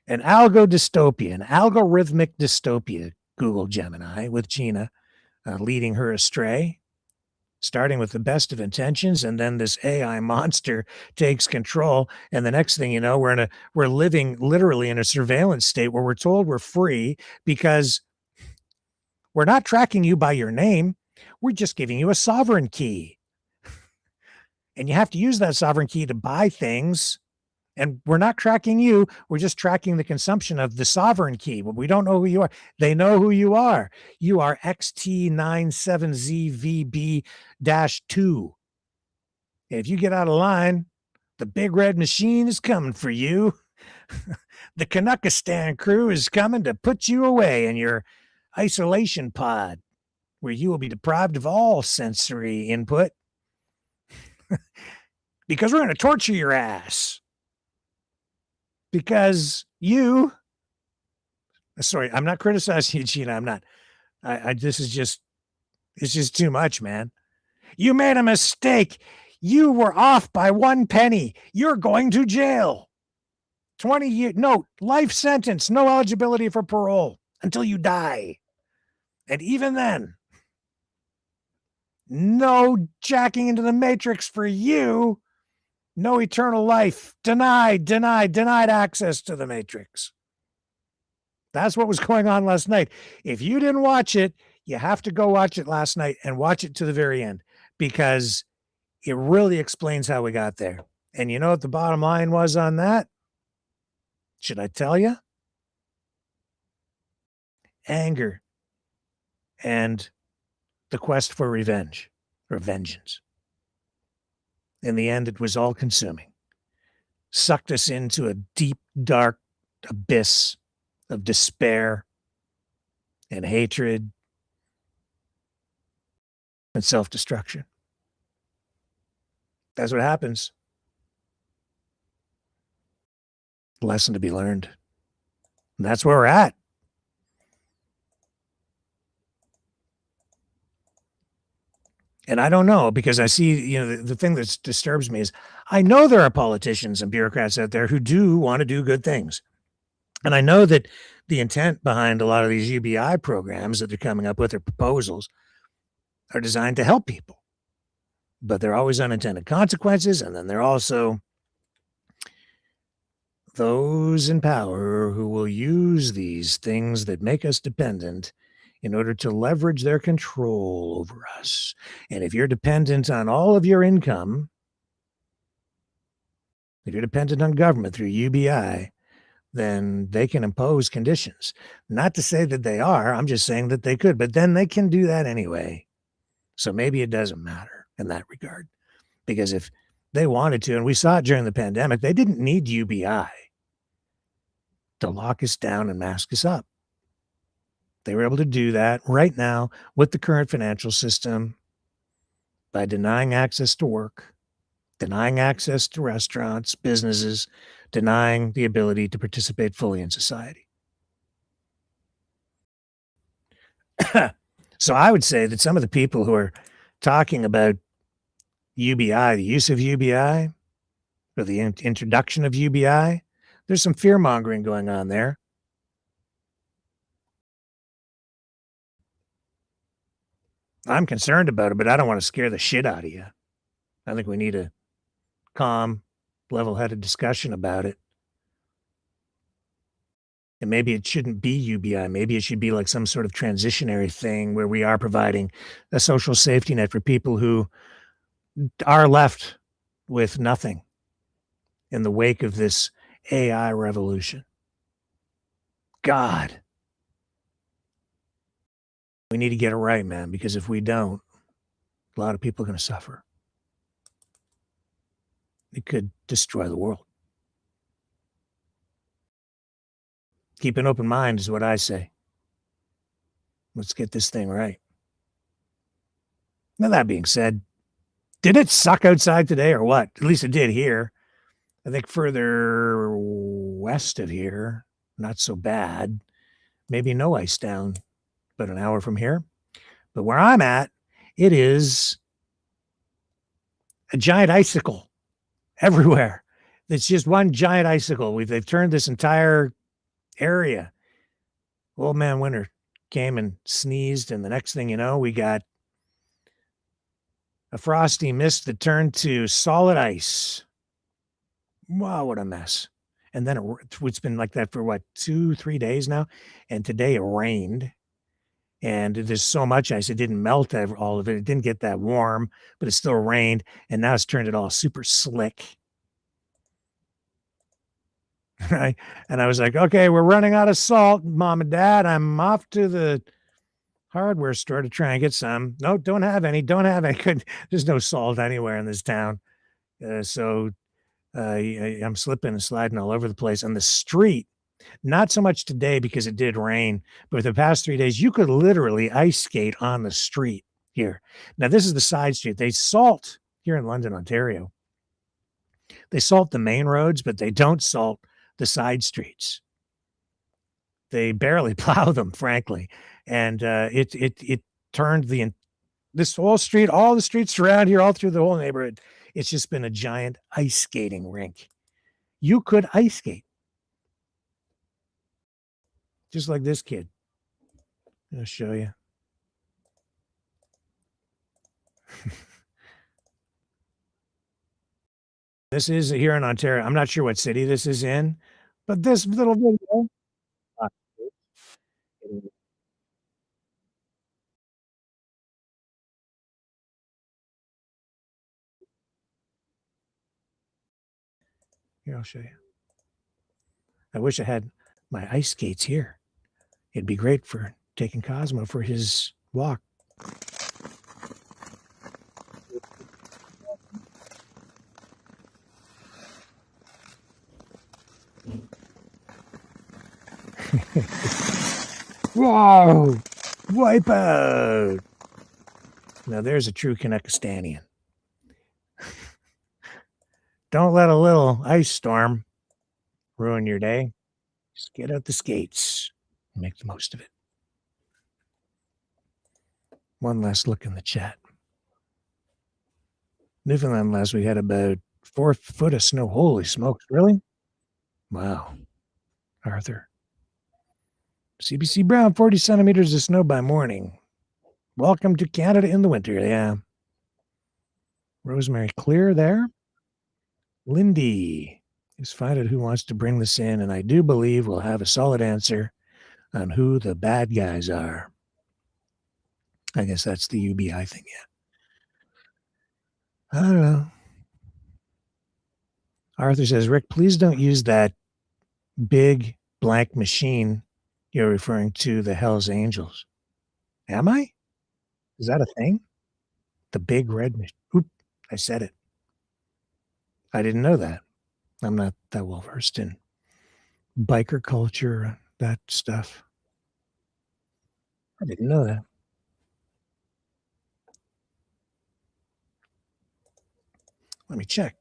an algorithmic dystopia, Google Gemini, with Gina leading her astray, starting with the best of intentions, and then this AI monster takes control. And the next thing you know, we're living literally in a surveillance state where we're told we're free because we're not tracking you by your name. We're just giving you a sovereign key. And you have to use that sovereign key to buy things. And we're not tracking you. We're just tracking the consumption of the sovereign key. But we don't know who you are. They know who you are. You are XT97ZVB-2. If you get out of line, the big red machine is coming for you. The Canuckistan crew is coming to put you away in your isolation pod, where you will be deprived of all sensory input because we're going to torture your ass. because sorry, I'm not criticizing you, Gina. I'm not. This is just, it's just too much, man. You made a mistake. You were off by 1 penny. You're going to jail. 20 years, no, life sentence, no eligibility for parole until you die. And even then, no jacking into the matrix for you. No eternal life. Denied access to the matrix. That's what was going on last night. If you didn't watch it, you have to go watch it last night and watch it to the very end, because it really explains how we got there. And you know what the bottom line was on that? Should I tell you? Anger and the quest for revenge or vengeance. In the end, it was all consuming. Sucked us into a deep, dark abyss of despair and hatred and self-destruction. That's what happens. Lesson to be learned. And that's where we're at. And I don't know, because I see, the thing that disturbs me is I know there are politicians and bureaucrats out there who do want to do good things. And I know that the intent behind a lot of these UBI programs that they're coming up with, their proposals, are designed to help people. But there are always unintended consequences. And then there are also those in power who will use these things that make us dependent in order to leverage their control over us. And if you're dependent on all of your income, if you're dependent on government through UBI, then they can impose conditions. Not to say that they are, I'm just saying that they could, but then they can do that anyway. So maybe it doesn't matter in that regard. Because if they wanted to, and we saw it during the pandemic, they didn't need UBI to lock us down and mask us up. They were able to do that right now with the current financial system by denying access to work, denying access to restaurants, businesses, denying the ability to participate fully in society. So I would say that some of the people who are talking about UBI, the use of UBI, or the introduction of UBI, there's some fear-mongering going on there. I'm concerned about it, but I don't want to scare the shit out of you. I think we need a calm, level-headed discussion about it. And maybe it shouldn't be UBI. Maybe it should be like some sort of transitionary thing where we are providing a social safety net for people who are left with nothing in the wake of this AI revolution. God. We need to get it right, man, because if we don't, a lot of people are going to suffer. It could destroy the world. Keep an open mind is what I say. Let's get this thing right. Now, that being said, did it suck outside today or what? At least it did here. I think further west of here, not so bad. Maybe no ice down, but an hour from here. But where I'm at, it is a giant icicle everywhere. It's just one giant icicle. They've turned this entire area. Old man winter came and sneezed, and the next thing you know, we got a frosty mist that turned to solid ice. Wow, what a mess. And then it's been like that for 2-3 days now. And today it rained. And there's so much ice, it didn't melt all of it. It didn't get that warm, but it still rained. And now it's turned it all super slick. Right? And I was like, okay, we're running out of salt, Mom and Dad. I'm off to the hardware store to try and get some. No, don't have any. There's no salt anywhere in this town. So I'm slipping and sliding all over the place on the street. Not so much today because it did rain, but for the past 3 days, you could literally ice skate on the street here. Now, this is the side street. They salt here in London, Ontario. They salt the main roads, but they don't salt the side streets. They barely plow them, frankly, and it turned this whole street, all the streets around here, all through the whole neighborhood. It's just been a giant ice skating rink. You could ice skate, just like this kid. I'll show you. This is here in Ontario. I'm not sure what city this is in, but this little video. Here, I'll show you. I wish I had my ice skates here. It'd be great for taking Cosmo for his walk. Whoa! Wipeout! Now there's a true Kanekistanian. Don't let a little ice storm ruin your day. Just get out the skates and make the most of it. One last look in the chat. Newfoundland last week had about 4 foot of snow. Holy smokes, really? Wow. Arthur. CBC Brown, 40 centimeters of snow by morning. Welcome to Canada in the winter. Yeah. Rosemary Clear there. Lindy is find out who wants to bring this in, and I do believe we'll have a solid answer on who the bad guys are. I guess that's the UBI thing, yeah. I don't know. Arthur says, Rick, please don't use that big blank machine you're referring to, the Hells Angels. Am I? Is that a thing? The big red machine. Oop, I said it. I didn't know that. I'm not that well versed in biker culture, that stuff. I didn't know that. Let me check.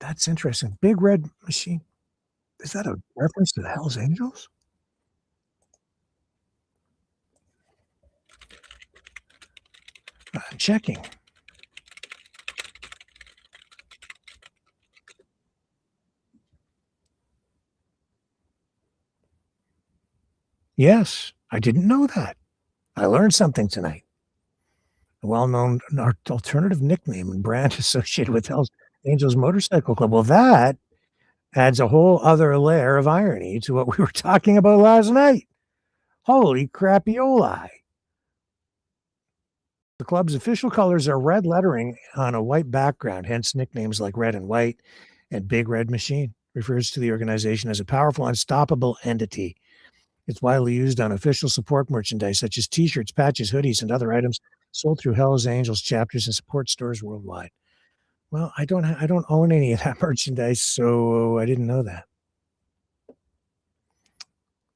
That's interesting. Big red machine. Is that a reference to the Hells Angels? I'm checking. Yes, I didn't know that. I learned something tonight. A well-known alternative nickname and brand associated with Hells Angels Motorcycle Club. Well, that adds a whole other layer of irony to what we were talking about last night. Holy crapioli. The club's official colors are red lettering on a white background, hence nicknames like Red and White and Big Red Machine. Refers to the organization as a powerful, unstoppable entity. It's widely used on official support merchandise such as T-shirts, patches, hoodies, and other items sold through Hells Angels chapters and support stores worldwide. Well, I don't own any of that merchandise, so I didn't know that.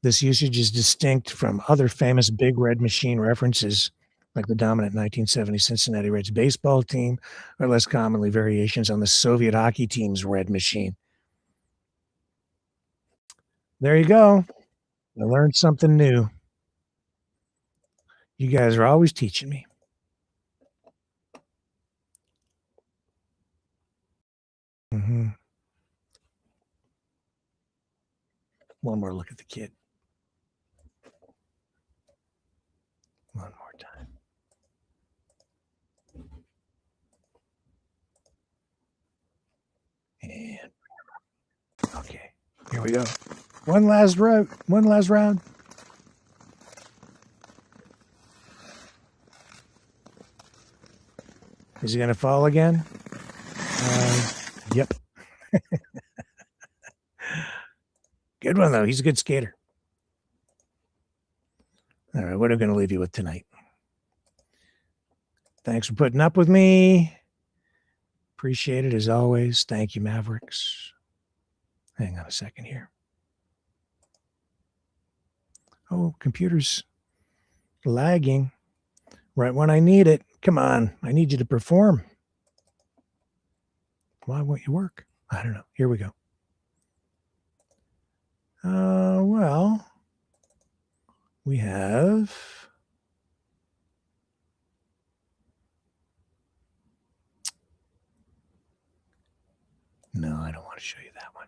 This usage is distinct from other famous Big Red Machine references, like the dominant 1970 Cincinnati Reds baseball team, or less commonly variations on the Soviet hockey team's Red Machine. There you go. I learned something new. You guys are always teaching me. Mm-hmm. One more look at the kid. One more time. And okay, here we go. One last round. Is he going to fall again? Yep. Good one, though. He's a good skater. All right, what are we going to leave you with tonight? Thanks for putting up with me. Appreciate it as always. Thank you, Mavericks. Hang on a second here. Oh, computer's lagging right when I need it. Come on, I need you to perform. Why won't you work? I don't know. Here we go. Well, we have... No, I don't want to show you that one.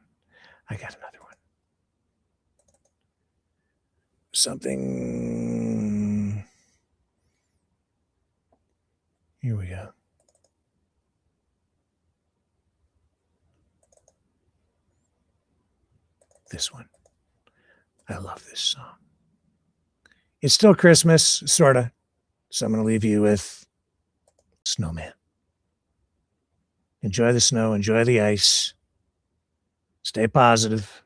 I got another one. Something... Here we go. This one. I love this song. It's still Christmas, sort of. So I'm going to leave you with Snowman. Enjoy the snow. Enjoy the ice. Stay positive.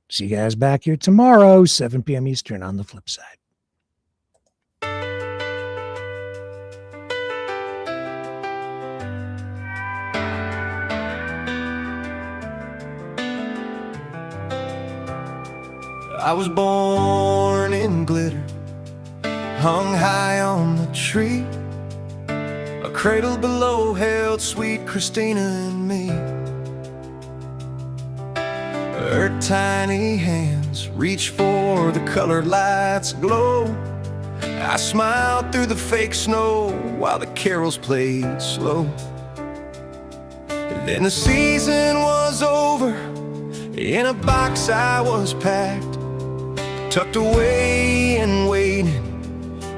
See you guys back here tomorrow, 7 p.m. Eastern on the flip side. I was born in glitter, hung high on the tree. A cradle below held sweet Christina and me. Her tiny hands reached for the colored lights glow. I smiled through the fake snow while the carols played slow. And then the season was over. In a box I was packed, tucked away and waiting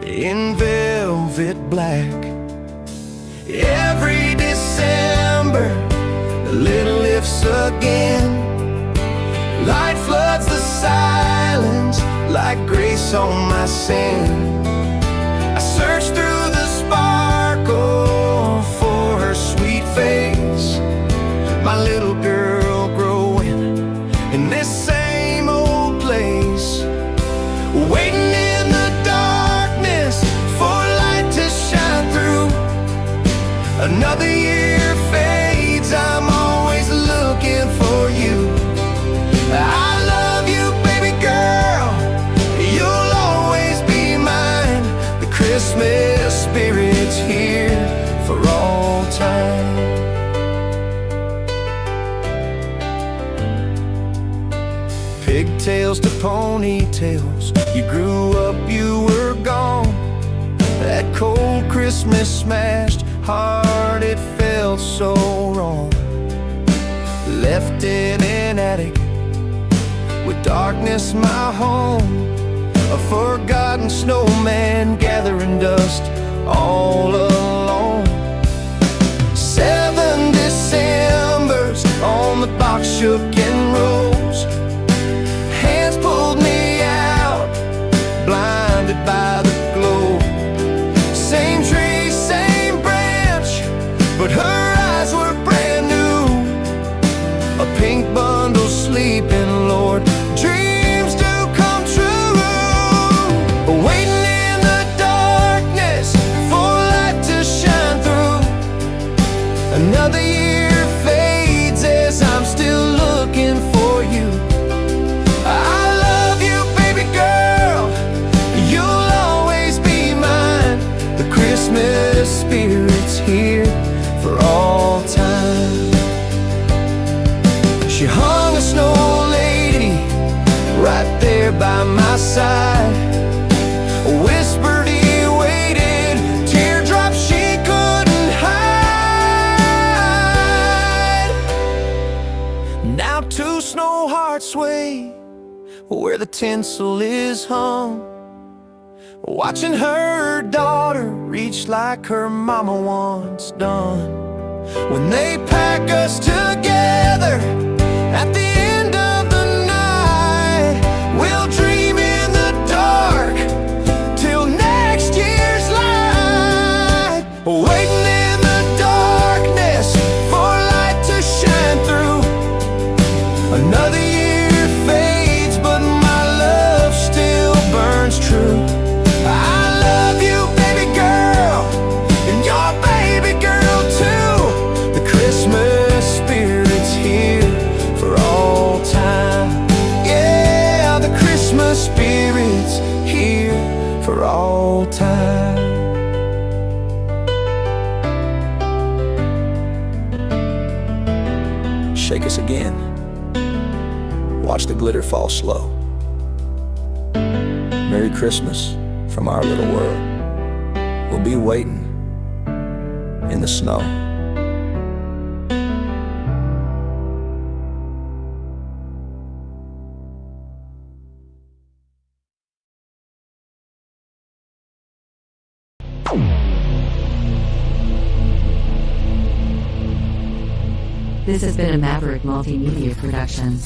in velvet black. Every December, the little lifts again. Light floods the silence like grace on my sin. I search through the sparkle for her sweet face. My little girl growing in this same old place, waiting in the darkness for light to shine through. Another year fades, I'm always looking for you. I love you, baby girl, you'll always be mine. The Christmas spirit's here for all time. Pigtails to ponytails, you grew up, you were gone. That cold Christmas smashed heart, it felt so wrong. Left in an attic with darkness my home, a forgotten snowman gathering dust all alone. 7 Decembers on the box shook and rose. Hands pulled me out, blinded by the glow. Same tree, same branch, but her eyes were brand new. A pink bundle sleeping, Lord, dreams do come true. Waiting in the darkness for light to shine through. Another year fades as I'm still looking for you. I love you, baby girl, you'll always be mine. The Christmas spirit's here for all time. She hung a snow lady right there by my side. Whispered he waited, teardrops she couldn't hide. Now 2 snow hearts sway where the tinsel is hung, watching her daughter reach like her mama once done. When they pack us together at the end of the night, we'll dream in the dark till next year's light. Waiting in the darkness for light to shine through. Another year fades, but my love still burns true. I love you, baby girl, and your baby girl too. The Christmas spirit's here for all time. Yeah, the Christmas spirit's here for all time. shake us again. Watch the glitter fall slow. Merry Christmas from our little world. We'll be waiting in the snow. This has been a Maverick Multimedia production.